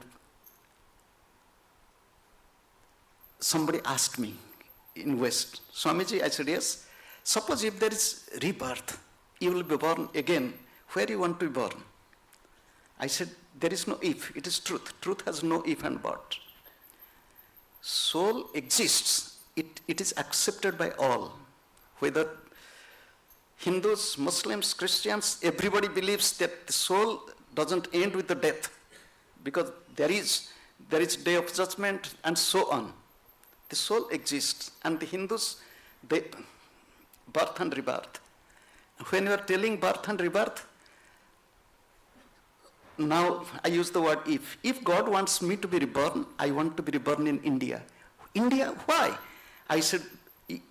somebody asked me in West, Swamiji, I said, yes, suppose if there is rebirth, you will be born again, where you want to be born? I said, there is no if, it is truth. Truth has no if and but. Soul exists, it is accepted by all. Whether Hindus, Muslims, Christians, everybody believes that the soul doesn't end with the death, because there is day of judgment and so on. The soul exists, and the Hindus, they birth and rebirth. When you are telling birth and rebirth, now I use the word if. If God wants me to be reborn, I want to be reborn in India. India, why? I said,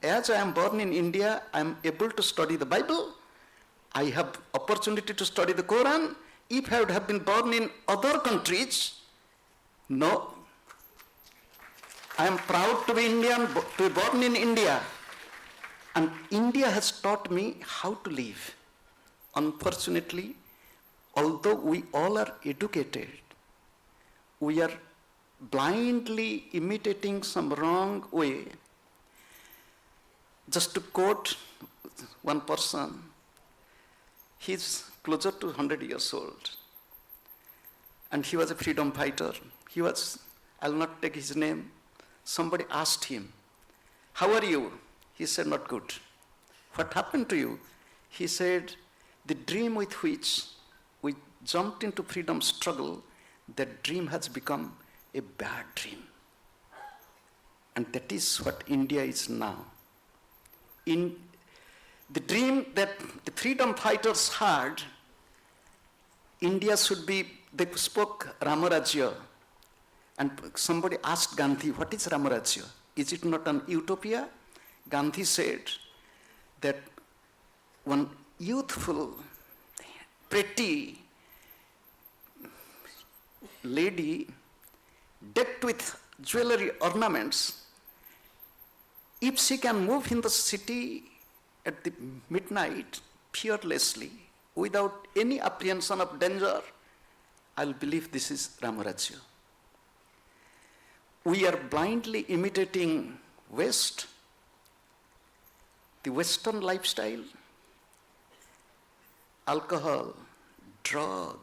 as I am born in India, I am able to study the Bible. I have opportunity to study the Quran. If I would have been born in other countries, no. I am proud to be Indian, to be born in India. And India has taught me how to live. Unfortunately, although we all are educated, we are blindly imitating some wrong way. Just to quote one person, he's closer to 100 years old. And he was a freedom fighter. He was, I'll not take his name. Somebody asked him, how are you? He said, not good. What happened to you? He said, the dream with which we jumped into freedom struggle, that dream has become a bad dream. And that is what India is now. In the dream that the freedom fighters had, India should be, they spoke Ramarajya. And somebody asked Gandhi, what is Ramarajya? Is it not an utopia? Gandhi said that one youthful, pretty lady decked with jewelry ornaments, if she can move in the city at the midnight fearlessly, without any apprehension of danger, I'll believe this is Ramarajya. We are blindly imitating West, the Western lifestyle, alcohol, drug,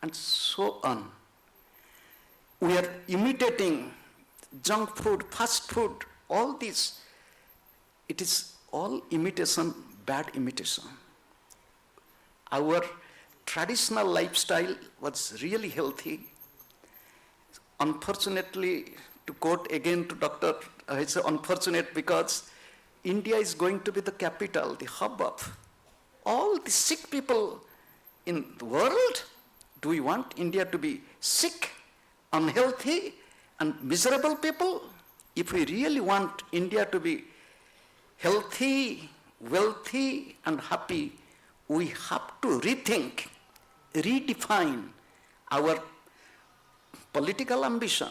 and so on. We are imitating junk food, fast food, all this. It is all imitation, bad imitation. Our traditional lifestyle was really healthy. Unfortunately, to quote again to Dr. It's unfortunate because India is going to be the capital, the hub of all the sick people in the world. Do we want India to be sick, unhealthy, and miserable people? If we really want India to be healthy, wealthy, and happy, we have to rethink, redefine our political ambition,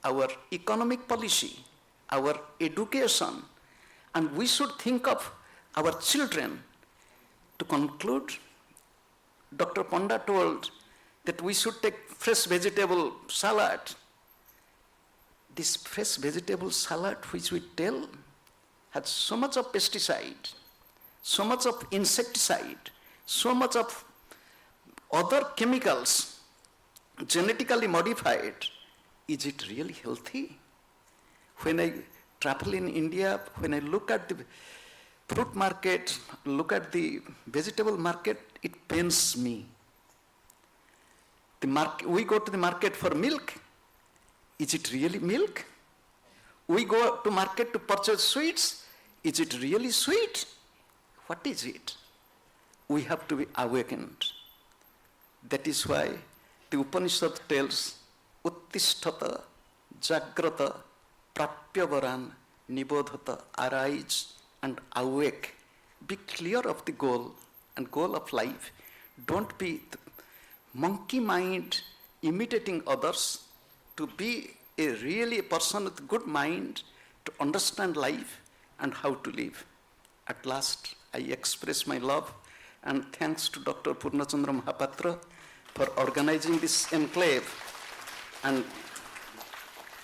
our economic policy, our education, and we should think of our children. To conclude, Dr. Panda told that we should take fresh vegetable salad. This fresh vegetable salad which we tell had so much of pesticide, so much of insecticide, so much of other chemicals, genetically modified. Is it really healthy? When I travel in India, when I look at the fruit market, look at the vegetable market, it pains me. We go to the market for milk. Is it really milk? We go to market to purchase sweets. Is it really sweet? What is it? We have to be awakened. That is why the Upanishad tells, Uttisthata, Jagrata, Prapyavaran, Nibodhata, arise and awake. Be clear of the goal and goal of life. Don't be the monkey mind imitating others. To be a person with good mind, to understand life and how to live. At last, I express my love and thanks to Dr. Purnachandra Mahapatra for organizing this enclave and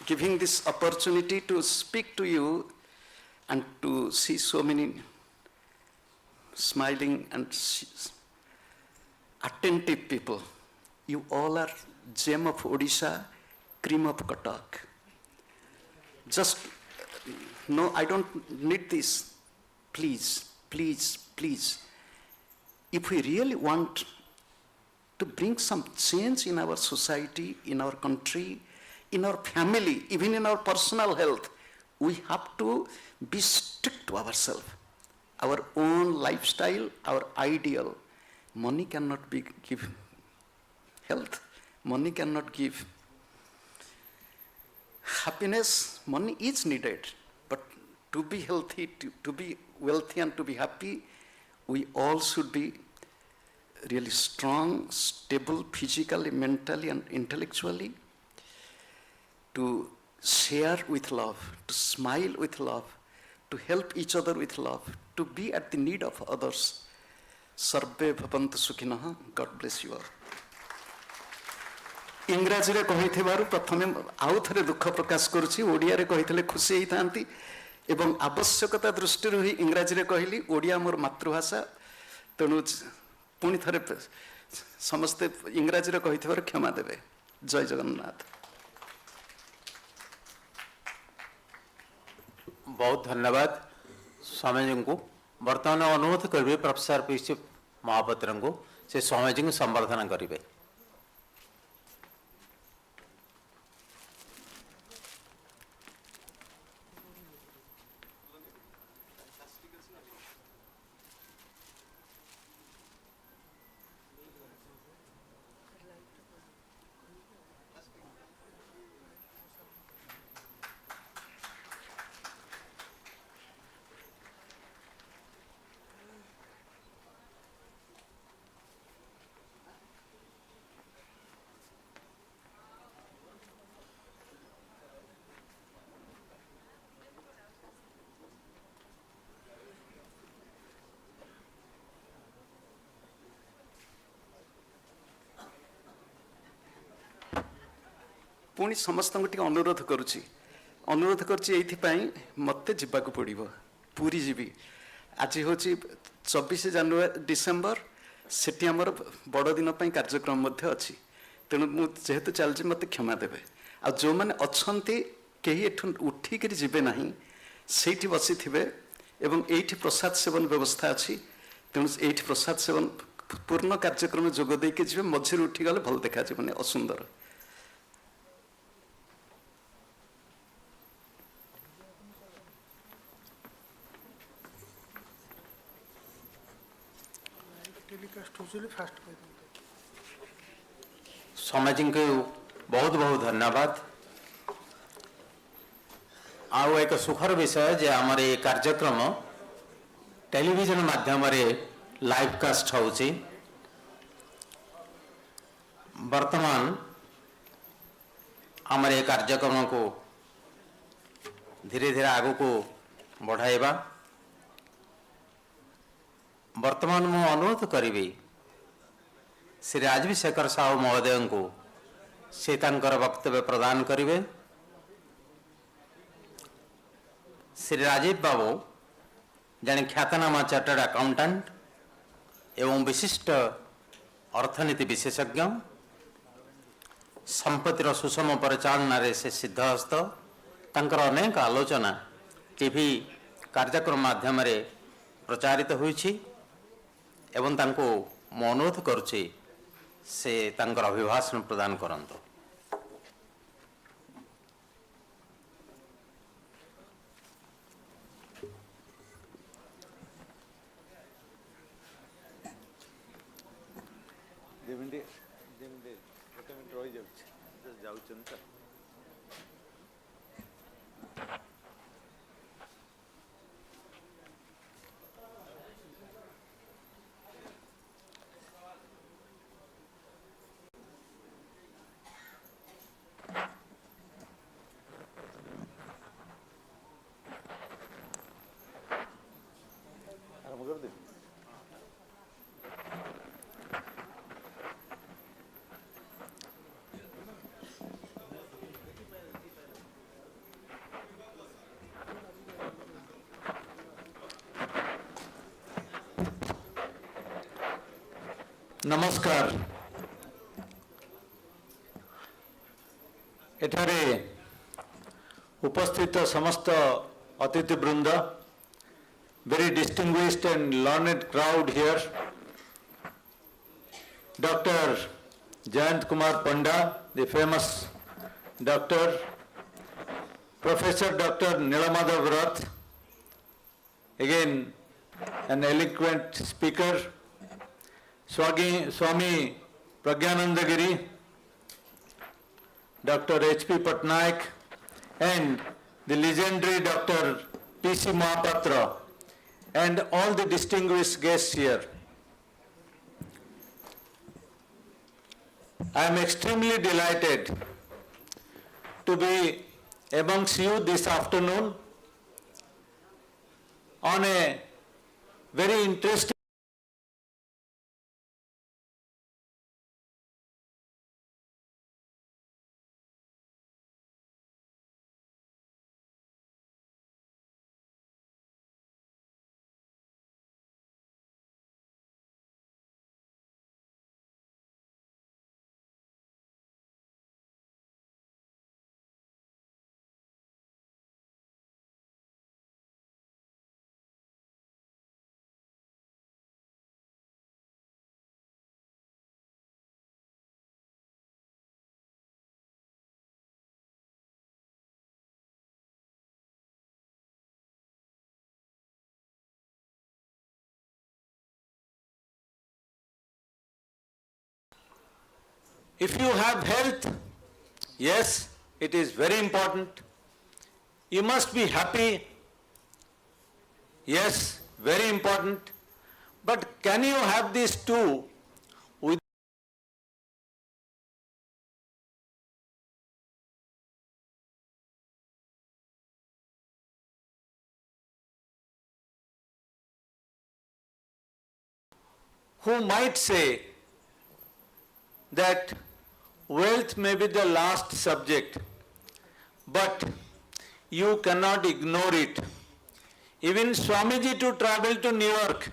giving this opportunity to speak to you and to see so many smiling and attentive people. You all are gem of Odisha, cream of Cuttack. Just, no, I don't need this. Please, please, please. If we really want to bring some change in our society, in our country, in our family, even in our personal health, we have to be strict to ourselves. Our own lifestyle, our ideal. Money cannot give health. Money cannot give happiness, money is needed, but to be healthy, to be wealthy and to be happy, we all should be really strong, stable, physically, mentally, and intellectually, to share with love, to smile with love, to help each other with love, to be at the need of others. Sarve bhavantu sukhinah. God bless you all. इंग्राजी कही प्रथमे आउ थे दुख प्रकाश करुच्ची ओडिया कही खुशी होता एवं आवश्यकता दृष्टि ही इंग्राजी कहली ओडिया मोर मातृभाषा तेणु पुणी थे समस्ते इंग्राजी कही क्षमा देवे। जय जगन्नाथ। बहुत धन्यवाद स्वामी जी को। बर्तमान अनुरोध करेंगे प्रोफेसर पीसी महापात्र को से स्वामी जी को संवर्धना करेंगे। पुणी समस्त अनुरोध करुच्ची मत जावाक पड़ो पूरी जीवी। आज हूँ 24 जनवरी डिसेम्बर से आमर बड़ दिन कार्यक्रम अच्छी तेणु मुझे चलती मत क्षमा देवे। आ जो मैंने अच्छा कहीं उठिक जीवे ना से बसी थे एवं ये प्रसाद सेवन व्यवस्था अच्छी तेणु ये प्रसाद सेवन पूर्ण कार्यक्रम जोगदे जी मझे उठीगले भल देखा असुंदर। स्वामी जी को बहुत बहुत धन्यवाद। आउ एक सुखर विषय जे आमर ये कार्यक्रम टेलीविजन माध्यम लाइव कास्ट होची। वर्तमान आमर ये कार्यक्रम को धीरे धीरे आगु को बढ़ाइबा। वर्तमान मु अनुरोध करी श्री राजविशेखर साहू महोदय को से वक्तव्य प्रदान करेंगे। श्री राजीव बाबू जड़े ख्यातनामा चार्टर्ड अकाउंटेंट एवं विशिष्ट अर्थनीति विशेषज्ञ संपत्तिर सुषम परिचालन से सिद्धहस्त तांकर अनेक आलोचना टीवी कार्यक्रम माध्यम प्रचारित होईछि एवं तांको मु अनुरोध करुछि से तांकर अभिभाषण प्रदान करंतु। नमस्कार। एठारे उपस्थित समस्त अतिथि वृंद, very distinguished and learned crowd here, Dr. Jayant Kumar Panda, the famous doctor, Professor Dr. Nilamadhav Rath, again an eloquent speaker, Swami Pragyanandagiri, Dr. H.P. Patnaik, and the legendary Dr. P.C. Mahapatra, and all the distinguished guests here. I am extremely delighted to be amongst you this afternoon on a very interesting If you have health, yes, it is very important. You must be happy, yes, very important. But can you have these two with who might say that wealth may be the last subject, but you cannot ignore it. Even Swamiji to travel to New York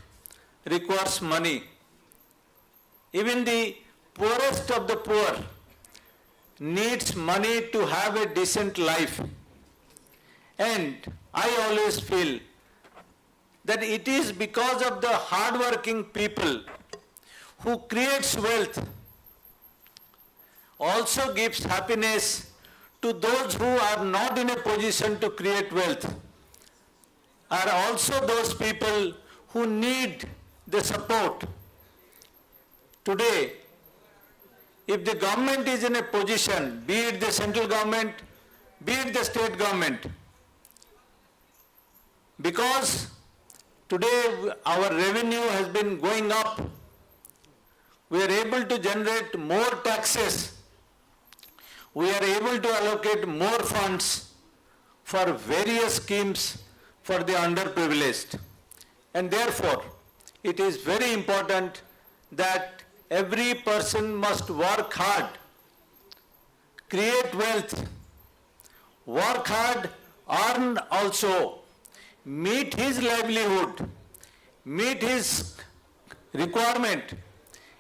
requires money. Even the poorest of the poor needs money to have a decent life. And I always feel that it is because of the hard-working people who creates wealth, also gives happiness to those who are not in a position to create wealth, are also those people who need the support. Today, if the government is in a position, be it the central government, be it the state government, because today our revenue has been going up, we are able to generate more taxes, we are able to allocate more funds for various schemes for the underprivileged. And therefore, it is very important that every person must work hard, create wealth, work hard, earn also, meet his livelihood, meet his requirement,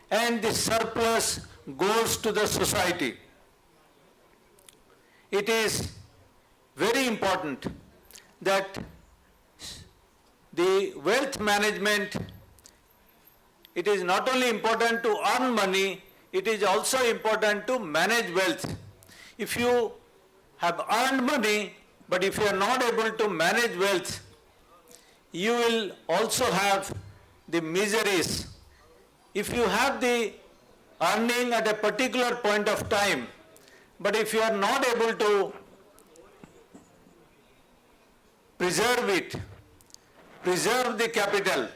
and the surplus goes to the society. It is very important that the wealth management, it is not only important to earn money, it is also important to manage wealth. If you have earned money, but if you are not able to manage wealth, you will also have the miseries. If you have the earning at a particular point of time, but if you are not able to preserve it, preserve the capital,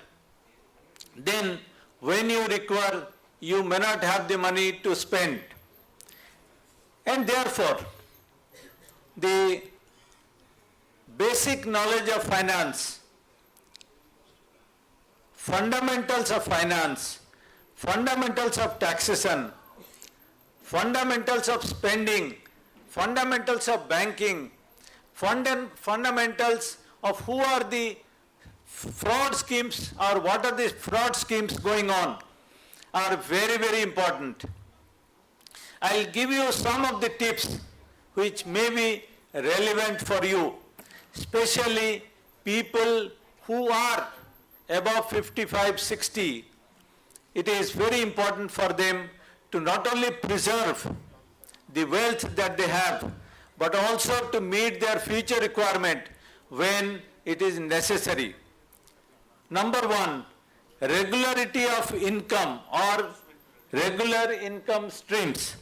then when you require, you may not have the money to spend. And therefore, the basic knowledge of finance, fundamentals of finance, fundamentals of taxation, fundamentals of spending, fundamentals of banking, fundamentals of who are the fraud schemes or what are the fraud schemes going on are very, very important. I'll give you some of the tips which may be relevant for you, especially people who are above 55, 60. It is very important for them to not only preserve the wealth that they have, but also to meet their future requirement when it is necessary. Number one, regularity of income or regular income streams.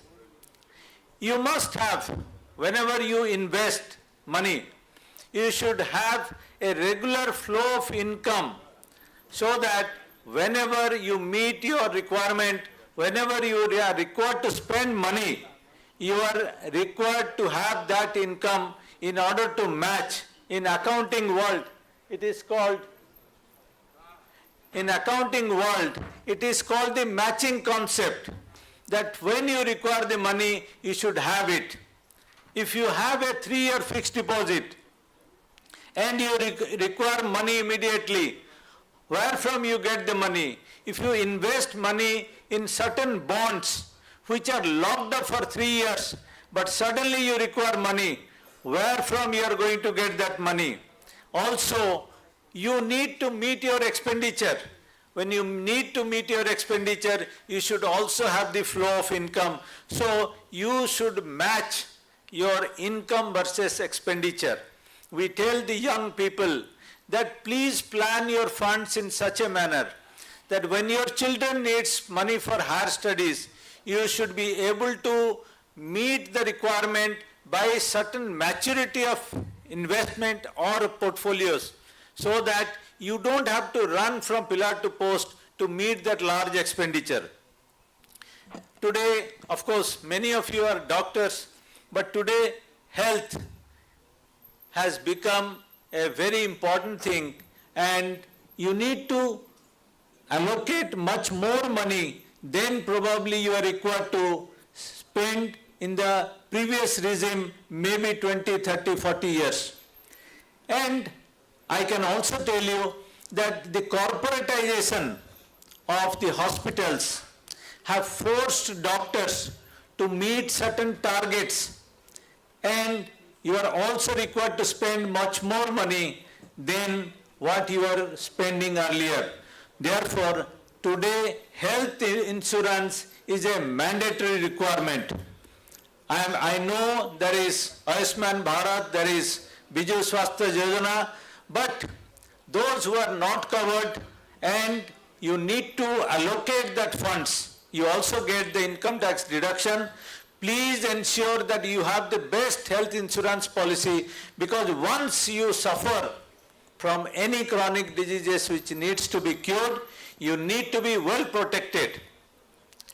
You must have, whenever you invest, money. You should have a regular flow of income so that whenever you meet your requirement, whenever you are required to spend money, you are required to have that income in order to match. In accounting world, it is called the matching concept, that when you require the money, you should have it. If you have a 3-year fixed deposit and you require money immediately, where from you get the money? If you invest money in certain bonds which are locked up for 3 years, but suddenly you require money, where from you are going to get that money? Also, you need to meet your expenditure. When you need to meet your expenditure, you should also have the flow of income. So you should match your income versus expenditure. We tell the young people that please plan your funds in such a manner that when your children needs money for higher studies, you should be able to meet the requirement by certain maturity of investment or portfolios, so that you don't have to run from pillar to post to meet that large expenditure. Today, of course, many of you are doctors, but today health has become a very important thing, and you need to allocate much more money than probably you are required to spend in the previous regime, maybe 20, 30, 40 years. And I can also tell you that the corporatization of the hospitals have forced doctors to meet certain targets, and you are also required to spend much more money than what you were spending earlier. Therefore, today health insurance is a mandatory requirement. I know there is Ayushman Bharat, there is Biju Swasthya Yojana, but those who are not covered, and you need to allocate that funds, you also get the income tax deduction. Please ensure that you have the best health insurance policy, because once you suffer from any chronic diseases which needs to be cured, you need to be well protected.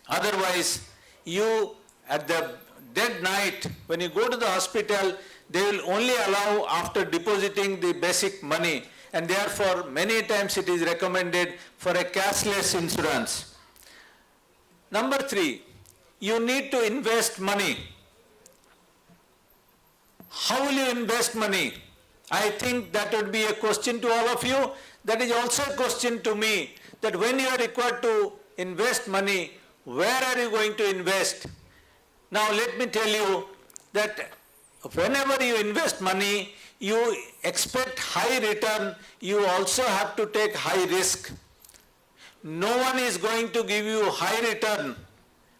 Otherwise, you at the dead night, when you go to the hospital, they will only allow after depositing the basic money, and therefore many times it is recommended for a cashless insurance. Number 3, you need to invest money. How will you invest money? I think that would be a question to all of you. That is also a question to me, that when you are required to invest money, where are you going to invest? Now let me tell you that whenever you invest money, you expect high return, you also have to take high risk. No one is going to give you high return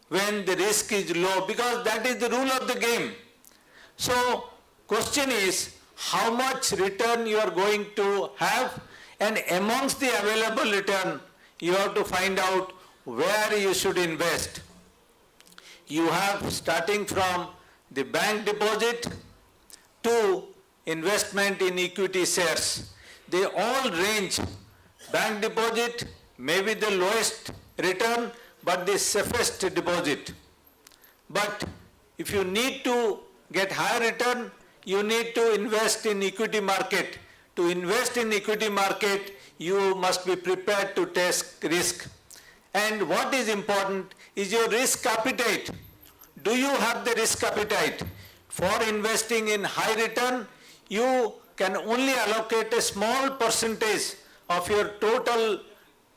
when the risk is low, because that is the rule of the game. So question is, how much return you are going to have, and amongst the available return, you have to find out where you should invest. You have, starting from the bank deposit to investment in equity shares. They all range. Bank deposit may be the lowest return, but the safest deposit. But if you need to get higher return, you need to invest in equity market. To invest in equity market, you must be prepared to take risk. And what is important is your risk appetite. Do you have the risk appetite? For investing in high return, you can only allocate a small percentage of your total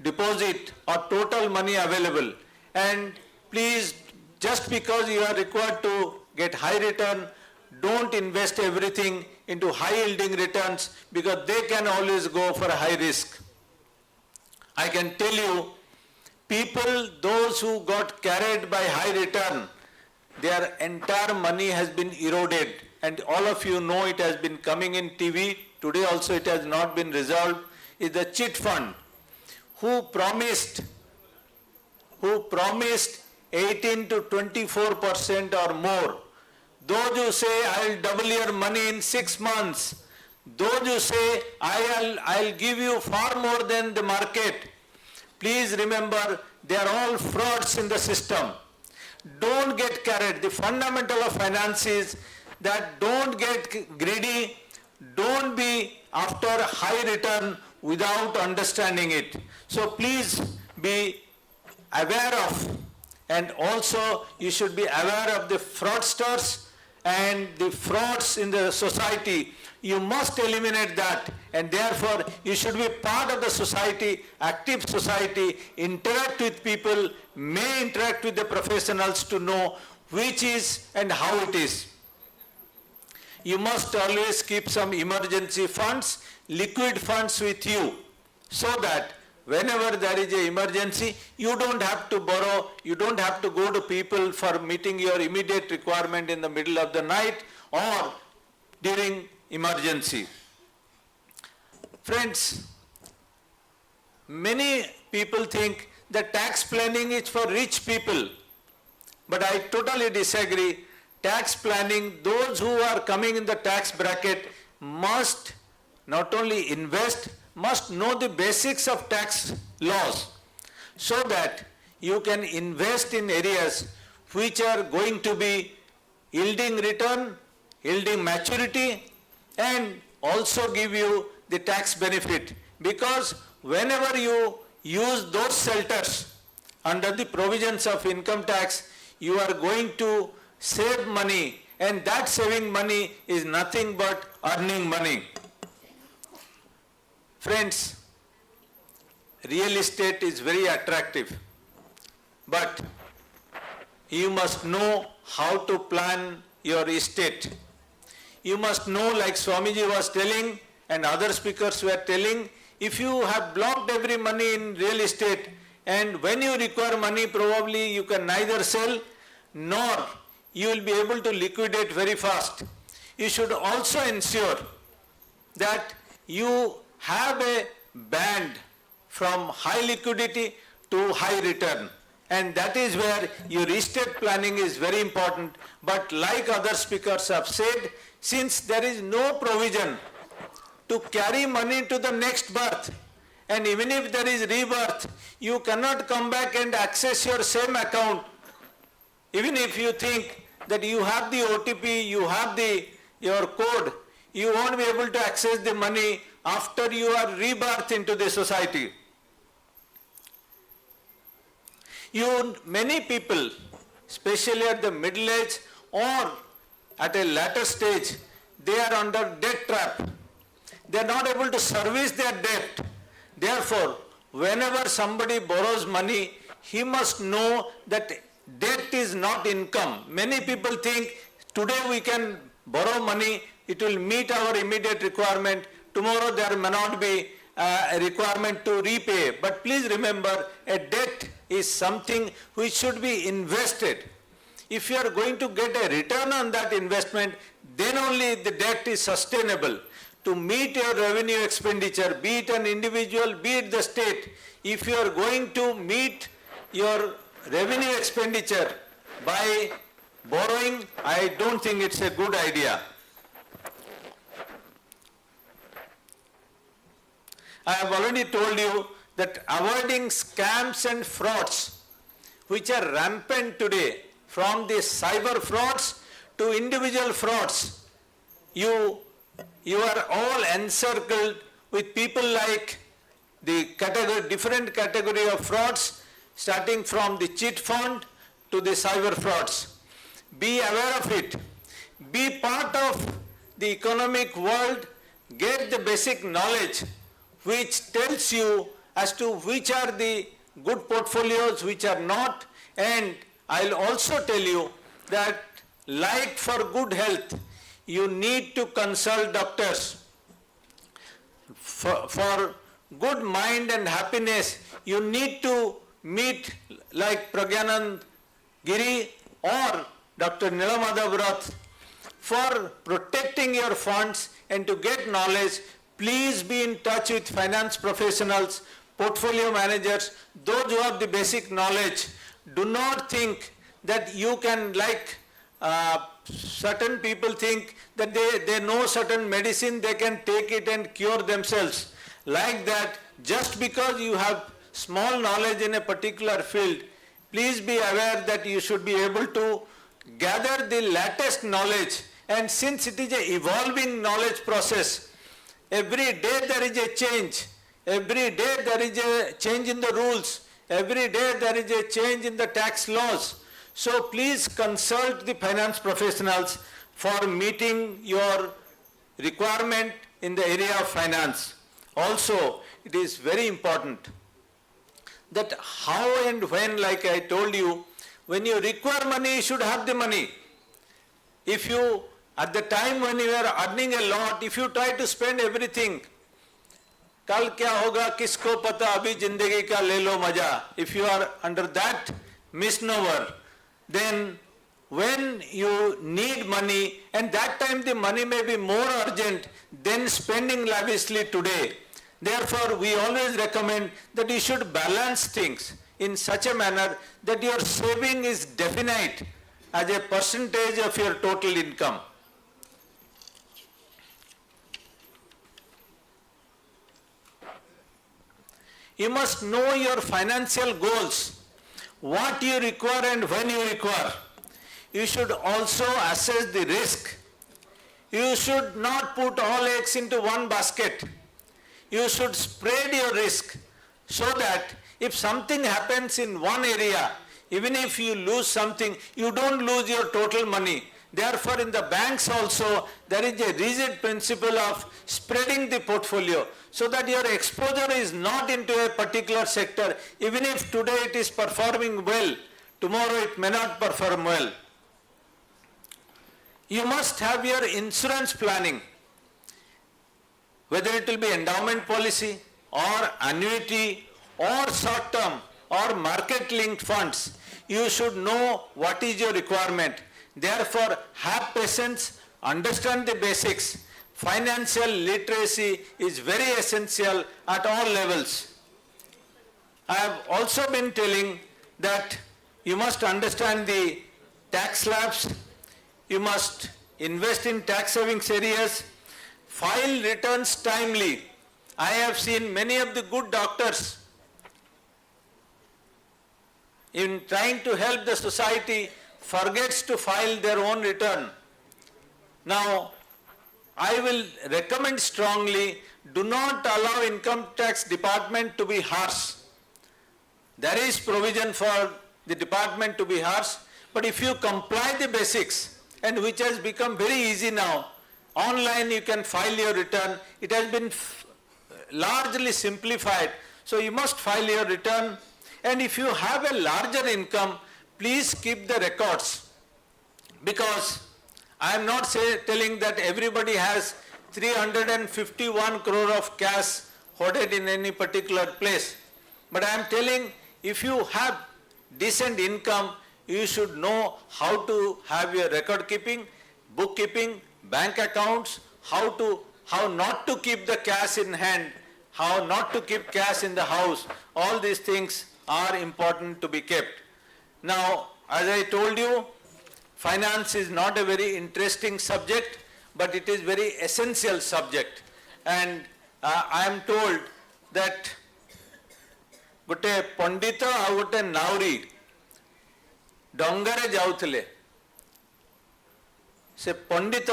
deposit or total money available. And please, just because you are required to get high return, don't invest everything into high yielding returns, because they can always go for a high risk. I can tell you, people, those who got carried by high return, their entire money has been eroded, and all of you know it has been coming in TV. Today also it has not been resolved. Is the chit fund, who promised 18 to 24% or more, Those who say, I'll double your money in 6 months. Those who say, I'll give you far more than the market. Please remember, they are all frauds in the system. Don't get carried. The fundamental of finance is that don't get greedy, don't be after high return without understanding it. So please be aware of, and also you should be aware of the fraudsters and the frauds in the society. You must eliminate that, and therefore you should be part of the society, active society, interact with people, may interact with the professionals to know which is and how it is. You must always keep some emergency funds, liquid funds with you, so that whenever there is an emergency, you don't have to borrow, you don't have to go to people for meeting your immediate requirement in the middle of the night or during emergency. Friends, many people think that tax planning is for rich people, but I totally disagree. Tax planning, those who are coming in the tax bracket must not only invest, must know the basics of tax laws, so that you can invest in areas which are going to be yielding return, yielding maturity, and also give you the tax benefit. Because whenever you use those shelters under the provisions of income tax, you are going to save money, and that saving money is nothing but earning money. Friends, real estate is very attractive, but you must know how to plan your estate. You must know, like Swamiji was telling and other speakers were telling, if you have blocked every money in real estate, and when you require money, probably you can neither sell nor you will be able to liquidate very fast. You should also ensure that you have a band from high liquidity to high return, and that is where your estate planning is very important. But like other speakers have said, since there is no provision to carry money to the next birth, and even if there is rebirth, you cannot come back and access your same account. Even if you think that you have the OTP, you have your code, you won't be able to access the money after you are rebirthed into the society. Many people, especially at the middle age or at a later stage, they are under debt trap. They are not able to service their debt. Therefore, whenever somebody borrows money, he must know that debt is not income. Many people think today we can borrow money, it will meet our immediate requirement. Tomorrow there may not be a requirement to repay. But please remember, a debt is something which should be invested. If you are going to get a return on that investment, then only the debt is sustainable. To meet your revenue expenditure, be it an individual, be it the state, if you are going to meet your revenue expenditure by borrowing, I don't think it's a good idea. I have already told you that avoiding scams and frauds, which are rampant today, from the cyber frauds to individual frauds, you are all encircled with people like the different category of frauds, starting from the cheat fund to the cyber frauds. Be aware of it. Be part of the economic world. Get the basic knowledge which tells you as to which are the good portfolios, which are not. And I'll also tell you that, like for good health, you need to consult doctors. For good mind and happiness, you need to meet like Pragyanand Giri or Dr. Nilamada Vrath. For protecting your funds and to get knowledge, please be in touch with finance professionals, portfolio managers, those who have the basic knowledge. Do not think that you can, like certain people think that they know certain medicine, they can take it and cure themselves. Like that, just because you have small knowledge in a particular field, please be aware that you should be able to gather the latest knowledge. And since it is a evolving knowledge process, every day there is a change. Every day there is a change in the rules. Every day there is a change in the tax laws. So please consult the finance professionals for meeting your requirement in the area of finance. Also, it is very important that how and when, like I told you, when you require money, you should have the money. If you, at the time when you are earning a lot, if you try to spend everything, कल क्या होगा किसको पता अभी जिंदगी का ले लो मजा. If you are under that misnomer, then when you need money, and that time the money may be more urgent than spending lavishly today. Therefore, we always recommend that you should balance things in such a manner that your saving is definite as a percentage of your total income. You must know your financial goals, what you require and when you require. You should also assess the risk. You should not put all eggs into one basket. You should spread your risk so that if something happens in one area, even if you lose something, you don't lose your total money. Therefore, in the banks also, there is a rigid principle of spreading the portfolio so that your exposure is not into a particular sector. Even if today it is performing well, tomorrow it may not perform well. You must have your insurance planning, whether it will be endowment policy or annuity or short-term or market-linked funds. You should know what is your requirement. Therefore, have patience, understand the basics. Financial literacy is very essential at all levels. I have also been telling that you must understand the tax slabs, you must invest in tax savings areas, file returns timely. I have seen many of the good doctors in trying to help the society forgets to file their own return. Now, I will recommend strongly, do not allow income tax department to be harsh. There is provision for the department to be harsh, but if you comply the basics, and which has become very easy now, online you can file your return, it has been largely simplified. So you must file your return, and if you have a larger income, please keep the records, because I am not telling that everybody has 351 crore of cash hoarded in any particular place. But I am telling, if you have decent income, you should know how to have your record keeping, bookkeeping, bank accounts, how not to keep the cash in hand, how not to keep cash in the house. All these things are important to be kept. Now, as I told you, finance is not a very interesting subject, but it is very essential subject. And I am told that gote pandita au gote nauri डंगारे जाउथले से पंडित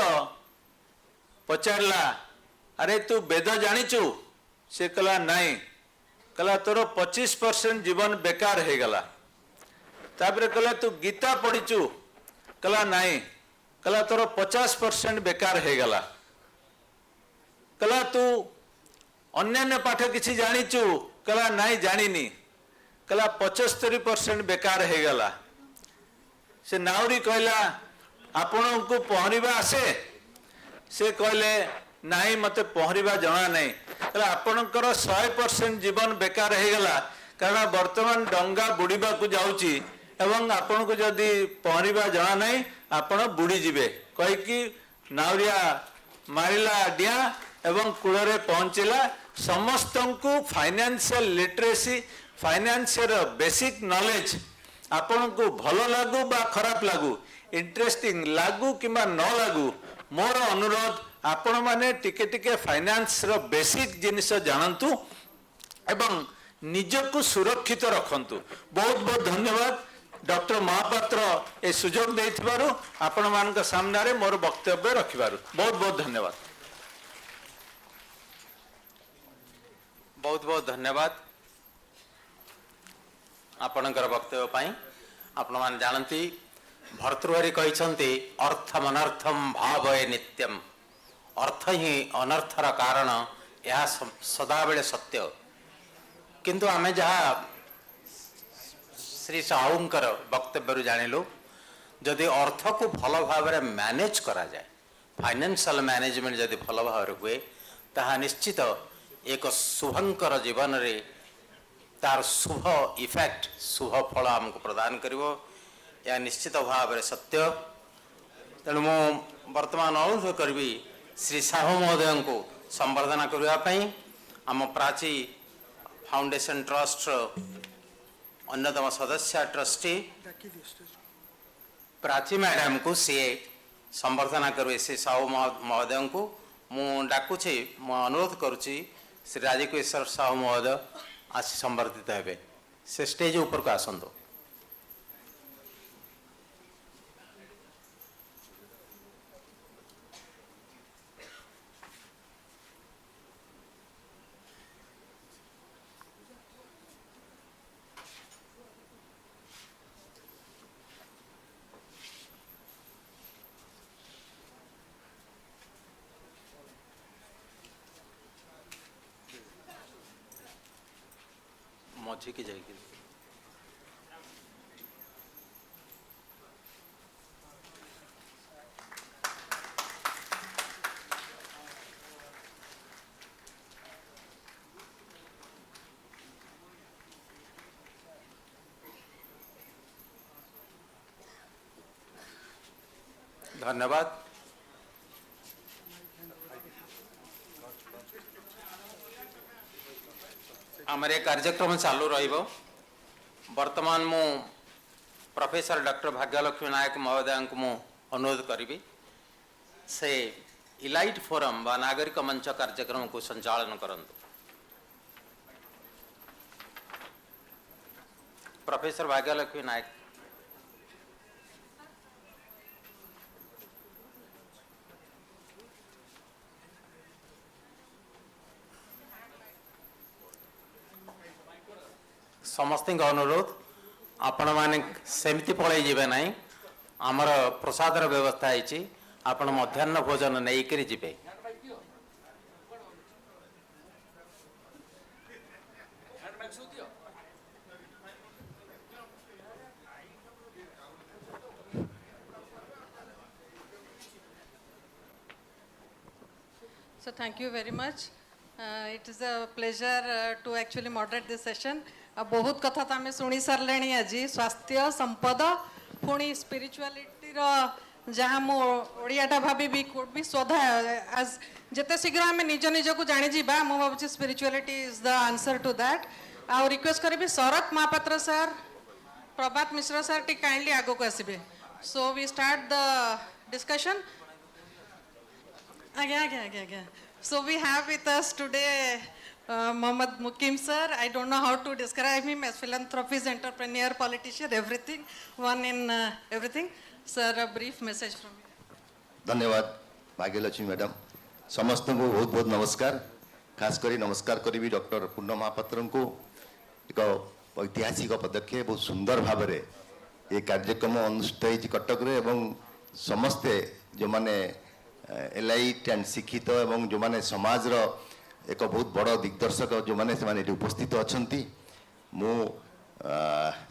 पचारला अरे तू वेद जानिचु से कला नहीं कला तोर 25% जीवन बेकार हे गला तापरे कला तू गीता पढ़ीचु कला नहीं कला तोर 50% बेकार हे गला कला तू अन्य पाठ किसी जानिचु कला नहीं जानिनी कला 75% बेकार हे गला से नाउरी कहला आपण को पहरिबा आसे से कहले नहीं मते पहरिबा जना नहीं कहला आपणकर 100% जीवन बेकार हे गला कारण वर्तमान डंगा बुड़ीबा को जाउची एवं आपण को जदी पहरिबा जना नहीं आपण बुड़ी जिबे कहि कि नाउरिया मारिला डिया एवं कूलरे पहुंचला समस्त को financial literacy financial basic knowledge आपण को भल लागू बा खराब लागू इंटरेस्टिंग लागू किंबा न लागू मोर अनुरोध आपण माने टिके टिके फाइनेंस रो बेसिक जिनिस जानतु एवं निजको सुरक्षित रखंतु। बहुत बहुत धन्यवाद डॉक्टर महापात्र ए सुजोग देथिबारु आपण मानक सामने रे मोर वक्तव्य रखिबारु बहुत बहुत धन्यवाद। बहुत बहुत धन्यवाद आपणकर वक्तव्य पाई। आपण मान जानती भर्तृहरि कहिसंती अर्थ मनर्थम भावये नित्यम, अर्थ ही अनर्थर कारण यह सदा बेले सत्य। किंतु आमे जहाँ श्री साहूंकर वक्तव्य जानिलु जदि अर्थ को भल भाव में मैनेज करा जाए, फाइनेंशियल मैनेजमेंट जदि भल भाव हुए ताहा निश्चित एक शुभंकर जीवन रे तार शुभ इफेक्ट शुभ फल आमको प्रदान करिवो, या निश्चित भाव में सत्य। तेणु मु वर्तमान अनुरोध करी श्री साहू महोदय को संवर्धना करने आम प्राची फाउंडेशन ट्रस्ट अन्यतम सदस्य ट्रस्टी प्राची मैडम को सी संवर्धना करुए श्री साहू महोदय को मु डाकुची मु अनुरोध करुच्ची श्री राजकिशोर साहू महोदय आसी संवर्धित हेबे से स्टेज ऊपर को आसंतु। मौजी की जाएगी। धन्यवाद। आमर कार्यक्रम चालू रहिबो। वर्तमान मु प्रोफेसर डॉक्टर भाग्यलक्ष्मी नायक महोदय को मु अनुरोध करी से इलाइट फोरम व नागरिक मंच कार्यक्रम को संचालन करंतु। प्रोफेसर भाग्यलक्ष्मी नायक। समस्त अनुरोध आपण माने सेमती पलई जीवे ना, आमर प्रसादर व्यवस्था है, आपण मध्याह्न भोजन नहीं करी जीवे। So thank you very much. It is a pleasure to actually moderate this session. बहुत कथा तो आम शुणी सारे आज स्वास्थ्य संपद पुणी स्पिरिचुआलिटी जहाँ मुझाटा भावी कुड बी श्रद्धा आज जिते शीघ्र आम निज निज को जानी जा मुझे भावी spirituality is the answer to that. आ रिक्वेस्ट करी शरत महापात्र सर प्रभात मिश्र सर टी काइंडली आगो को आसबे। So we start the discussion. आज्ञा आज्ञा आज्ञा आज्ञा। So we have with us today Mohammad Mukim sir. I don't know how to describe him as philanthropist, entrepreneur, politician, everything, one in everything. Sir, a brief message from you. धन्यवाद Bhagyalakshmi madam. समस्त को बहुत बहुत नमस्कार। खास करी नमस्कार करी डॉक्टर पूर्ण महापात्र को एक ऐतिहासिक पदक्षेप बहुत सुंदर भाव में ये कार्यक्रम अनुष्ठित कटक रे एवं समस्ते जो माने एलाइट एंड शिक्षित एवं जो माने समाज रो एक बहुत बड़ दिग्दर्शक जो मैंने से उपस्थित अच्छा मु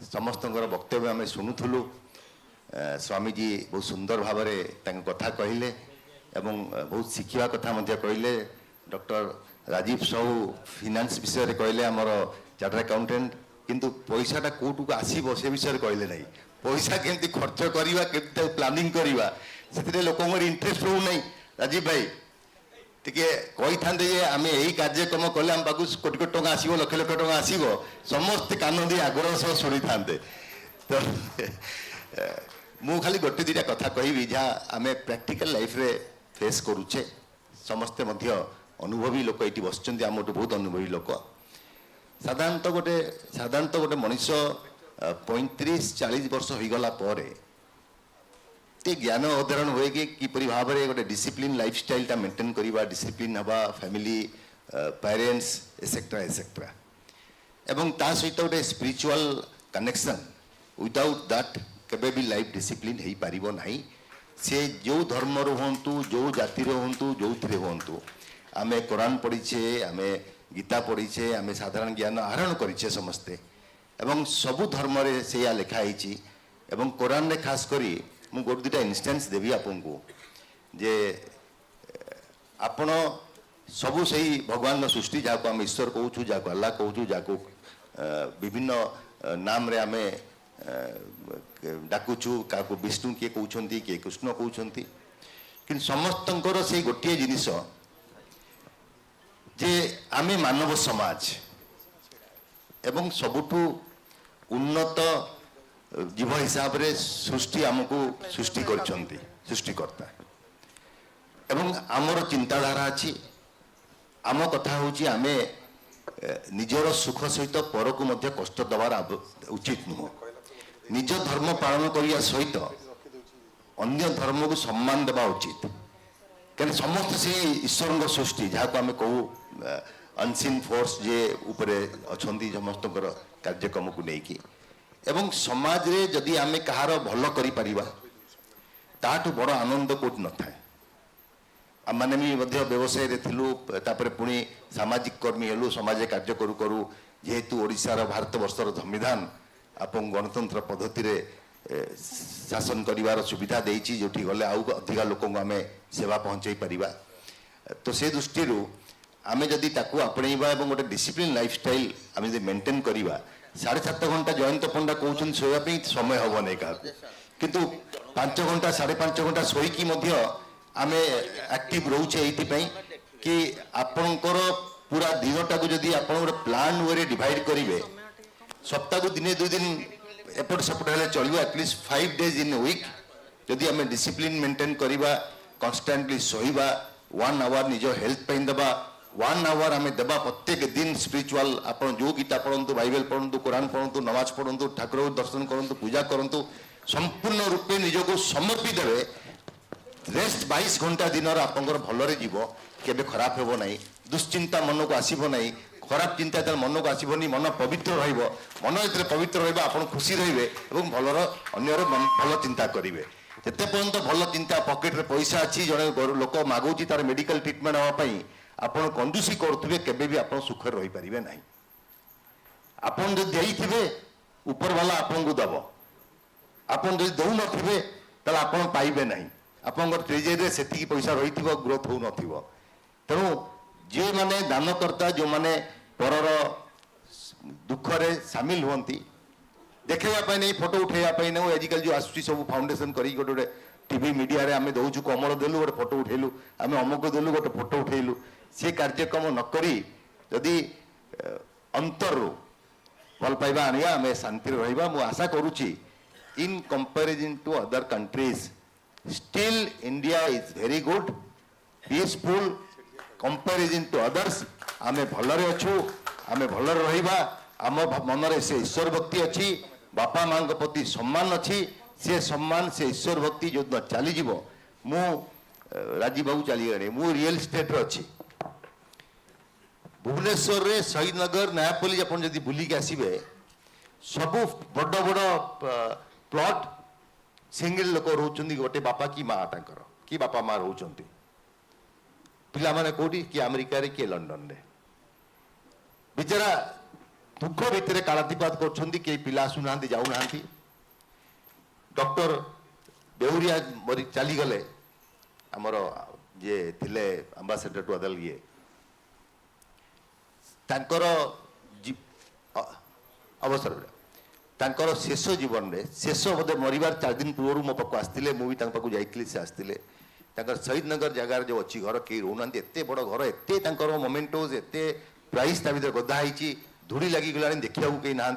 समस्त वक्तव्य आम शुणुलु। स्वामीजी बहुत सुंदर भाव में कथा कहले एवं बहुत शिखा कथा कहले। डॉक्टर राजीव साहू फाइनेंस विषय कहले आमर चार्टर्ड अकाउंटेंट, किंतु पैसाटा कौटू को आसब से विषय कहले ना। पैसा केमती खर्च करवा के प्लानिंग करवा से लोक इंटरेस्ट हो नहीं। राजीव भाई टिके कही था आम यही कार्यक्रम कले कोटी कोटी टका आसो लक्ष लक्ष टका आसो समस्त कान दी आग्रह सह शुणी था। तो मु खाली गोटे दुटा कथा कहबी जहाँ आम प्रैक्टिकल लाइफ रे फेस करुचे समस्ते मध्य अनुभवी लोक ये बस आम बहुत अनुभवी लोक साधारणतः गोटे मनीष 35-40 वर्ष हो गला पर ते ज्ञान अवधारण हुए कि किपरि भाव में गोटे डिसिप्लिन लाइफस्टाइल टा मेंटेन करवा डिसिप्लिन हवा फैमिली पेरेंट्स एसेक्ट्रा एसेक्ट्रा एवं ता सहित गोटे स्पिरिचुअल कनेक्शन विदाउट दैट केबे भी लाइफ डिसिप्लिन हो पारिबो नाही से जो धर्म हूँ जो जाति हूँ जो थे हूँ आमे कुरान पढ़ीचे आमे गीता पढ़ीचे आमे साधारण ज्ञान आहरण करिछे समस्ते एवं सबु धर्म रे से लिखाई एवं कुरान रे खास करी मु गोटे दुटा इन्स्टेंस देवी आपन को जे आपण सबु सही भगवान सृष्टि जहाँ को आम ईश्वर कहूँ जहाँ को अल्लाह कहूँ जहाँ को विभिन्न नाम रे आमे डाकुचु क्या विष्णु किए कहते किए कृष्ण कहते कि समस्तंकर से गोटे जिनिस जे आमे मानव समाज एवं सबुठु उन्नत जीव हिसाब रे सृष्टि आमको सृष्टि करछंती सृष्टिकर्ता एवं आमर चिंताधारा अच्छी आम कथा होची आमे निजर सुख सहित पर को मध्य कष्ट दबार उचित नुह निज धर्म पालन करने सहित अन्य धर्म को सम्मान देवा उचित कहीं समस्त से ईश्वर सृष्टि जहाँ को आम कहू अनसीन फोर्स जे उपरे अच्छी समस्त कार्यक्रम को लेकिन एवं समाज रे जदि आम कहार भल करि परिबा ताठु बड़ आनंद कोट न थाए आम मैंने भी व्यवसाय रे थिलु तापर पुणी सामाजिक कर्मी हेलु समाज कार्य करू करू जेहेतु ओडिशार भारत वर्षर संविधान आपन गणतंत्र पद्धति रे शासन करिवार सुविधा देइछि जोठी गले आउ अधिका लोक आम सेवा पहुँचाई परिबा तो से दृष्टि आम जदि ताकू आपणेबा एवं गोटे डिसिप्लिन लाइफस्टाइल आम जदि मेंटेन करिबा 7.5 घंटा जयंत पंडा कहते शोवाई समय हम नहीं क्या किंतु 5 घंटा 5.5 घंटा शोईकी आम एक्टिव रोचे ये कि आपणकर पूरा दिनटा को जदि आप प्लान वे डिवाइड करेंगे सप्ताह को दिने 2 दिन एपट सेपट हेल्ले चलो एटलिस्ट 5 days इन वीक जदि आम डिसिप्लिन मेंटेन करवा कन्स्टांटली शोवा 1 hour निज हेल्थ पे देवा 1 hour आम देवा प्रत्येक दिन स्पिरिचुअल आप जो गीता पढ़ु बाइबल पढ़ु कुरान पढ़ु नमाज पढ़ु ठाकुर दर्शन करूँ पूजा करूँ संपूर्ण रूपे निजको समर्पी देवे रेस्ट 22 घंटा दिन आपंकर भलरे जीव केबे खराब हेबो नहीं दुश्चिंता मन को आसीबो नहीं खराब चिंता तर मन को आसीबोनी मन पवित्र रहिबो मन एतरे पवित्र रहिबो आपण खुशी रहिबे एवं भलर अन्यर भल चिंता करिवे जेते पर्यंत भल चिंता पॉकेट रे पैसा अछि जने लोक मागुची तार मेडिकल ट्रीटमेंट होवा पई आपण कंजूसी करुवे केबे भी आप सुखर रही पारे ना आपन जो देइथिबे ऊपर वाला आपन को दब आपन जो दौ नथिबे तले आपन पाइबे नहीं आपन ट्रेजरी रे सेति पैसा रही ग्रोथ हो नथिबो तेणु जे माने दानकर्ता जो माने परर दुख रे शामिल होती देखा नहीं फोटो उठेगा नहीं आजिकल जो आसुची सब फाउंडेशन करी गोटे टीवी मीडिया रे आमे दौचु कमल देलु गोटे फोटो उठेलु आमे अमुक देलु गोटे फोटो उठेलु से कार्यक्रम नकरी जदि अंतर भल पाइबा आनिया आमे शांति रहिबा मु आशा करूची in comparison to other countries still India is very good peaceful comparison to others आमे भलरे अछु आमे भलरे रहिबा आम मनरे से ईश्वर भक्ति अच्छी बापा माँ प्रति सम्मान अच्छी से सम्मान से ईश्वर भक्ति जो चलीज मु राजीव बाबू चलीगले मु रियल स्टेट अच्छी भुवनेश्वर रे शहीद नगर नयापल्ली आप जब बुलिक आसबे सबू बड़ बड़ प्लॉट सिंगल लोक रोच गोटे बापा कि माँ तांकर कि बापा माँ रोच पिला माने कोठी कि अमेरिका रे कि लंडन रे बिचारा दुख भितर कालातिपात कर पिला आसुना जाऊना डॉक्टर बेउरिया मरी चलीगले आमर जे थिले आंबासेडर टू अदल ये तांकर अवसर तांकर शेष जीवन में शेष बोधे मरबार 4 दिन पूर्व मो पाक आसते मुझे जाइली से आसते शहीद नगर जगार जो अच्छी घर कहीं रोना एत बड़ घर एत मोमेंटोज एत प्राइस ता भर गदा धूड़ी लगी गला देखा कहीं ना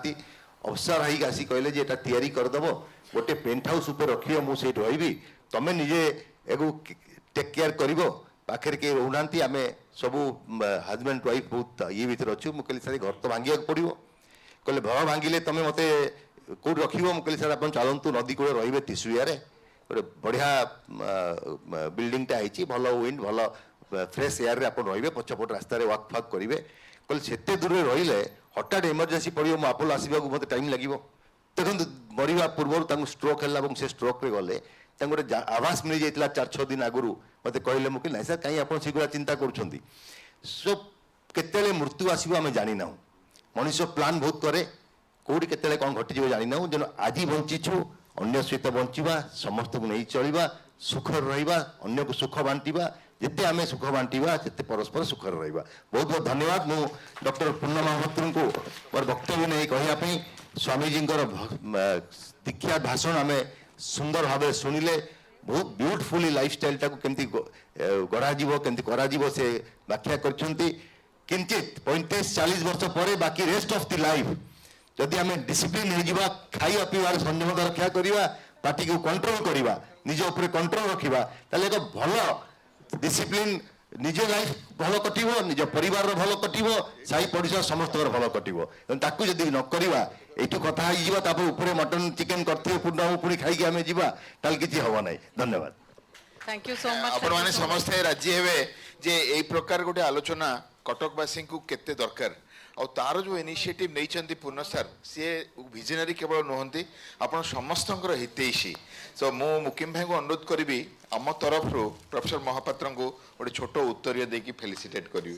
अफसर हाइक आसी कहले जे एटा तैयारी करदेव गोटे पेंट हाउस ऊपर रखिए मुझे रही तुम निजे एगु टेक केयर कर पाखे के रोना आम सब हजबैंड वाइफ बहुत ये भितर अच्छु मुझे सर घर तो भांगा पड़ो कहले घर भांगिले तुम मत कौट रख मुझे सर आप चलतु नदी कूल रे त्रिशुलिया गोटे बढ़िया बिल्डिंगटा है भल विंड भल फ्रेश एयर रे आप रे पछपट रास्त वाक फाक करेंगे कहले से दूर रही हठात इमरजेंसी पड़ो मो आपोलो आसवा मत टाइम लगे देखो मरवा पूर्व स्ट्रोक है से स्ट्रोक गले गोटे आवास मिल जाता 4-6 दिन आगु मत कहले मुझे ना सर कहीं आप चिंता कर सो केते मृत्यु आसो आम जानी ना मनीष प्लान बहुत करे कौटी के कौन घटी जानी ना जेन आज बंचीछु अन्य सहित बंचा समस्त को नहीं चलवा सुखर रहा अन्य को सुख बांटा जिते आम सुख बांटा से परस्पर सुखर रहा बहुत बहुत धन्यवाद मु डॉक्टर पूर्ण महापात्र को मोर वक्तव्य नहीं कहवाई स्वामीजी दीक्षा भाषण आम सुंदर भाव शुणिले बहुत ब्यूटिफुली लाइफस्टाइल टाक केमती गढ़ा केमती करा से व्याख्या करछंती किंचित 35-40 वर्ष पर बाकी रेस्ट ऑफ द लाइफ जदि आम डिसिप्लिन हो खाଇବା ପିଇବାର संयमता रक्षा करवा पार्टी को कंट्रोल करवा निज ऊपर कंट्रोल रखा ताले एक भल डिसिप्लिन निज लाइफ भल कटिवो निज परिवार भल कटिवो साई पड़ोसा समस्त भल कटिवो ताकू जदि न करवा एठू कथा हो तापर ऊपर मटन चिकेन करते पूर्ण पुणी खाई आम जावा ताल किछि हबो नै धन्यवाद थैंक यू सो मच आपण माने समस्त राजी हेबे जे एई प्रकार गोटे आलोचना कटकवासी को केते दरकार और तार जो इनिशिएटिव नहीं पूर्ण सर सी विजनरी केवल नुहति आप समस्त हितैषी सो मु मुकिम भाई को अनुरोध करी आम तरफ प्रोफेसर महापात्र को गोटे छोट उत्तर देकी फेलिसिटेट करी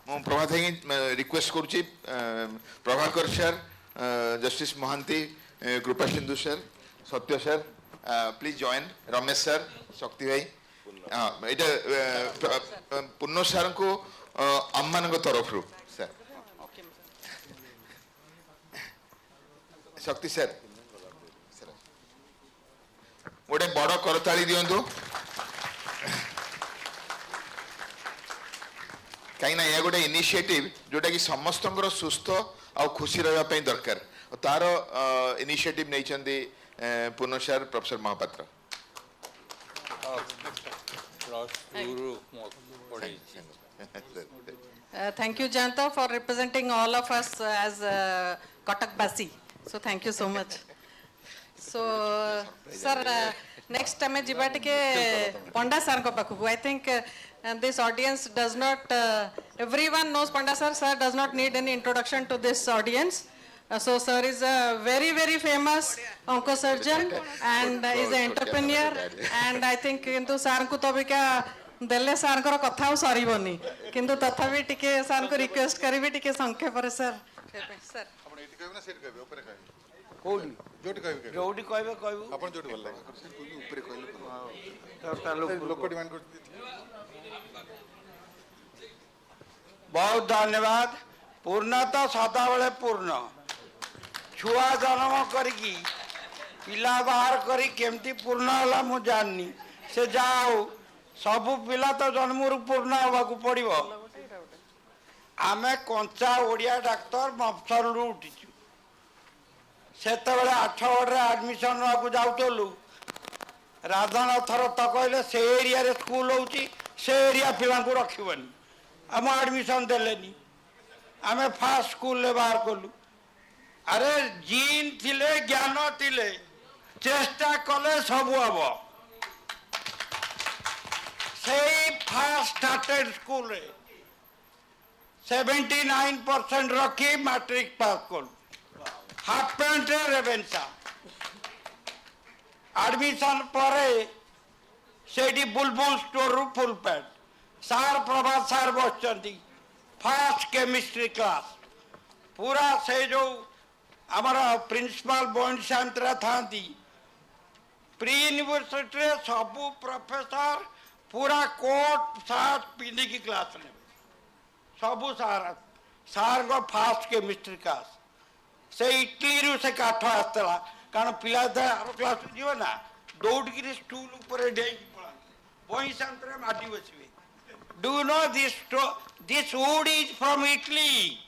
मु प्रभात भाई रिक्वेस्ट करुच्ची Prabhakar sir justice Mohanty Kripa Sindhu sir Satya sir please join Ramesh sir Shakti भाई हाँ ये पूर्ण सर को आम मान तरफ सर शक्ति सर गोटे बड़ करताली दिंतु कहीं यह गोटे इनिशिएटिव जोटा कि समस्त सुस्थ आ खुशी रहा दरकार तार इनिशिएटिव नहीं पूर्ण sir professor Mahapatra thank you Janto for representing all of us as Cuttack Basi so thank you so much so sir next time jiba tike Panda sir ko pakhu I think this audience does not everyone knows Panda sir does not need any introduction to this audience. So sir is a very famous oncosurgeon and is an entrepreneur and I think किंतु sir को तो भी क्या देले sir को कथा हो sorry बनी किंतु तथापि टिके sir को रिक्वेस्ट करी भी टिके संख्या पर sir sir आपण एटी कहबे ना सेट कहबे ऊपर कहबे कोडी जोटी कहबे जोडी कहबे कहबो आपण जोटी भल लागे ऊपर कहले तर लोक डिमांड कर बहुत धन्यवाद पूर्ण तो सदा बेले पूर्ण छुआ जन्म करी पिला बाहर करी केमती पूर्ण होला मु जाननी से जाओ सबु पिला तो जन्म पूर्ण होगा पड़ो आम कंचा ओडिया डाक्तर मफसर उठीचु से 8 गड़े आडमिशन जाऊलु राधानाथर तो कहले से एरिया रे स्कूल होची से एरिया पिला को रखबनी आम आडमिशन देलेनी आम फास्ट स्कूल ले बाहर कलु अरे जीन थिले ज्ञान थिले चेष्टा कले सब हम से फास्ट स्टार्टेड स्कूल 79% रखी मैट्रिक पास कलु हाफ पैंट रेवेन्सा एडमिशन पर से बुलबुल स्टोर रु फुल पैंट सार प्रभात सार बस फास्ट केमिस्ट्री क्लास पूरा से जो हमारा प्रिंसिपल बॉन्ड शांतरा था प्री यूनिवर्सिटी सबू प्रोफेसर पूरा कोट सार्ट पिंधि की क्लास ने सबू सार सार को फास्ट केमिस्ट्री क्लास से इटली रु से काठ आसला कारण पिला आर क्लास जीव ना दौड़ स्टूल ऊपर डेई पड़ा ପଇସାନ୍ତରେ ମାଟି ବସିବେ। Do you know this wood is from Italy?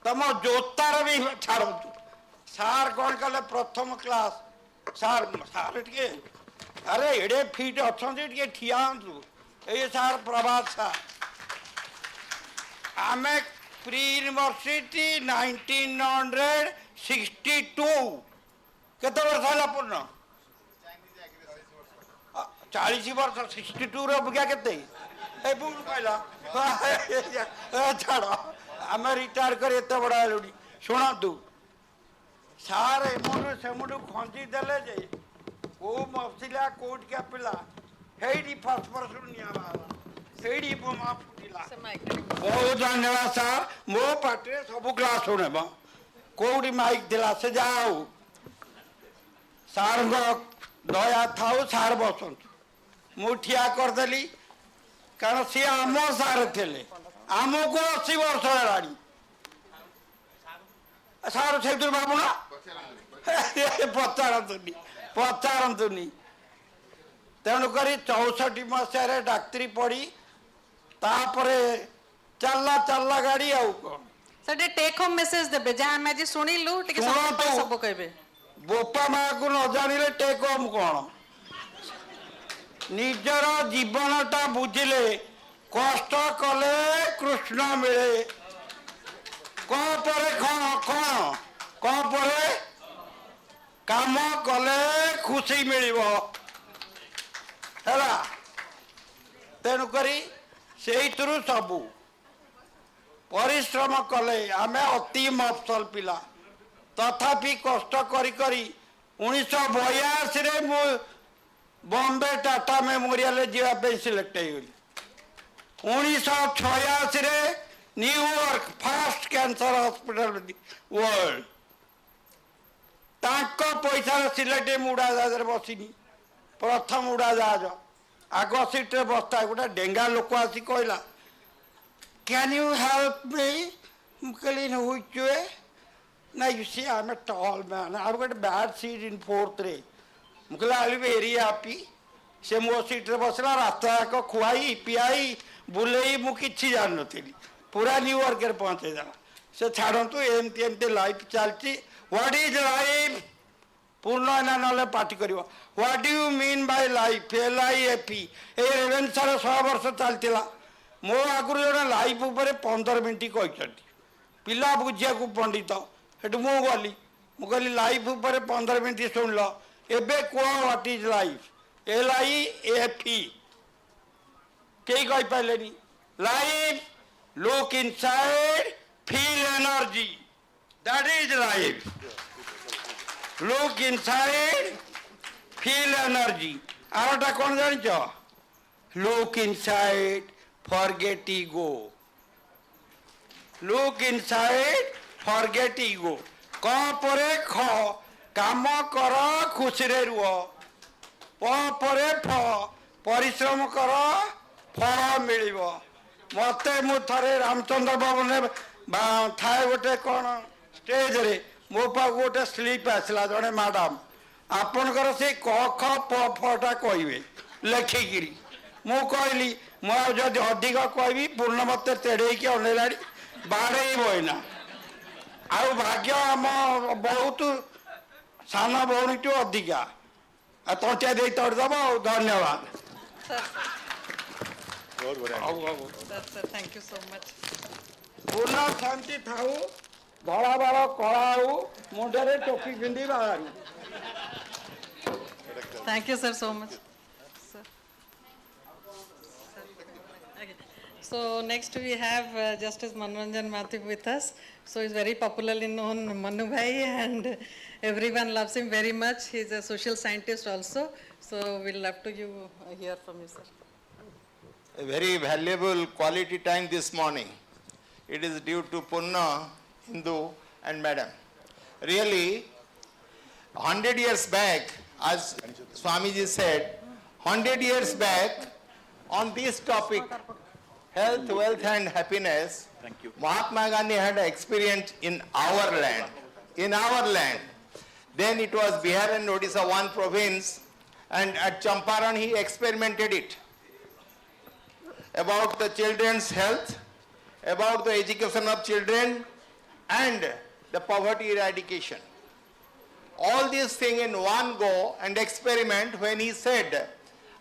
ତମ ଜୋତାର ବି ଛାଡ଼ନ୍ତୁ। ସାର୍ କ'ଣ କଲେ ପ୍ରଥମ କ୍ଲାସ ସାର୍ ଟିକେ ଆରେ ଏଡ଼େ ଫିଟ୍ ଅଛନ୍ତି ଟିକେ ଠିଆ ହୁଅନ୍ତୁ। ଏଇ ସାର୍ ପ୍ରଭାତ ସାର୍ ଆମେ ପ୍ରି ୟୁନିଭର୍ସିଟି 1962 କେତେ ବର୍ଷ ହେଲା ପୂର୍ଣ୍ଣ 40 ବର୍ଷ 62 ର ଅଭିଜ୍ଞା କେତେ ଏ ବୁଝ କହିଲା ଛାଡ଼ ଆମେ ରିଟାୟାର କରି ଏତେ ବଡ଼ ହେଲୁଣି। ଶୁଣନ୍ତୁ ସାର୍ ଏମୁଠୁ ସେମୁଠୁ ଖଞ୍ଜି ଦେଲେ ଯେ କେଉଁ ମସିଲା କୋଉଠିକା ପିଲା ସେଇଠି ଫସ୍ଫରସ୍ରୁ ନିଆଁ ବାହାରିଲା ସେଇଠି ବୋମା ଫୁଟିଲା। ବହୁତ ଧନ୍ୟବାଦ ସାର୍। ମୋ ପାଟିରେ ସବୁ କ୍ଲାସ୍ ଶୁଣେବ କୋଉଠି ମାଇକ୍ ଥିଲା ସେ ଯାହା ହଉ ସାର୍ଙ୍କ ଦୟା ଥାଉ ସାର୍ ବସନ୍ତୁ। ମୁଁ ଠିଆ କରିଦେଲି କାରଣ ସିଏ ଆମ ସାର୍ ଥିଲେ ଆମକୁ 80 ବର୍ଷ ହେଲାଣି। ସାର୍ ସେଇଥିରୁ ଭାବୁନ ପଚାରନ୍ତୁନି। ତେଣୁକରି 64 ମସିହାରେ ଡାକ୍ତରୀ ପଢ଼ି ତାପରେ ଚାଲିଲା ଗାଡ଼ି ଆଉ କ'ଣ। सर टेक होम मेसेज देबे जहां हम आज सुनिलु टिके सब कहबे। बोपा माँ को न जानिले टेक होम कौन निजर जीवनटा बुझिले कष्ट कले कृष्ण मिले काम कले खुशी मिलिबो हैला। तेणुकरी सेहितरु सबू परिश्रम कले आमे अति मफसल पिला तथापि कष्ट करी 1982 रे मु बॉम्बे टाटा मेमोरियल जीवाई सिलेक्ट होगली। 1986 रे New York first cancer hospital world तांको पैसा सिलेक्ट उड़ाजाज बसिनी प्रथम उड़ाजाज आग सीट्रे बसता गोटे डेंगा लोक आसी कहला Can you help me? No, you see, I'm a tall man. I've got a bad seat in 4th ray. I'll be very happy. Se mo seat re basla rasta ko khuai piai bulei mu kichhi jan nathili pura New Yorker pahunche jala se chhadantu emti life chalchi. What is life? Purna na nale party karibo. What do you mean by life? LIFE e reven sara 100 barsha chaltila मो आगुरी जो life उपर 15 minute कहते पिला बुझिया को पंडित हेटू मु गली कहली लाइफ उपर 15 मिनट शुण ल एबे कह व्हाट इज लाइफ LIFE कई कही पारे life look inside feel energy that is life look inside feel energy आरटा कौन जान look inside forget ego look inside forget ego क परे ख काम कर खुशी रे रुह प परे फ परिश्रम कर फल मिलिबो मते मु थरे रामचंद्र भवन थाए गोटे कौन स्टेज रे मो पा गोटे स्लीप आसला जड़े मैडम आपनकर से क ख प फटा कहबे लेखिकी मु कहली मुझे अधिक कहबी पूर्ण मत तेड़े अनेला बाड़े बना आउ भाग्य आम बहुत सान भौणी टू अधिका तंटिया दे तड़दब धन्यवाद थैंक यू सो मच पूर्ण शांति थाऊ धड़ा बाल कला हो मुंडे टोपी पिंधि बाहर thank you sir so much So next we have Justice Manoranjan Mathur with us. So he's very popularly known Manu Bhai and everyone loves him very much. He's a social scientist also. So we'll love to hear from you, sir. A very valuable quality time this morning. It is due to Punna, Hindu and Madam. Really, 100 years back, as Swamiji said, 100 years back on this topic, health, wealth and happiness, Mahatma Gandhi had experience in our land. Then it was Bihar and Odisha, one province, and at Champaran he experimented it about the children's health, about the education of children, and the poverty eradication. All these things in one go and experiment. When he said,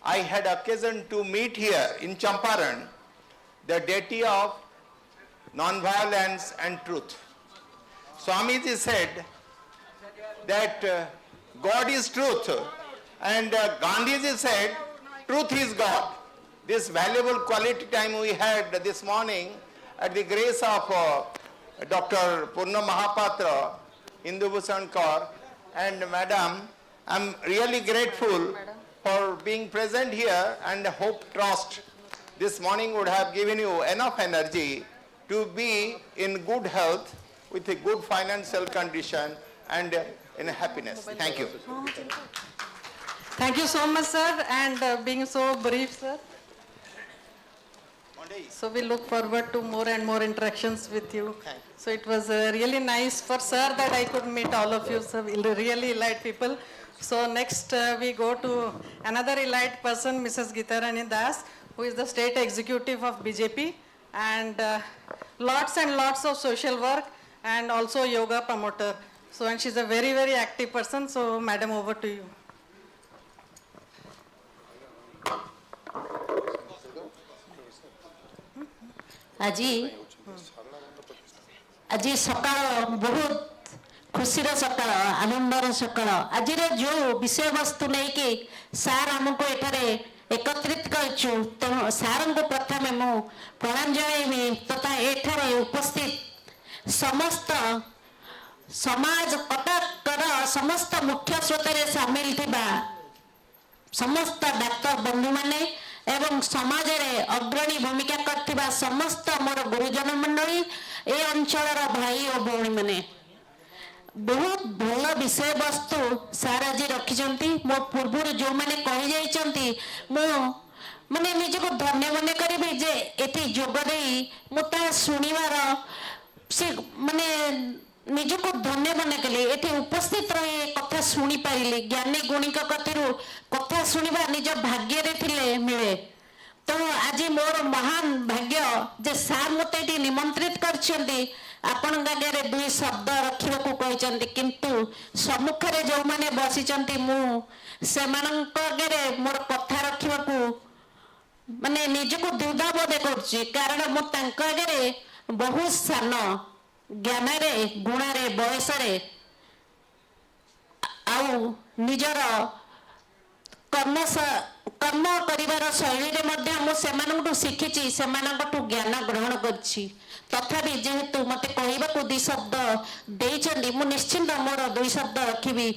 I had occasion to meet here in Champaran the deity of non-violence and truth. Swamiji said that God is truth, and Gandhiji said truth is God. This valuable quality time we had this morning at the grace of Dr. Purna Mahapatra, Indu Bhushan Kaur, and Madam, I'm really grateful for being present here, and hope, trust this morning would have given you enough energy to be in good health with a good financial condition and in happiness. Thank you. Thank you so much, sir, and being so brief, sir. So we look forward to more and more interactions with you. So it was really nice for sir that I could meet all of you, so really elite people. So next we go to another elite person, Mrs. Gitarani Das, who is the state executive of BJP, and lots and lots of social work, and also yoga promoter. So, and she's a very, very active person. So madam, over to you. आज सकाळ बहुत खुशीर सकाळ आनंदर सकाळ आज जो विषय वस्तु नहीं कि सार आमको एठारे एकत्रित करछु तो सार को प्रथमे मु प्रणाम जणाइबी तथा एठारे उपस्थित समस्त समाज कटकर समस्त मुख्य स्रोतरे सामिल थिबा समस्त डाक्टर बंधु माने एवं समाज रे अग्रणी भूमिका करथिबा समस्त मोर गुरुजन मंडली ए अंचलर भाई और भौणी माने बहुत भल विषय वस्तु सार आज रखिछंती मो पूर्व जो माने कहि जाइछंती मो माने निजको धन्य मन करिबे जे एथि जोग देई मोता सुनिवार से माने निजको धन्य मन कले एथि उपस्थित रही कथा सुनी पारिले ज्ञानी गुणिक कथरू कथा सुनिबा निज भाग्य रे थिले मिले तो आज मोर महान भाग्य जे सार मते एथि निमंत्रित करछंती आपण गागे दुई शब्द रखिबाकू कहिचंती किंतु सम्मुख रे जो माने बसिचंती मु सेमानक गागे मोर कथा रखिबाकू माने निजको दुधा बोधे करछि कारण मो तांक गागे बहुत सान ज्ञान रे गुण रे बयस रे आउ निजर कर्म करिवार शैली रे मध्य मु सेमानकटू शिखिछि सेमानकटू ज्ञान ग्रहण करछि तथापि जेहेतु मते कहबाकू दुई शब्द देइछन्ती मु निश्चिंत मोर दुई शब्द रखिबी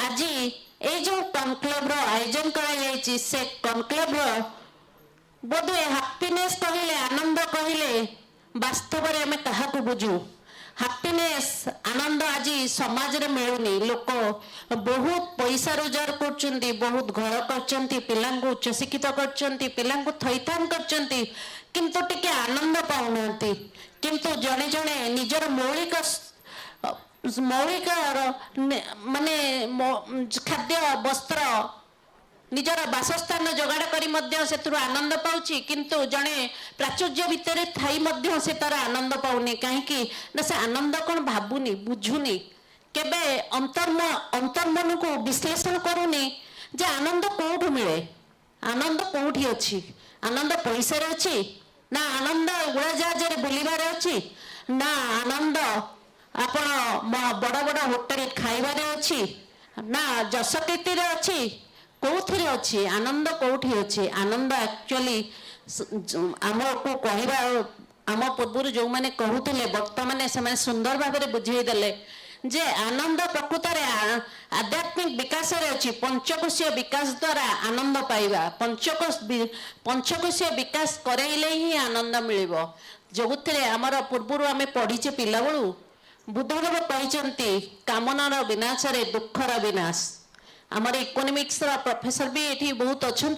आज ए जो कॉन्क्लेव रो आयोजन करा जायछि से कॉन्क्लेव रो बोधे हैप्पीनेस कहिले आनंद कहिले वास्तव रे हमें काहाकू बुझू हैप्पीनेस आनंद आज समाज रे मिलुनी लोक बहुत पैसा रोजगार करचंती बहुत घर करचंती पिलांको उच्च शिक्षित करचंती पिलांको थैथान करचंती किंतु टिके आनंद पाउनंती किंतु जणे जणे निजर मौलिक माने खाद्य वस्त्र निजर बासस्थान जोगाड़ करी मध्य सेतुर आनंद पाउची किंतु जणे प्राचुर्य भितर थाई मध्य से तार आनंद पाउनी कहीं ना से आनंद कौन भाबुनी बुझुनी केबे अंतर्मन को विश्लेषण करूनी जे आनंद कोठु मिले आनंद कोठी अछि आनंद पैसा रे अछि ना आनंद उड़ाजहाज रे बुलिबार अछि ना आनंद आपण बड़ बड़ होटल खाइबार अछि ना जस कीर्ति रे अछि कौथिरे अच्छी आनंद कौठी अच्छी आनंद एक्चुअली आम को कहवा आम पूर्व जो मैंने कहते वक्त मैंने से सुंदर भाव में बुझेदेले जे आनंद प्रकृत आध्यात्मिक विकास अच्छी पंचकोशीय विकास द्वारा आनंद पाइबा पंचकोशीय विकास करैले ही आनंद मिल जो आमर पूर्व आम पढ़ीचे पिला बेलू बुद्धदेव कहते कामनार विनाश रे दुखर विनाश आमर इकोनॉमिक्स प्रोफेसर भी ये बहुत अच्छा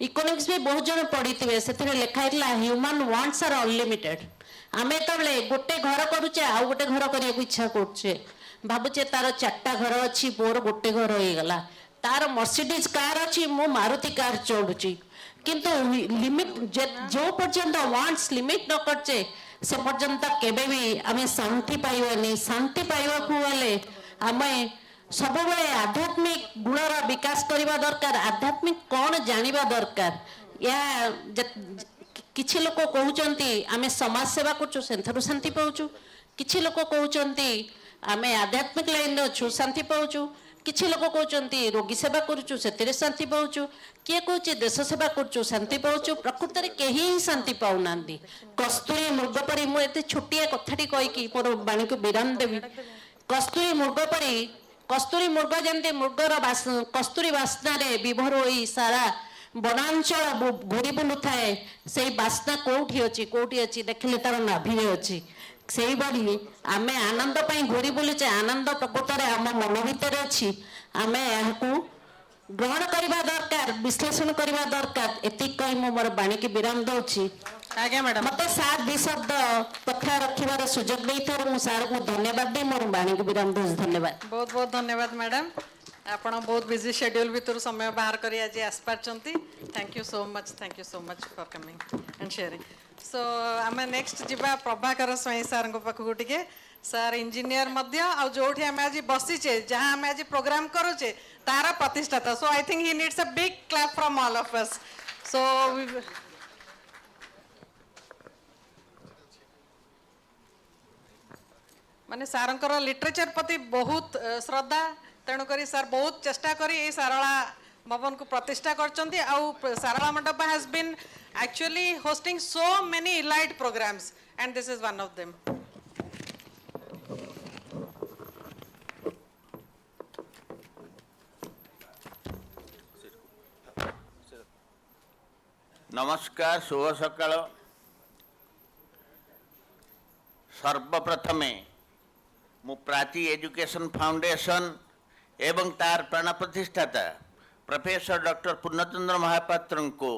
इकोनॉमिक्स भी बहुत जन पढ़ी थे से लिखाई ह्यूमन वांट्स आर अनलिमिटेड आम तो गोटे घर करुचे आउ गोटे घर करने इच्छा करे भावुचे तार 4टा घर अच्छी मोर गोटे घर हो गला तार मर्सिडीज कार अच्छी मु मारुति कार चढ़ुची किंतु लिमिट जो पर्यंत वांट्स लिमिट न करचे से पर्यंत केबे भी आमे शांति पाइबानी शांति पाइबाकू गले आमे सब आध्यात्मिक गुणर विकास करने दरकार आध्यात्मिक कौन जानिबा दरकार या किछि लोक कहउचंती आमे समाज सेवा करछु सेंथरु शांति पाउछु किछि लोक कहउचंती आमे आध्यात्मिक लाइन अछु शांति पाउछु किछि लोक कहउचंती रोगी सेवा करछु सेतिरे शांति पाउछु किए कहउची देश सेवा करछु शांति पाउछु प्रकृति रे केही ही शांति पाउनांती कस्तूरी मृग परी मु एते छोटिया कथाटी कहि कि मोर बाणी को विराम देबी कस्तूरी मृग परी कस्तूरी मृग जमती मृगर कस्तूरी बास्ना रे विभोर होई सारा वनांचल घूरी बुलू थाए से बास्ना कौटी अच्छी देखिले तार नाभि अच्छी से बड़ी आमे आनंद पाई घूरी बुलुचे आनंद प्रकृत आम मन भितर अच्छी आमे यहाँ ग्रहण करवा दरकार विश्लेषण करवा दरकार एतिक कही मु मोर बाणी की विराम दउछि आज्ञा मैडम मते सात दि शब्द कथा रखिबार सुजोग देइथार मु सार को धन्यवाद दे मोर बाणी की विराम दउछि धन्यवाद बहुत बहुत धन्यवाद मैडम आपण बहुत बिजी शेड्यूल भितर समय बाहर करी आज आसपारचंती thank you so much for coming and sharing so आमे नेक्स्ट जिबा प्रभाकर स्वाई सर को पाखु टिके सर इंजीनियर मध्य आ जोठी आमे आज बसीचे जहां आमे आज प्रोग्राम करूचे तारा प्रतिष्ठाता so I think he needs a big clap from all of us so माने सारंकर लिटरेचर प्रति बहुत श्रद्धा तेणुक सर बहुत चेष्टा करी सारला भवन को प्रतिष्ठा करचंती आउ Sarala Mandap has been actually hosting so many elite programs and this is one of them नमस्कार शुभ सकाळ सर्वप्रथमे मु प्राची एजुकेशन फाउंडेशन एवं तार प्राण प्रतिष्ठाता प्रोफेसर डॉक्टर पूर्णचंद्र महापात्र को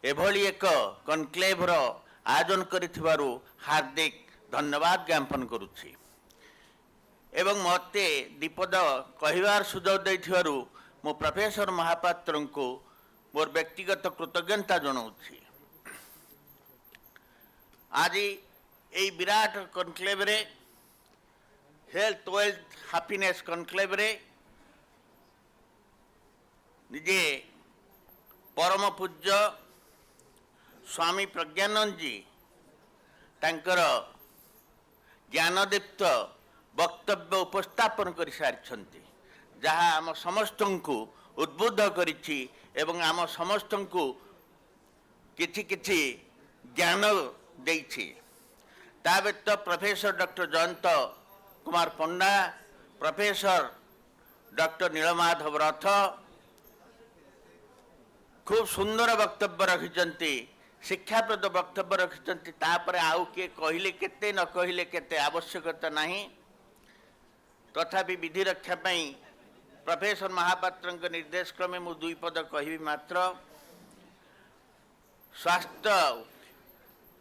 एभली एक कनक्लेवर आयोजन करिथिबारु हार्दिक धन्यवाद ज्ञापन करुछि एवं मते दीपद कहिबार सुजोग दैथिबारु मु प्रोफेसर महापात्र को मोर व्यक्तिगत कृतज्ञता जनाऊछि आज एई विराट कनक्लेव रे हेल्थ वेल्थ हैप्पीनेस कनक्लेव रे निजे परम पूज्य स्वामी प्रज्ञानंद जी तांकर ज्ञानदीप्त वक्तव्य उपस्थापन कर सारी जहाँ आम समस्त को उद्बुद्ध करिछि एवं आम समस्त को किछि किछि ज्ञान देइछि ता व्यतीत प्रोफेसर डॉक्टर जयंत कुमार पंडा प्रोफेसर डॉक्टर नीलमाधव रथ खूब सुंदर वक्तव्य रखिचंती शिक्षाप्रद वक्तव्य रखिचंती तापर आउ किए कहले केते न कहले केते आवश्यकता नहीं तथापि विधि रक्षा पई प्रोफेसर महापात्र निर्देश क्रमे मु दुई पद कहबी मात्र स्वास्थ्य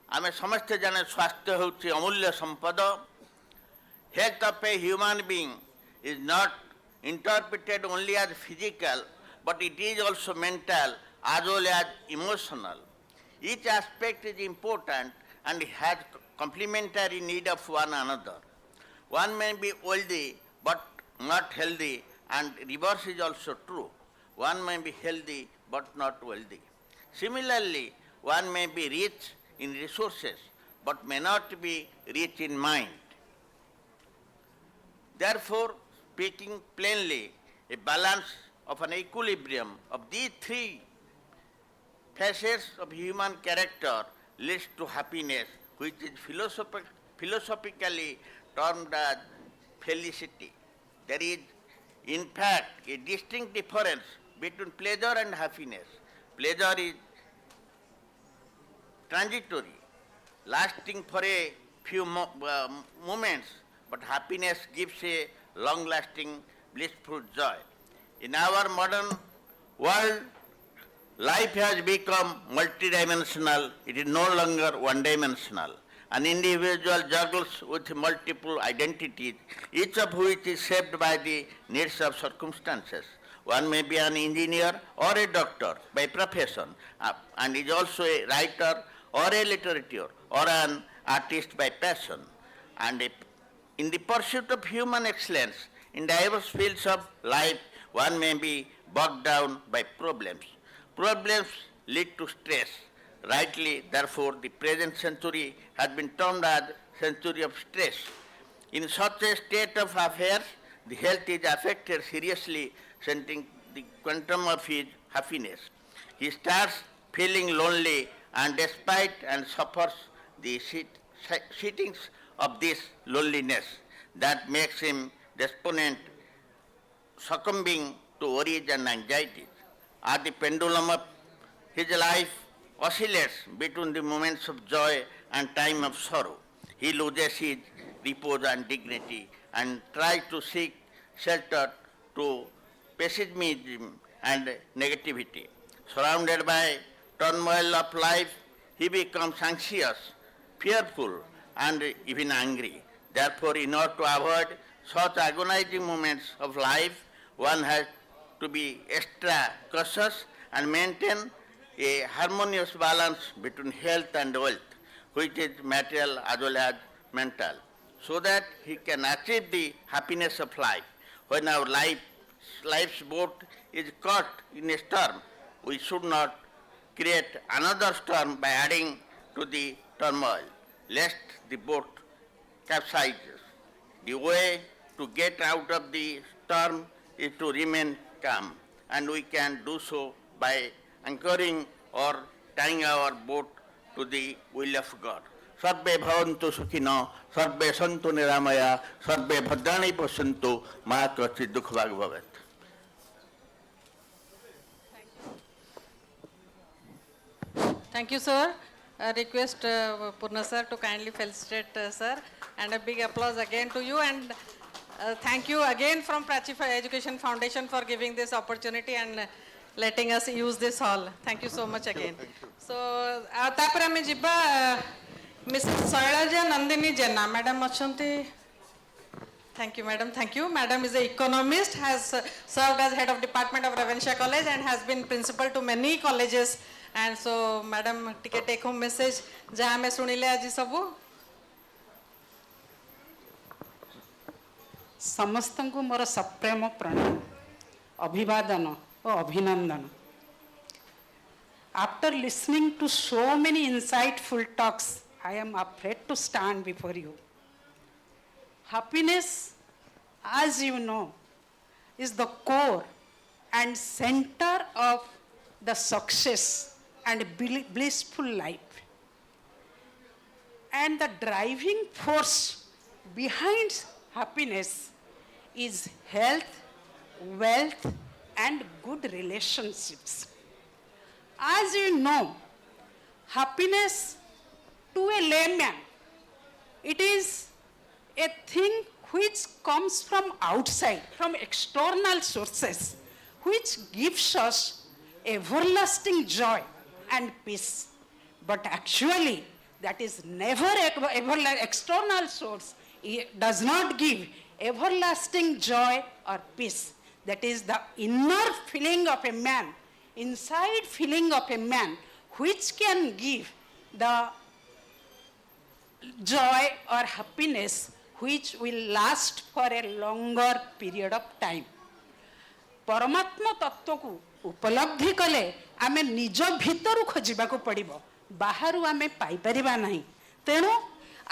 आमे समस्ते जाने स्वास्थ्य होची अमूल्य संपद health of a human being is not interpreted only as physical but it is also mental as well as emotional. Each aspect is important and has complementary need of one another. One may be wealthy but not healthy, and reverse is also true. One may be healthy but not wealthy. Similarly, one may be rich in resources but may not be rich in mind. Therefore, speaking plainly, a balance of an equilibrium of these three facets of human character leads to happiness, which is philosophically termed as felicity. There is, in fact, a distinct difference between pleasure and happiness. Pleasure is transitory, lasting for a few moments, but happiness gives a long-lasting, blissful joy. In our modern world, life has become multidimensional. It is no longer one-dimensional. An individual juggles with multiple identities, each of which is shaped by the needs of circumstances. One may be an engineer or a doctor by profession, and is also a writer or a literature or an artist by passion. And in the pursuit of human excellence in diverse fields of life, one may be bogged down by problems. Problems lead to stress. Rightly, therefore, the present century has been termed as century of stress. In such a state of affairs, the health is affected seriously, sending the quantum of his happiness. He starts feeling lonely and suffers the sittings of this loneliness that makes him despondent, succumbing to worries and anxieties. As the pendulum of his life oscillates between the moments of joy and time of sorrow, he loses his repose and dignity and tries to seek shelter to pessimism and negativity. Surrounded by turmoil of life, he becomes anxious, fearful, and even angry. Therefore, in order to avoid such agonizing moments of life, one has to be extra cautious and maintain a harmonious balance between health and wealth, which is material as well as mental, so that he can achieve the happiness of life. When our life's boat is caught in a storm, we should not create another storm by adding to the turmoil, lest the boat capsizes. The way to get out of the storm is to remain calm, and we can do so by anchoring or tying our boat to the will of God. Sarve bhavantu sukhino, sarve santu niramaya, sarve bhadrani pasyantu, ma kachid dukhvag bhavat. Thank you, sir. I request Purna sir to kindly felicitate sir, and a big applause again to you, and thank you again from Prachee Education Foundation for giving this opportunity and letting us use this hall. Thank you so much again. So, tapare ame jiba Mrs. Sarala Nandini Jenna, Madam Achanti. Thank you, Madam. Thank you. Madam is an economist, has served as head of Department of Ravenshaw College and has been principal to many colleges. And so, Madam, take home message. Jaha me sunile aji sabu. ସମସ୍ତଙ୍କୁ ମୋର ସପ୍ରେମ ପ୍ରଣାମ, ଅଭିବାଦନ ଓ ଅଭିନନ୍ଦନ. After listening to so many insightful talks, I am afraid to stand before you. Happiness, as you know, is the core and center of the success and blissful life. And the driving force behind happiness is health, wealth, and good relationships. As you know, happiness to a layman, it is a thing which comes from outside, from external sources, which gives us everlasting joy and peace. But actually, that is never external source. It does not give everlasting joy or peace. That is the inner feeling of a man, inside feeling of a man, which can give the joy or happiness which will last for a longer period of time. परमात्मा तत्व को उपलब्धि कले आमे निज भितरु खोजिबाको पड़िबो, Bahru आमे पाई परिबा नाही. तेणु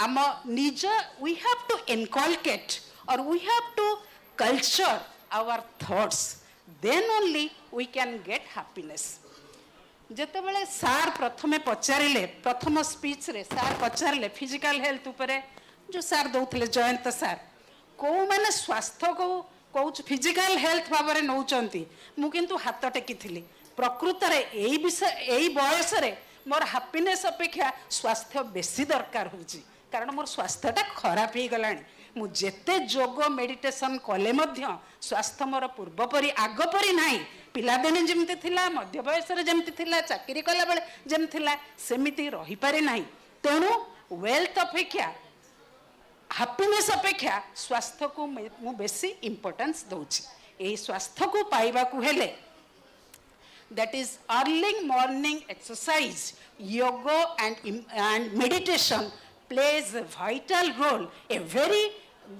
आम निज we have to inculcate or we have to culture our thoughts, then only we can get happiness. जेतेबेले सार प्रथमे पचारिले, प्रथम स्पीच रे सार पचारिले फिजिकल हेल्थ उपरे जो सार दउथले जयंत सार को माने स्वास्थ्य को कोच फिजिकल हेल्थ भाबरे नउचंती मु किंतु हाथ टेकिथिली. प्रकृत रे एई विषय एई बयस रे मोर हैप्पीनेस अपेक्षा स्वास्थ्य बेसी दरकार होची, कारण मोर स्वास्थ्यटा खराब ही गलानी. मु जेते जोग मेडिटेशन कले मध्य स्वास्थ्य मोर पूर्व परी आग परी नाही. पिलादिने जेमती थिला, मध्य बयस रे जेमती थिला, चाकरी कला बेले जेमती थिला सेमिति रही पारे नाही. तेणु वेल्थ अपेक्षा हैप्पीनेस अपेक्षा स्वास्थ्य को मु बेसी इंपोर्टेंस दउची. এই স্বাস্থ্যକୁ ପାଇବାକୁ ହେଲେ that is early morning exercise, yoga and meditation plays a vital role, a very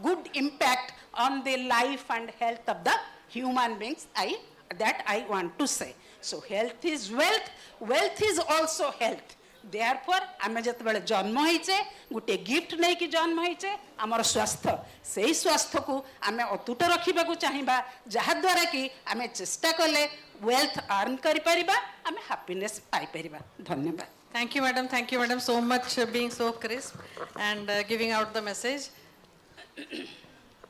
good impact on the life and health of the human beings. I want to say. So health is wealth, wealth is also health. Therefore आमे जतबेले जन्म होइचे गुटे gift नै कि जन्म होइचे हमर स्वास्थ्य सेही स्वास्थ्य को आमे अतुट रखिबा को चाहिबा जहा द्वारा कि आमे चेष्टा कले wealth earn करि परिबा आमे हैप्पीनेस पाई परिबा धन्यवाद Thank you, madam, so much being so crisp and giving out the message.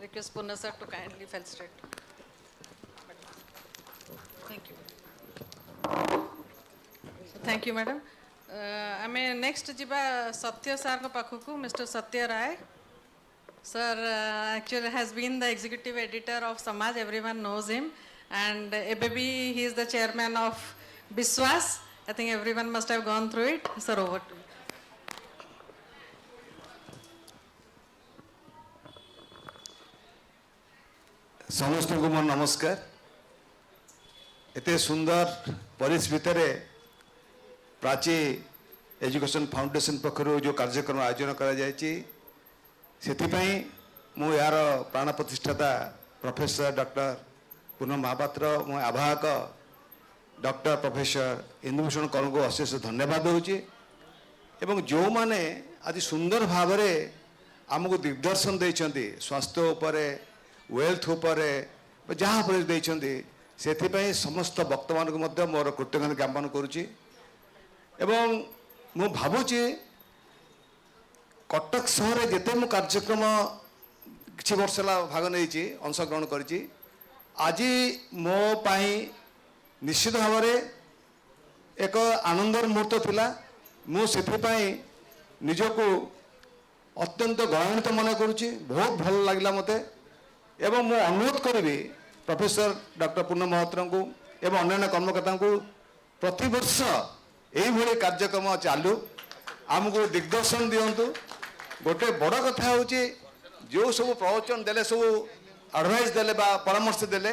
Request Punna sir to kindly fell straight. Thank you. So, thank you, madam. Ame next jiba Satya sir ko pakhuku, Mr. Satya Rai. Sir actually has been the executive editor of Samaj, everyone knows him, and ABB, he is the chairman of Biswas. I think everyone must have gone through it. Sir, over to you. समस्त को मोर नमस्कार एते सुंदर परिस भितर Prachi education foundation पक्षर जो कार्यक्रम आयोजन करा जायछि सेथिपई मु यार प्राण प्रतिष्ठाता प्रोफेसर डॉक्टर पूर्णम महापात्र मो आवाहक डॉक्टर प्रोफेसर इंदुभूषण कौर को अशेष धन्यवाद दूची एवं जो माने आज सुंदर भाव में आमको दिग्दर्शन देइछन्ति स्वास्थ्य उपरे वेल्थ उपरे जहाँ पर देइछन्ति सेथिपई समस्त वक्त मान को मध्य मोर कृतज्ञता ज्ञापन करुची एवं मु भावुची कटक सहर जेते मु कार्यक्रम किछि वर्ष भाग नहीं अंशग्रहण करिछि आज मो पाई निश्चित भाव में एक आनंदर मुहूर्त थिला मु सेथिपई निजको अत्यंत गौरवान्वित मन करुछि बहुत भल लागला मते एवं मु अनुरोध करी प्रोफेसर डॉक्टर पूर्णम महापात्र को एवं अन्य कर्मकर्ता को प्रति वर्ष यही कार्यक्रम चालू आमको दिग्दर्शन दिंतु गोटे बड़ कथा हूँ जो सब प्रवचन देले सब एडवाइस देले बा परामर्श देले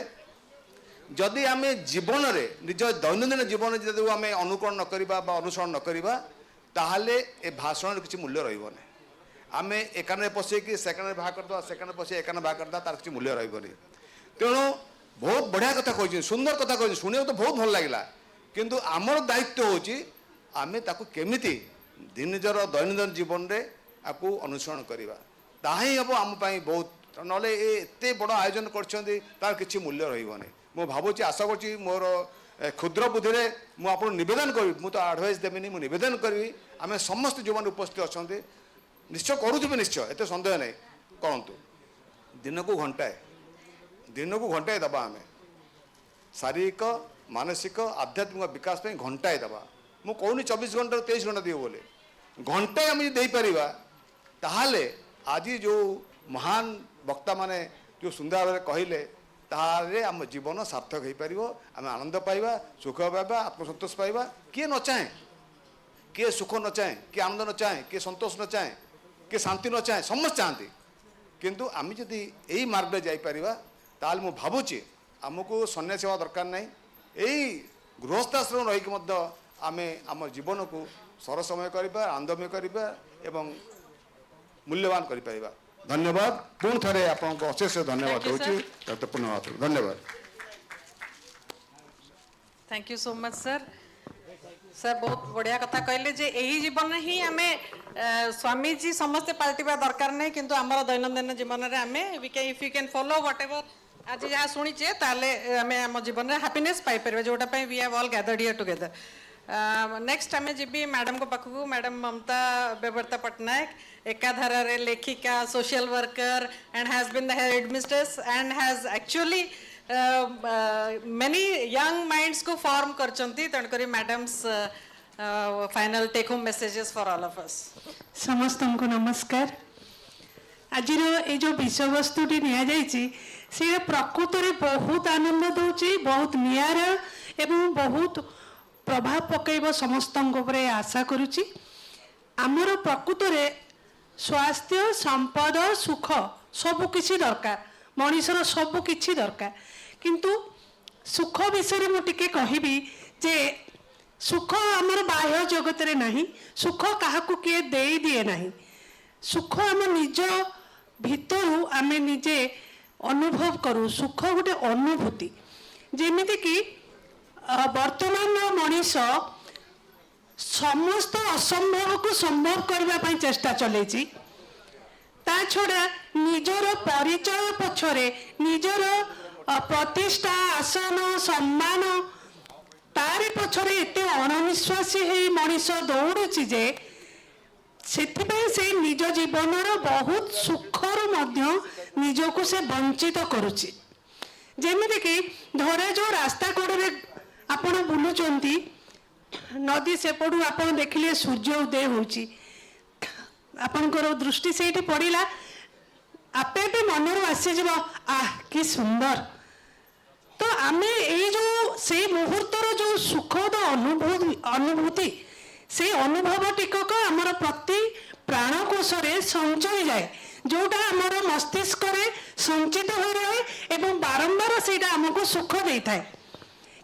जदि आम जीवन में निज दैनंदिन जीवन जदि आम अनुकरण न करिबा बा अनुसरण न करिबा ताहले ए भाषण किसी मूल्य रहिबनी आम एकान पशेकि सेकेंड बाहर करदा सेकेंड पशे एकान बाहर करदा तार किसी मूल्य रहिबनी तेणु बहुत बढ़िया कथा कहि सुंदर कथा कहि शुणे तो बहुत भल लागला किंतु आमर दायित्व होची आमे ताकू केमिति निजर दैनंदिन जीवन रे आपको अनुसरण करिबा ताही हम आम पाई बहुत नले एते बड़ आयोजन करछन्ती तार किसी मूल्य रहिबनी मो भावुची आशा करछि मोर क्षुद्र बुद्धि रे मु आपन निवेदन करी मु तो एडवाइस देबिनी मु निवेदन करी आमे समस्त जो मान उपस्थित अछन्ती निश्चय करूथिबे निश्चय एते संदेह नै करंतु दिन को घंटाए दबा आमे शारीरिक मानसिक आध्यात्मिक विकास पे घंटाए दबा मु कहूनी 24 घंटा 23 घंटा दियो बोले घंटाए आम दे पारिबा ताहाले आज जो महान वक्ता माने जो सुंदर भाव कहले तारे आम जीवन सार्थक हो पार आम आनंद पाइबा सुख पाइबा आत्मसंतोष पाइबा किए न चाहे किए सुख न चाहे किए आनंद न चाहे किए संतोष न चाहे किए शांति न चाहे समस्त चाहती किंतु आम जदि यही मार्ग में जापर ताल मु भावुची आमको सन्यासी हवा दरकार नहीं यही गृहस्थाश्रम रहीकि आम आम जीवन को सरसमय करवा आनंदमय करवा एवं मूल्यवान कर पारिबा धन्यवाद पुणी थे आपको अशेष धन्यवाद दूसरी डॉक्टर पूर्णम धन्यवाद thank you so much sir sir बहुत बढ़िया कथा कहले जे यही जीवन ही आम स्वामी जी समस्ते पलटिबा दरकार नहीं किंतु आम दैनंदिन जीवन में आम if you can follow what ever आज जहाँ शुणीचे ताले आम आम जीवन में हैप्पीनेस पाई परिबा जोटा पई we have all gathered here together next आम जी मैडम को पाखक मैडम ममता बेबर्ता पटनायक एकाधार लेखिका social worker and has been the headmistress and has actually many young minds को फॉर्म करचंती तेणुकरी madam's final take home messages for all of us समस्त को नमस्कार आज ये जो विषय वस्तुटी नि प्रकृत में बहुत आनंद दूची बहुत नियारा एवं बहुत प्रभाव पकईब समस्त आशा करुच्ची आमर प्रकृत में स्वास्थ्य संपद सुख सबकिछि दरकार मनीषर सबकिछि दरकार किंतु सुख विषय मु टिके कहबी जे सुख आमर बाह्य जगत रे नहीं, सुख काहाकू किए देई दिए नहीं, सुख आम निज भितरु आमे निजे अनुभव करू। सुख गोटे अनुभूति जेमिति कि वर्तमान मनीष समस्त असंभव को संभव करने चेष्टा चलेची। ता छड़ा निजर परिचय पछरे निजर प्रतिष्ठा आसन सम्मान तारी पछरे एते अणनिश्वासी है मनीष दौड़ुची जे सेथिपाई से निज जीवनर बहुत सुखर मध्य निजको से वंचित करुची। जेमिति कि धरे जो रास्ता कड़े आपण बुलुचंती नदी सेपटू आपण देखिले सूर्य उदय होची, आपणकर दृष्टि सेठी पड़िला आपे आपे मनरू आसी आह कि सुंदर। तो आमे ए जो से मुहूर्तर जो सुखद अनुभूति से अनुभव टिकक आमर प्रति प्राणकोश संचय जाए, जोटा आमर मस्तिष्क संचित हो रहे एवं बारंबार से आमको सुख दे थाए।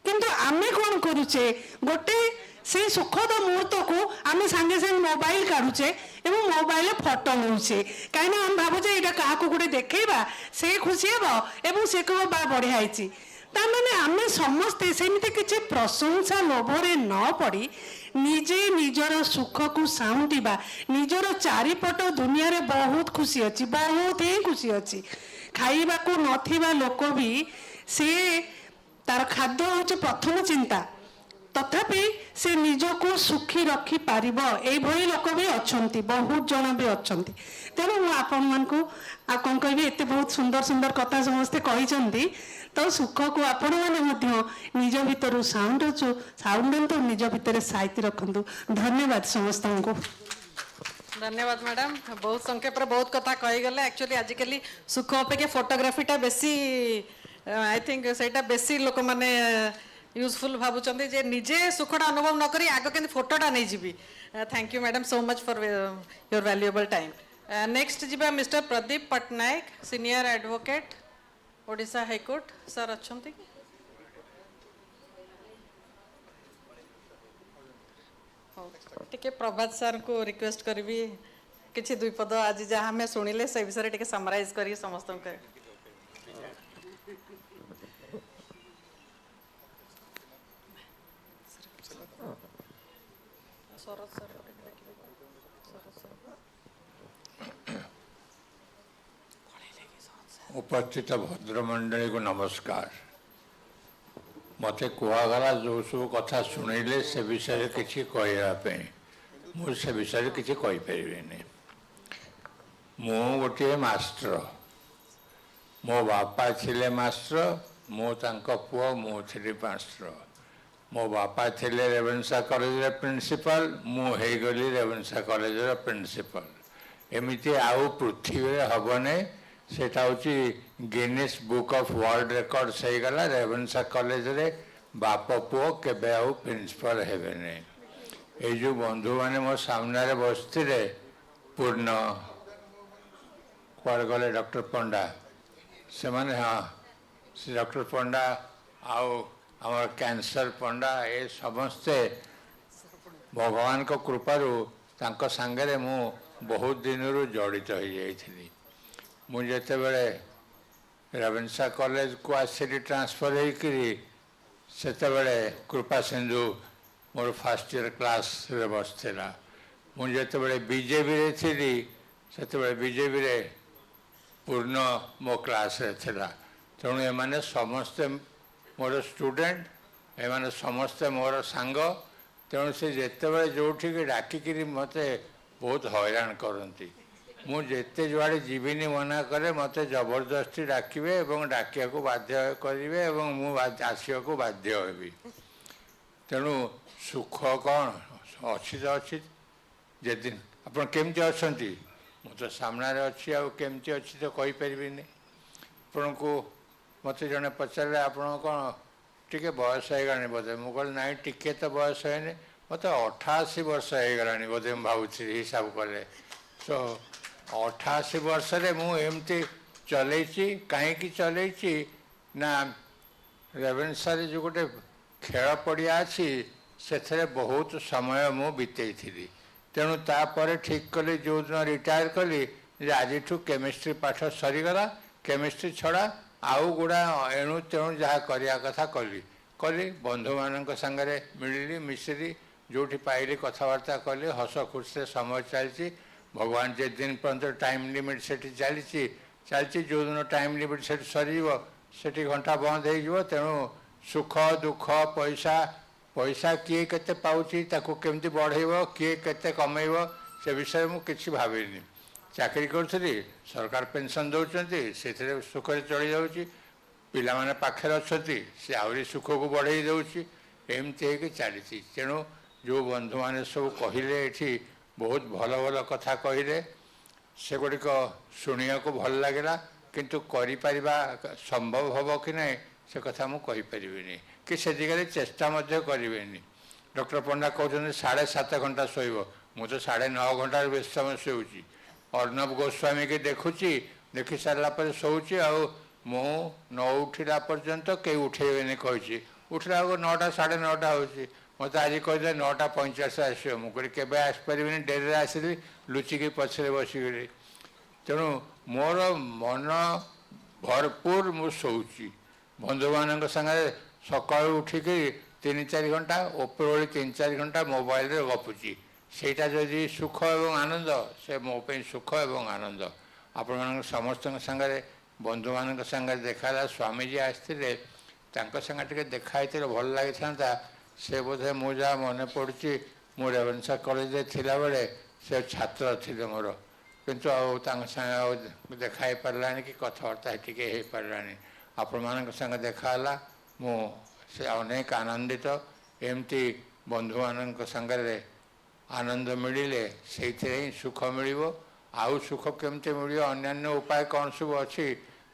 किंतु आमे कौन करुचे गोटे से सुखद मुहूर्त को आमे सांगे सांगे मोबाइल काढुचे एवं मोबाइल फोटो नौचे कहीं हम भावुचे यहाँ क्या गोटे देखा से खुशी हे एवं से कह बा बढ़िया होती। ताने आमे समस्ते सेमती किसी प्रशंसा लोभरे न पड़ी निजे निजर सुख को साउंटिबा। निजर चारिपट दुनिया रे बहुत खुशी अच्छी, बहुत ही खुशी अच्छी। खाइबा को नथिबा लोक भी से तार खाद्य होचे प्रथम चिंता, तथापि से निजको सुखी रखी पारिब एभली लोक भी अछंती, बहुत जन भी अछंती। तेणु मु आपण मानकु आ कोन कहबी एते बहुत सुंदर सुंदर कथा समस्ते कहिसंती। तो सुख को आपण माने मध्य निज भितर साउंड तो निज भितर साइति रखंतु। धन्यवाद समस्त को। धन्यवाद मैडम, बहुत संक्षेप बहुत कथा कही गले। एक्चुअली आजिकली सुख अपेक्षा फोटोग्राफीटा बेसी आई थिंक सेटा बेसी लोक माने यूजफुल भावुचंदी जे निजे सुखटा अनुभव न करी आगे केन फोटोटा नहीं जीबी। Thank you madam so much for your valuable time. Next जीबा mister Pradeep Patnaik, senior advocate, Odisha high court. Sir अच्छंती टिके प्रभात सर को रिक्वेस्ट करबी किछि दुई पद आज जहाँ हमें सुनिले से विषय टिके समराइज करी समस्त को। उपस्थित भद्रमंडली को नमस्कार। मते कहगला जो सब कथा शुणिले से विषय किसी कहवाई मुझे विषय किसी कहीपरि। मु गोटे मास्टर, मो बापा थिले मास्टर, मो तांको पुओ मु थिली मास्टर। मो बापा थिले रेवेन्सा कॉलेज प्रिंसिपल, मु हे गली रेवेन्सा कॉलेज प्रिंसिपल। एमिति आउ पृथ्वी हबने सेटा होची Guinness book of world records हो गला। रेवेन्सा कॉलेज रे बाप पुओ केबे आउ प्रिंसिपल हेबेने। ए जो बंधु माने मो सामने बसथिले पूर्ण कुआड़ गले डॉक्टर पंडा से माने हाँ से डॉक्टर पंडा आउ आमर कैंसर पंडा ए समस्ते भगवान को कृपारू तांको सांगरे मु बहुत दिनरू जड़ित हो जाइथिली। मुझे बड़े रेवेन्सा कॉलेज को आसली ट्रांसफर होकरी से कृपा Sindhu more first year class रे बसला। मुझे बड़े बीजेपी रे थी से बीजेपी रे पूर्ण मो क्लास रे थिला। तेणु एमाने समस्ते मोर स्टूडेंट, एमाने समस्ते मोर सांग। तेणु से जिते जोठी डाकिकी मते बहुत हैरान करती। मु जेते जुआड़े जीविनी मना करे मते जबरदस्ती डाकिबे एवं डाकिया को बाध्य करिवे एवं मु आसिया को बाध्य हेबी। तेणु सुख कौन अच्छी तो अच्छी जेदिन आप केमती अच्छी मु तो सामने अच्छी आमती अच्छी तो कहीपरिनी। आपण को मत जड़े पचारे आप कौन टी बयस हो गलानी बोधे मु कहल ना टी तो बयस है मत 88 वर्ष हो गलानी बोधे भावुची हिसाब कले। सो 88 वर्ष रे मु एमती चलैची कहीं चलैची ना रेवेन्सारे जो गोटे खेल पड़िया अच्छी से बहुत समय मु बीतई तेणु तापर ठीक कली जो दिन रिटायर कली आज केमिस्ट्री पाठ सरीगला केमिस्ट्री छड़ा आउ गुड़ा एणु तेणु जहाँ करने कथा कली कली बंधु मान सागरे मिलली मिश्री जो पाइली कथबार्ता कली हस खुशी समय चलती भगवान जे दिन पर्यंत टाइम लिमिट से चलती जो दिन टाइम लिमिट से सर घंटा बंद हो तेणु सुख दुख पैसा पैसा किए केते पाउची ताकू केमती बढ़ेब किए केते कमेब से विषय मु किछि भाबिनी चाकरी करी सरकार पेंशन दौरान से सुख चली जाऊँगी पिला माने पाखे अच्छा से आहरी सुख को बढ़ई दूसरी एमती है चली तेणु जो बंधु मैंने सब कहले ये बहुत भल भल कथा कहले से गुड़िक शुणा को भल लगे किंतु करिपरिबा संभव हम कि ना से कथा मु कहीपरि कि से दिगरे चेष्टा करेनि डॉक्टर पंडा कहते 7.5 घंटा शोब मु तो 9.5 घंटा बेस समय शोची अर्णव गोस्वामी के देखुची देखी सारा पर शोची मु न उठिला पर्यंत कई उठेबे कही उठला 9टा 9:30 हो मत आज कहते 9:45 आसो मुझे केवे आसपारे डेरी आसली लुचिकी पछरे बसिगली तेणु मोर मन भरपूर मु शोची बंधु मान सागर सका उठिक 3-4 घंटा उपरओली 3-4 घंटा मोबाइल रे गपुची सेटा जदि सुख एवं आनंद से मो पे सुख एवं आनंद आपण समस्त सागरे बंधु मान सागर देखा स्वामीजी आसते सागे देखाई भल लगी था से बोधे मुझा मन पड़ी मु रेवेन्सा कॉलेज थिला बेले से छात्र थे मोर किंतु देखाई पारा कि कथबार्ता टी हो पारा आपण मान संगे देखाला मु से अनेक आनंदित एमती बंधु मान सागरे आनंद मिले से ही सुख मिल आउ सुख केमती मिल अन्य उपाय कौन सब अच्छी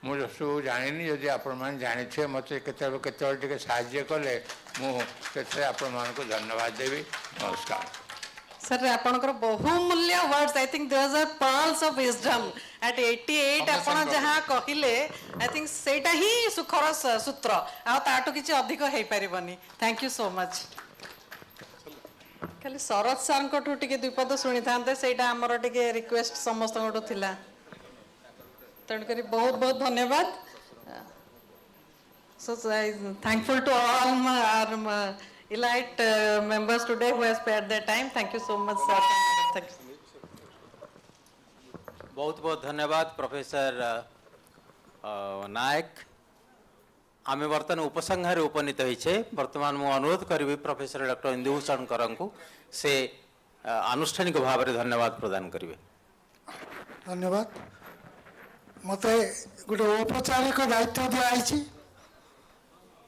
मुझे सब जानी जदि आपण मैंने जानी थे मत के साहाय्य कले मुझे आपण मान को धन्यवाद देवी नमस्कार सर आपनकर बहुमूल्य words I think there are pearls of wisdom at 88 आपण जहां कहिले आई थिंक सेटा ही सुखर सूत्र आ ताटो किछि अधिक हे परिबनी थैंक यू सो मच खाली शरद सर को टिके द्विपद सुनी थांते सेटा हमर टिके रिक्वेस्ट समस्त को थिला तण करी बहुत बहुत धन्यवाद so thankful to all our elite members today who have spared their time. Thank you so much, sir. Thank you. बहुत बहुत धन्यवाद प्रोफेसर नायक आमे बर्तन उपसंहार उपनीत होइछे वर्तमान मु अनुरोध करिवि प्रोफेसर डॉक्टर इंदुभूषण करंकु से आनुष्ठानिक भाव में धन्यवाद प्रदान करिवे धन्यवाद मते गोटे औपचारिक दायित्व दिया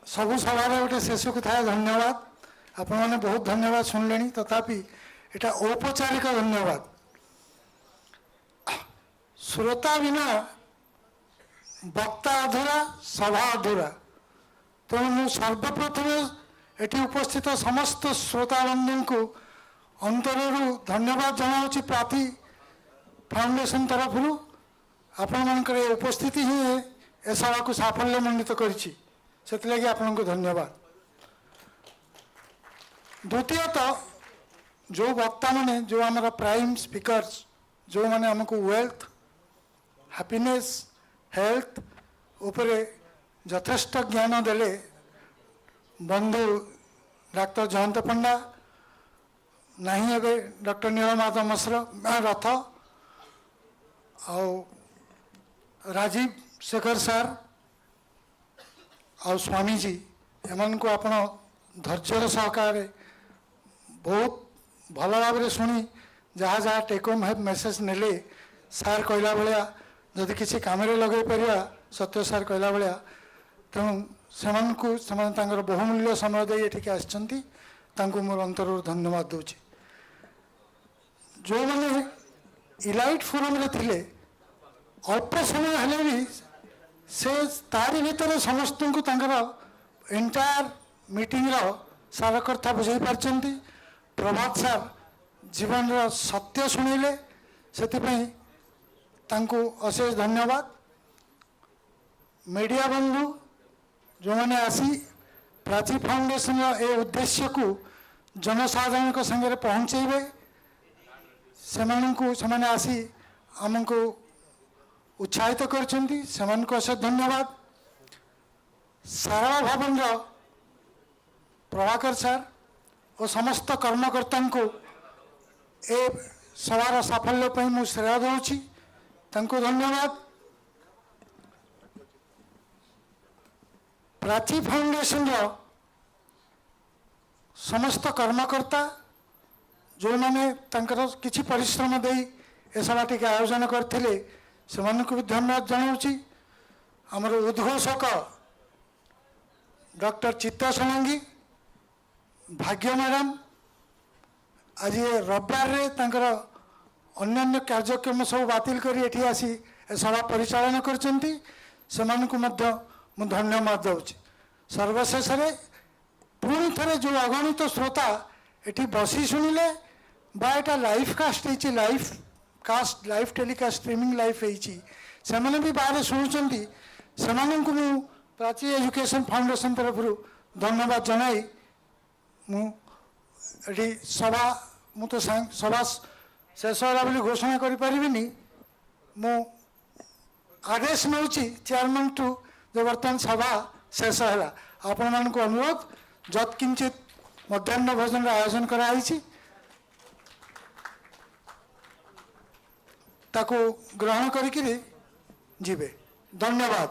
सबु सभा गोटे शेष को था धन्यवाद आपण मैंने बहुत धन्यवाद शुणिले तथापि एटा औपचारिक धन्यवाद श्रोता बिना वक्ता अधूरा सभा अधूरा तेणु मु सर्वप्रथम एटी उपस्थित समस्त श्रोता बंधु को अंतरु धन्यवाद जनाऊँच प्राथी फाउंडेशन तरफ आपण मानकर उपस्थिति ही ए सभा को साफल्यमंडित करिछि सेतिलागि आपनको धन्यवाद द्वितीयतः जो वक्ता माने जो हमारा प्राइम स्पीकर्स जो माने हमको वेल्थ हैप्पीनेस हेल्थ उपरे यथेष्ट ज्ञान देले बंधु डॉक्टर जयंत पंडा नहीं एबे डॉक्टर नीलमाधव मिश्र रथ राजीव शेखर सर और स्वामी जी एमन को आपण धैर्यर सहकार बहुत भल भाव में शुणी जहाँ जहाँ टेक होम मेसेज नेले सार कहला भाया जदि किसी काम लगे पारा सत्य सार कहला भाया तेणु से बहुमूल्य समय दे ये आसचंती मोर अंतर धन्यवाद दूची जो मैंने इलाइट फोरम रे थिले अल्प समय हेले भी से तारी भीतर समस्त को एंटायर मीटिंग सारा कथा बुझे पार्टी प्रभात सार जीवन सत्य शुणिले से अशेष धन्यवाद मीडिया बंधु जो मैंने आसी प्राची फाउंडेशन ए उद्देश्य को जनसाधारण संगे पहुँचेबे से आसी आमको उत्साहित कर धन्यवाद। सारला भवन प्रभाकर सर और समस्त कर्मकर्ता को ए सभार साफल्य पर मु श्रेय दूची धन्यवाद। प्राची फाउंडेशन समस्त कर्मकर्ता जो मैंने किसी परिश्रम दे ए सभाटी के आयोजन करते से भी धन्यवाद जनाऊँगी। आमर उद्घोषक डॉक्टर चित्त सोलंकी भाग्य मैडम आज रविवार अन्य कार्यक्रम सब बातिल कर आसी सभा परिचालन करछंती धन्यवाद दूची। सर्वशेष पुणी थे जो अगणित श्रोता एटी बसी शुणिले बा live cast live telecast streaming live से भी बाहर शुणुंट से प्राची एजुकेशन फाउंडेशन तरफ धन्यवाद जनाई मुझे सभा मु तो सभा शेष होला बोली घोषणा करें मु आदेश नौ चेयरमैन टू जो बर्तमान सभा शेष है आपण मान अनुरोध जत्किंचित मध्याह्न भोजन आयोजन कराई ताको ग्रहण करिके जीवे। धन्यवाद।